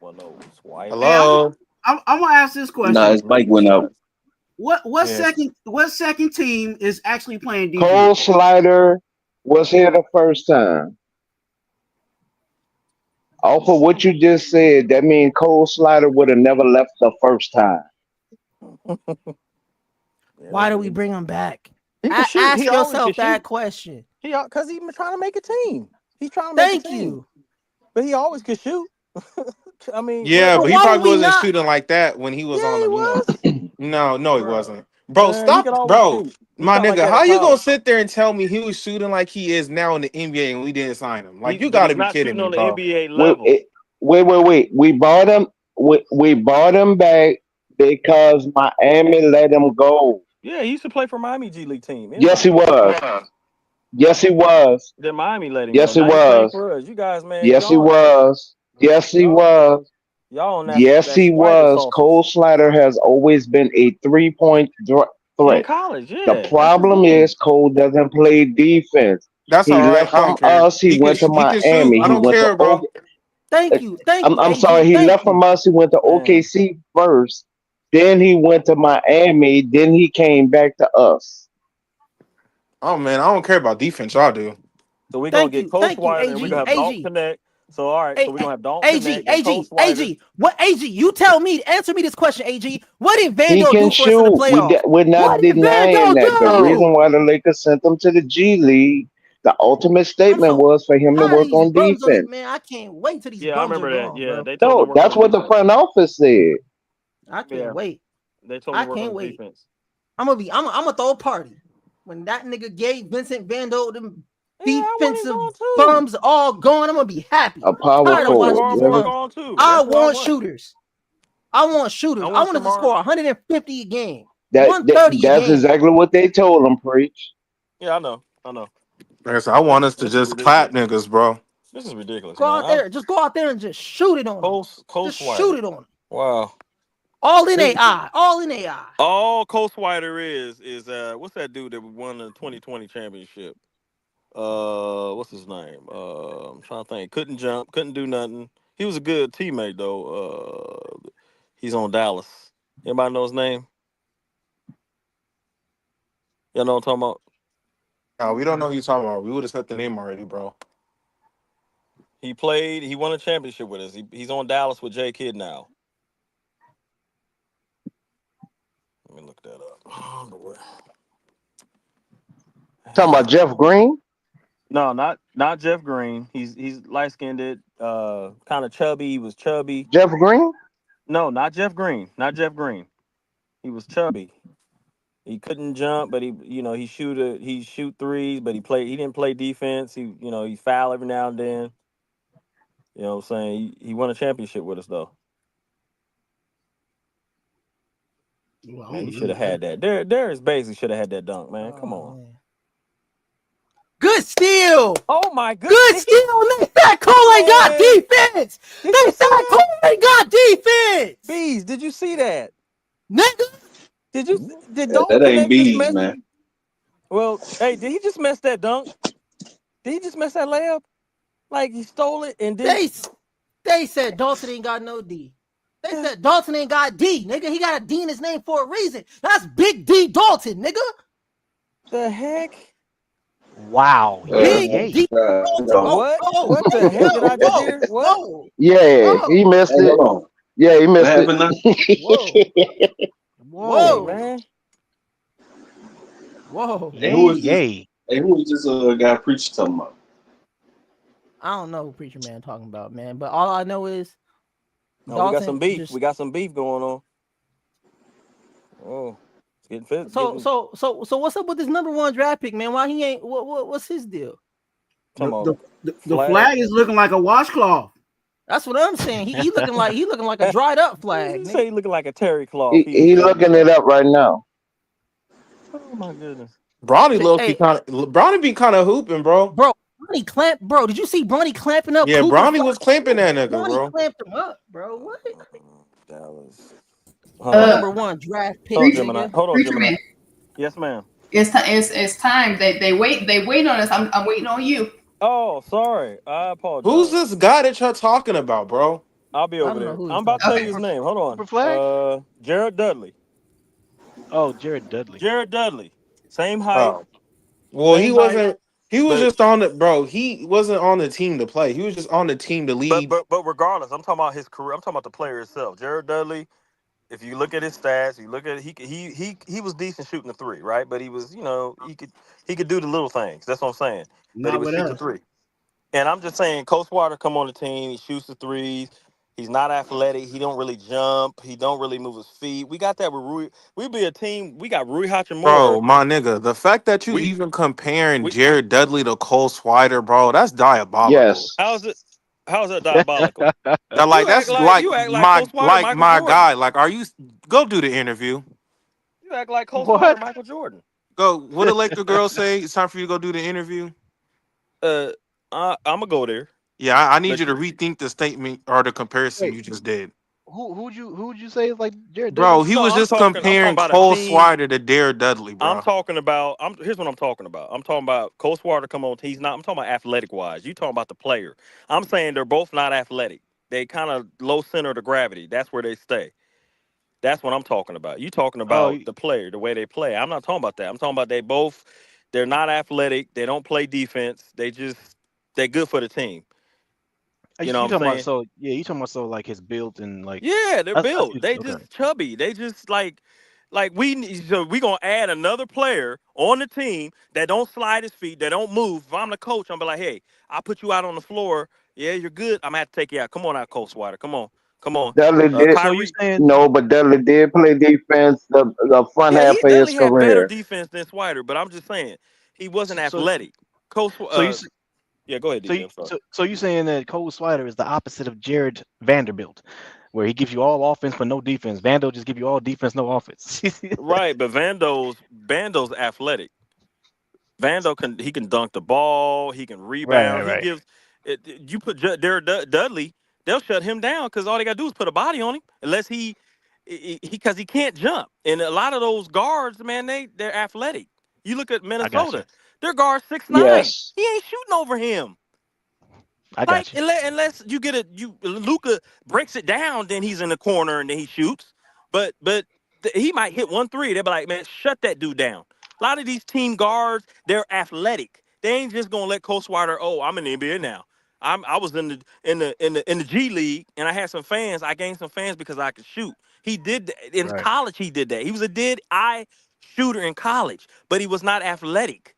Well, no, Swider. Hey, Hello. I'm gonna ask this Nah, question. his bike went out. What Yes. second team is actually playing Cole defense? Slider was here the first time. Off of what you just said, that means Cole Slider would have never left the first time. Yeah, Why do we bring him back? he can shoot. He Ask always can yourself that shoot. question. Because he's trying to make a team. He's trying to make a Thank team. you. But he always can shoot. I mean, Yeah, So but he why would probably we wasn't not? shooting like that when he was yeah, on he them. was. No, he Bro, wasn't. Bro, He stop, could always bro. shoot. He My shot like nigga, that how in you gonna college. sit there and tell me he was shooting like he is now in the NBA and we didn't sign him? Like, you But got to he's be not kidding shooting me, on the bro. NBA Wait, level. wait. We bought him. We bought him back because Miami let him go. Yeah, he used to play for Miami G League team in Yes, he Miami. was. Yes, he was. Then Miami let him go. Yes, he Now he's playing was. for us. You guys, man, Yes, he y'all, was. Yes, he y'all, was. y'all on that Yes, that he spider was. sauces Cole Slider has always been a 3-point in threat. college. The Yeah, that's his problem game. is Cole doesn't play defense. That's He all right. left I don't from care. us. He He can went to he can shoot. Miami. I He don't went to care, bro. thank you, I'm sorry. AG. He Thank left from you. us. He went to Man, OKC first. Then he went to Miami. Then he came back to us. Oh man, I don't care about defense. Y'all do. so we're gonna get Cole Thank you, Swider and we're gonna have Dalton AG. Connect. So all right, so we're gonna have Dalton AG, Connect and Cole Swider. What AG? You tell me, answer me this question, AG. What did He Vando can do for us in the shoot. playoffs? We're not What did denying Vando that. The do? reason why the Lakers sent him to the G League, the ultimate I'm statement so was for him to tired of work these on bums on the defense. man. I can't wait till these Yeah, I bums are remember that. gone, Yeah, bro. they told him to No, work that's on what the defense. front office said. I can't Yeah, wait. they told him I to work on can't his wait. defense. I'm gonna throw a party when that nigga gave Vincent Vando them Yeah, I want him defensive gone too. bums all gone. I'm gonna be happy. A power I Tired of want forward. watching Shamar these Moore Really? bums. gone too. I That's what I want want. shooters. I I want want us to Shamar. score 150 a game, That, that 130 a that's game. exactly what they told him, preach. Yeah, I know. I know. Like I said, I want us to This is just clap ridiculous. niggas, bro. This is ridiculous, Go man. out there, just go out there and just shoot it on them. Cole Just shoot Swider. it on them. Wow. All in AI. All in AI. All Cole Swider is what's that dude that won the 2020 championship? What's his name? I'm trying to think. Couldn't jump, couldn't do nothing. He was a good teammate though. He's on Dallas. Anybody know his name? Y'all know what I'm talking about? No, we don't know who you're talking about. We would have said the name already, bro. He played. He won a championship with us. He's on Dallas with J Kidd now. Let me look that up. Oh, boy. Talking about Jeff Green? No, not Jeff Green. He's light skinned, kind of chubby. He was chubby. Jeff Green? No, not Jeff Green. Not Jeff Green. He was chubby. He couldn't jump, but he shoot threes, but he didn't play defense. He foul every now and then. You know what I'm saying? He won a championship with us though. Well, Man, he should have had that. Darius Basley should have had that dunk, man. Come on. Man. Good steal. Oh my goodness. Good steal. They said Cole ain't got defense. They said Cole ain't got defense. Bees, did you see that? Nigga. Did That ain't bees, man. Well, hey, did he just mess that dunk? Did he just mess that layup? Like he stole it and did They said Dalton ain't got no D. They said Dalton ain't got D, nigga. He got a D in his name for a reason. That's Big D Dalton, nigga. The heck? Wow. Big D. What? What the heck did I just hear? What? Yeah, he missed it. Hold on. Yeah, he missed What happened it. Whoa, man. Whoa. Hey, who is this guy preacher talking about? I don't know who Preacher Man talking about, man. But all I know is we got some beef. We got some beef going on. Oh, it's getting fit. So what's up with this number 1 draft pick, man? Why he ain't? What's his deal? The flag is looking like a washcloth. That's what I'm saying. He looking like a dried up flag. You say he looking like a terry cloth. He looking it up right now. Oh my goodness. Bronny Bronny be kind of hooping, bro. Bro, Bronny, did you see Bronny clamping up? Yeah, Bronny was clamping that nigga, bro. Clamped him up, bro. What? Dallas. Number 1 draft pick. Hold on, Gemini. Yes, ma'am. It's time. They wait on us. I'm waiting on you. Oh, sorry. I apologize. Who's this guy that you're talking about, bro? I'll be over there. I'm about to tell you his name. Hold on. Jared Dudley. Oh, Jared Dudley. Jared Dudley. Same height. Well, he wasn't. He was just on the bro. He wasn't on the team to play. He was just on the team to lead. But regardless, I'm talking about his career. I'm talking about the player itself. Jared Dudley. If you look at his stats, you look at he was decent shooting the three, right? But he was, he could do the little things. That's what I'm saying. But he would shoot the three. And I'm just saying, Coach Water come on the team. He shoots the threes. He's not athletic. He don't really jump. He don't really move his feet. We got that with Rui. We be a team. We got Rui Hachimura. Bro, my nigga, the fact that you even comparing Jared Dudley to Cole Swider, bro, that's diabolical. Yes. How's that diabolical? That's like my guy. Like, are you go do the interview? You act like Cole Swider, Michael Jordan. Go. What did Laker girl say? It's time for you to go do the interview. I'm gonna go there. Yeah, I need you to rethink the statement or the comparison you just did. Who'd you say is like Jared Dudley? Bro, he was just comparing Cole Swider to Jared Dudley, bro. Here's what I'm talking about. I'm talking about Cole Swider come on. I'm talking about athletic wise. You talking about the player. I'm saying they're both not athletic. They kind of low center of gravity. That's where they stay. That's what I'm talking about. You talking about the player, the way they play. I'm not talking about that. I'm talking about they're not athletic. They don't play defense. They're good for the team. You know what I'm saying? You talking about like his build and like they're built. They just chubby. They just like we gonna add another player on the team that don't slide his feet, that don't move. If I'm the coach, I'm be like, hey, I'll put you out on the floor. Yeah, you're good. I'm gonna have to take you out. Come on out, Coach Swider. Come on. Dudley did. No, but Dudley did play defense the front half of his career. Had better defense than Swider, but I'm just saying he wasn't athletic. Coach. Yeah, go ahead, DJ. So you're saying that Cole Swider is the opposite of Jared Vanderbilt, where he gives you all offense but no defense. Vando just give you all defense, no offense. Right, but Vando's athletic. Vando can dunk the ball. He can rebound. Right. He gives. You put Jared Dudley, they'll shut him down because all they gotta do is put a body on him, unless because he can't jump. And a lot of those guards, man, they're athletic. You look at Minnesota. Their guard 6'9". Yes. He ain't shooting over him. I got you. Unless you get Luka breaks it down, then he's in the corner and then he shoots. But he might hit 1-3. They'll be like, man, shut that dude down. A lot of these team guards, they're athletic. They ain't just gonna let Cole Swider. Oh, I'm in the NBA now. I was in the G League and I had some fans. I gained some fans because I could shoot. He did in college. He did that. He was a dead-eye shooter in college, but he was not athletic.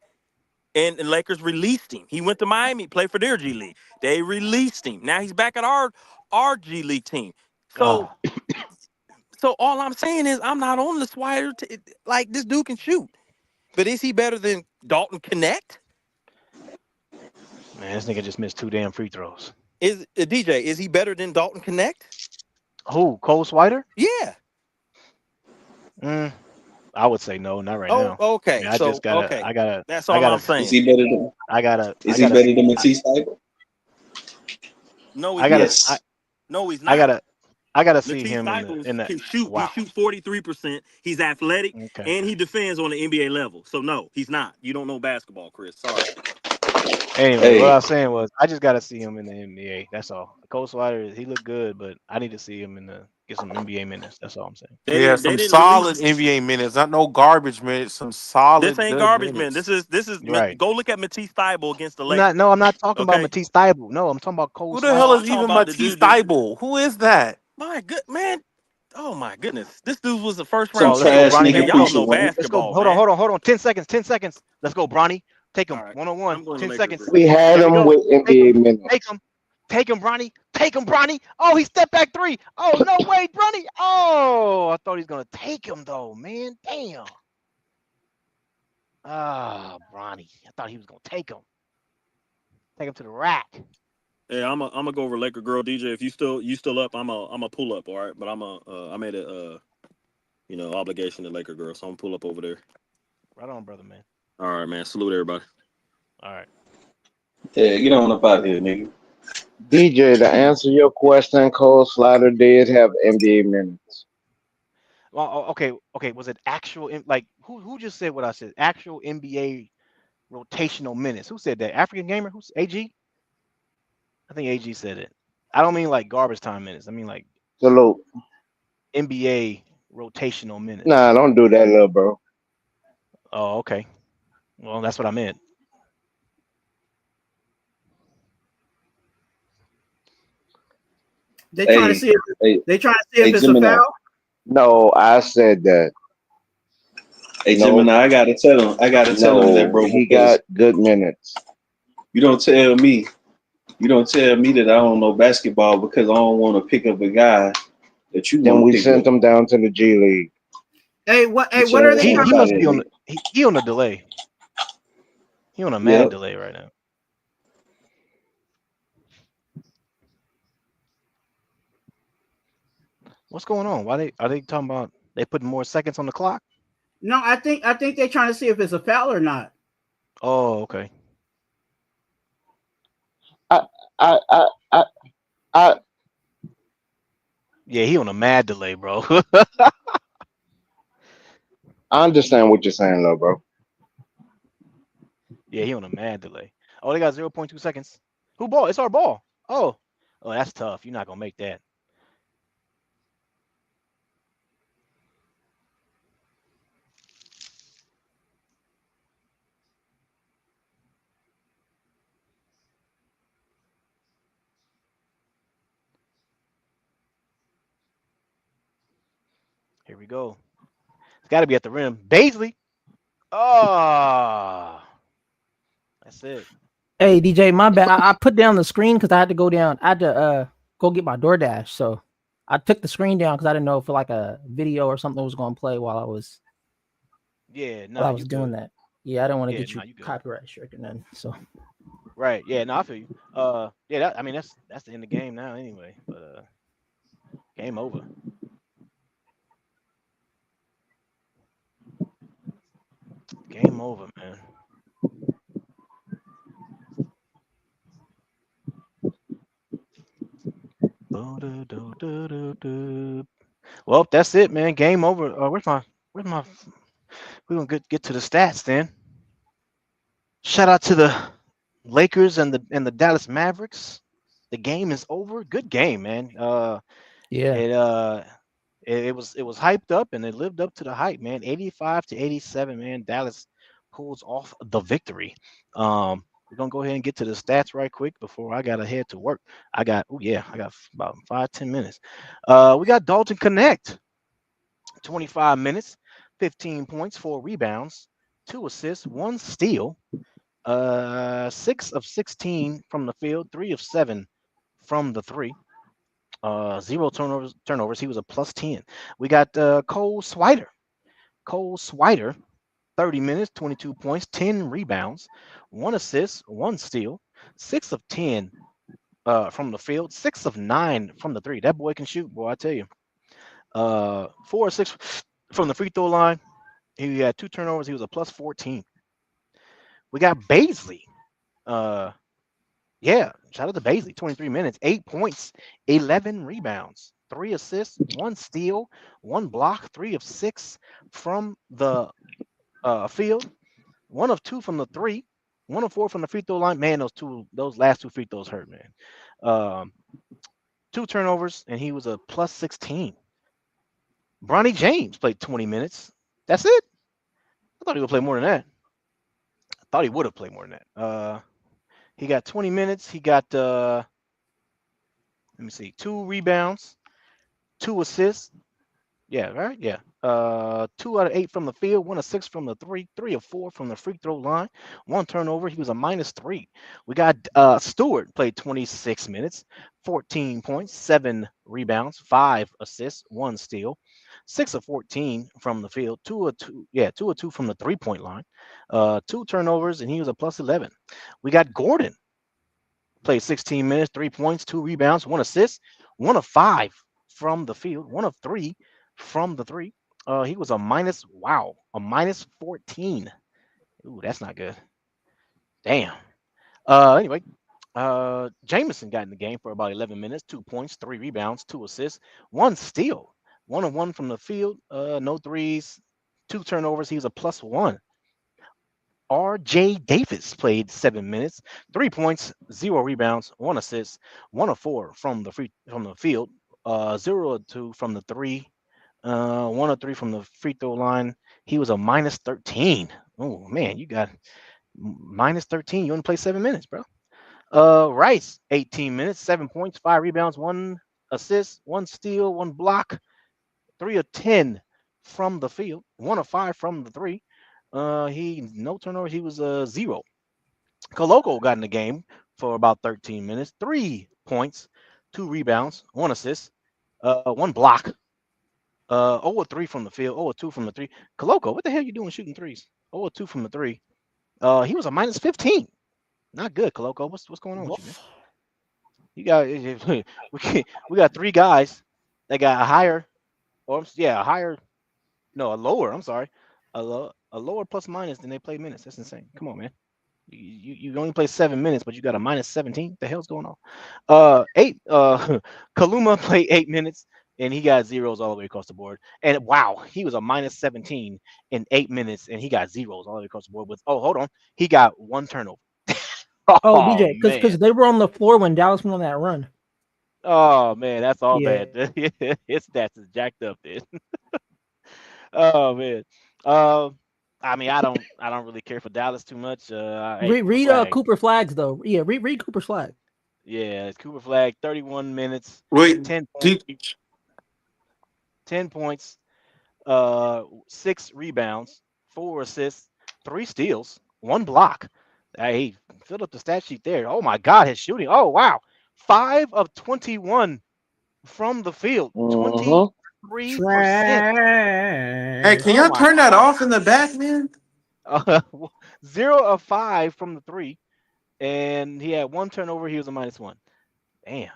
And the Lakers released him. He went to Miami, played for their G League. They released him. Now he's back at our G League team. So So all I'm saying is I'm not on the Swider. Like this dude can shoot, but is he better than Dalton Connect? Man, this nigga just missed 2 damn free throws. Is DJ? Is he better than Dalton Connect? Who? Cole Swider? Yeah. I would say no, not right now. Okay. I just gotta. I gotta. That's all I'm saying. Is he better than? Is he better than Matisse Thybulle? No, he's Yes. No, he's not. I gotta see Matisse him Thybulle in the. can shoot. Wow. He shoots 43%. He's athletic and he defends on the NBA level. So no, he's not. You don't know basketball, Chris. Sorry. Anyway, what I was saying was I just gotta see him in the NBA. That's all. Cole Swider, he looked good, but I need to see him get some NBA minutes. That's all I'm saying. Yeah, some solid NBA minutes, not no garbage minutes. Some solid. This ain't garbage minutes. This is right. Go look at Matisse Thybulle against the Lakers. I'm not talking about Matisse Thybulle. No, I'm talking about Cole. Who the hell is even Matisse Thybulle? Who is that? My good man. Oh my goodness. This dude was the first Some round. trash Man, nigga y'all preaching, know man. basketball. Let's go. Hold on. 10 seconds. 10 seconds. Let's go, Bronny. Take him 1-on-1. 10 seconds. We had him with NBA minutes. Take him, Bronny. Take him, Bronny. Oh, he stepped back 3. Oh, no way, Bronny. Oh, I thought he was gonna take him though, man. Damn. Ah, Bronny. I thought he was gonna take him. Take him to the rack. Yeah, I'm gonna go over Laker girl DJ. If you still up, I'm a pull up, all right. But I made a obligation to Laker girl, so I'm gonna pull up over there. Right on, brother, man. All right, man. Salute everybody. All right. Yeah, get on up out here, nigga. DJ, to answer your question, Cole Slider did have NBA minutes. Well, okay. Was it actual like who just said what I said? Actual NBA rotational minutes. Who said that? African gamer? Who's AG? I think AG said it. I don't mean like garbage time minutes. I mean like Salute. NBA rotational minutes. Nah, don't do that, little bro. Oh, okay. Well, that's what I meant. They trying to see if it's a foul. No, I said that. Hey, Gemini, I gotta tell him that, bro. He got good minutes. You don't tell me that I don't know basketball because I don't want to pick up a guy that you. Then we sent him down to the G League. Hey, what are they? He must be on he on a delay. He on a mad delay right now. What's going on? Why are they talking about they putting more seconds on the clock? No, I think they're trying to see if it's a foul or not. Oh, okay. Yeah, he on a mad delay, bro. I understand what you're saying, though, bro. Yeah, he on a mad delay. Oh, they got 0.2 seconds. Who ball? It's our ball. Oh, that's tough. You're not gonna make that. Here we go. It's got to be at the rim. Basley. Oh, that's it. Hey DJ, my bad. I put down the screen because I had to go down. I had to go get my DoorDash, so I took the screen down because I didn't know if like a video or something was going to play while I was. Yeah, no, while I was doing that. Yeah, I don't want to get you good. copyright stricken then. So. Right. Yeah. No, I feel you. Yeah. That's the end of the game now anyway. But game over. Game over, man. Well, that's it, man. Game over. Where's my? We're gonna get to the stats then. Shout out to the Lakers and the Dallas Mavericks. The game is over. Good game, man. Yeah. It was hyped up and it lived up to the hype, man. 85-87, man. Dallas pulls off the victory. We're gonna go ahead and get to the stats right quick before I gotta head to work. I got about 5-10 minutes. We got Dalton Connect, 25 minutes, 15 points, 4 rebounds, 2 assists, 1 steal, 6 of 16 from the field, 3 of 7 from the 3. Zero turnovers. He was a plus 10. We got Cole Swider. 30 minutes, 22 points, 10 rebounds, 1 assist, 1 steal, 6 of 10 from the field, 6 of 9 from the three. That boy can shoot, boy, I tell you. 4 or 6 from the free throw line. He had 2 turnovers. He was a plus 14. We got Basley. Yeah, shout out to Basley. 23 minutes, 8 points, 11 rebounds, 3 assists, 1 steal, 1 block, 3 of 6 from the field, 1 of 2 from the three, 1 of 4 from the free throw line. Man, those last 2 free throws hurt, man. 2 turnovers, and he was a plus 16. Bronny James played 20 minutes. That's it. I thought he would play more than that. I thought he would have played more than that. He got 20 minutes. He got let me see, 2 rebounds, 2 assists. Yeah, right. Yeah. 2 out of 8 from the field, 1 of 6 from the three, 3 of 4 from the free throw line, 1 turnover. He was a -3. We got Stewart played 26 minutes, 14 points, 7 rebounds, 5 assists, 1 steal, 6 of 14 from the field, 2 of 2. Yeah, 2 of 2 from the 3-point line, 2 turnovers, and he was a plus 11. We got Gordon played 16 minutes, 3 points, 2 rebounds, 1 assist, 1 of 5 from the field, 1 of 3 from the three. He was a -14. Ooh, that's not good. Damn. Anyway, Jameson got in the game for about 11 minutes, 2 points, 3 rebounds, 2 assists, 1 steal, 1 of 1 from the field, no threes, 2 turnovers. He was a plus 1. R.J. Davis played 7 minutes, 3 points, 0 rebounds, 1 assist, 1 of 4 from the field, 0 of 2 from the three, 1 of 3 from the free throw line. He was a -13. Oh man, you got -13. You only play 7 minutes, bro. Rice, 18 minutes, 7 points, 5 rebounds, 1 assist, 1 steal, 1 block, 3 of 10 from the field, 1 of 5 from the three. He no turnovers. He was 0. Koloko got in the game for about 13 minutes, 3 points, 2 rebounds, 1 assist, 1 block. 0 of 3 from the field, 0 of 2 from the three. Koloko, what the hell you doing shooting threes? 0 of 2 from the three. He was a -15. Not good, Koloko. What's going on with you, man? You got we got 3 guys that got a lower. I'm sorry, a lower plus minus than they play minutes. That's insane. Come on, man. You only play 7 minutes, but you got a -17. What the hell's going on? Kaluma played 8 minutes. And he got zeros all the way across the board. And wow, he was a -17 in 8 minutes, and he got zeros all the way across the board. Hold on, he got 1 turnover. Oh, DJ, because they were on the floor when Dallas went on that run. Oh man, that's all Yeah. bad. His stats is jacked up, dude. Oh man. I mean, I don't really care for Dallas too much. Read Cooper Flags though. Yeah, read Cooper Flag. Yeah, it's Cooper Flag, 31 minutes, Wait, 10 points. 10 points, 6 rebounds, 4 assists, 3 steals, 1 block. He filled up the stat sheet there. Oh my God, his shooting. Oh wow, 5 of 21 from the field, 23%. Hey, can y'all turn that off in the back, man? 0 of 5 from the three, and he had 1 turnover. He was a -1. Damn.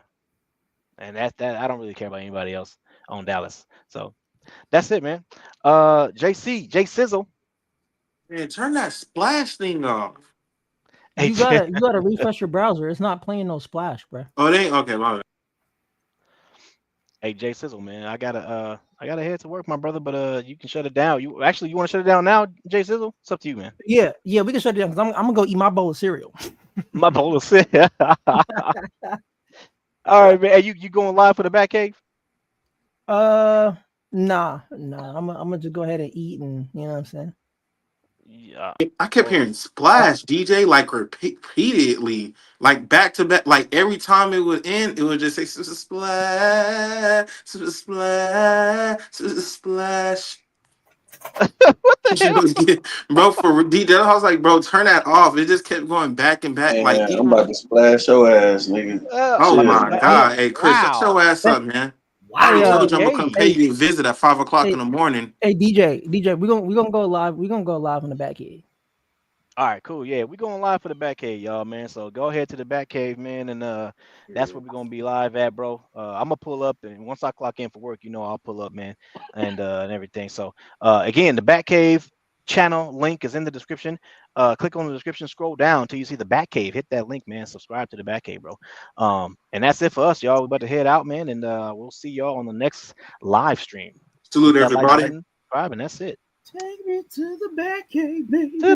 And that I don't really care about anybody else on Dallas. So that's it, man. Jay Sizzle. Man, turn that splash thing off. You gotta refresh your browser. It's not playing no splash, bro. Oh, they okay, my bad. Hey, Jay Sizzle, man, I gotta head to work, my brother. But you can shut it down. You want to shut it down now, Jay Sizzle? It's up to you, man. Yeah, we can shut it down because I'm gonna go eat my bowl of cereal. My bowl of cereal. All right, man. Hey, you going live for the Bat Cave? Nah. I'm gonna just go ahead and eat, and you know what I'm saying. Yeah. I kept hearing splash, DJ, like repeatedly, like back to back, like every time it would end, it would just say splash, splash, splash. What the hell? Bro, for DJ, I was like, bro, turn that off. It just kept going back and back. Like, Man, I'm even. about to splash your ass, nigga. Oh About to Chill. my splat. God. Hey, Chris, shut Wow. your ass up, man. I Hey, already told you I'm gonna Hey. come pay you a visit at 5 o'clock Hey. in the morning. Hey, DJ, we're gonna go live. We're gonna go live in the back here. All right, cool. Yeah, we're going live for the back cave, y'all, man. So go ahead to the back cave, man, and that's where we're gonna be live at, bro. I'm gonna pull up, and once I clock in for work, I'll pull up, man, and everything. So again, the back cave channel link is in the description. Click on the description, scroll down till you see the back cave. Hit that link, man. Subscribe to the back cave, bro. And that's it for us, y'all. We're about to head out, man, and we'll see y'all on the next live stream. Salute Hit that like everybody. button, subscribe, and that's it. Take me to the back cave, baby.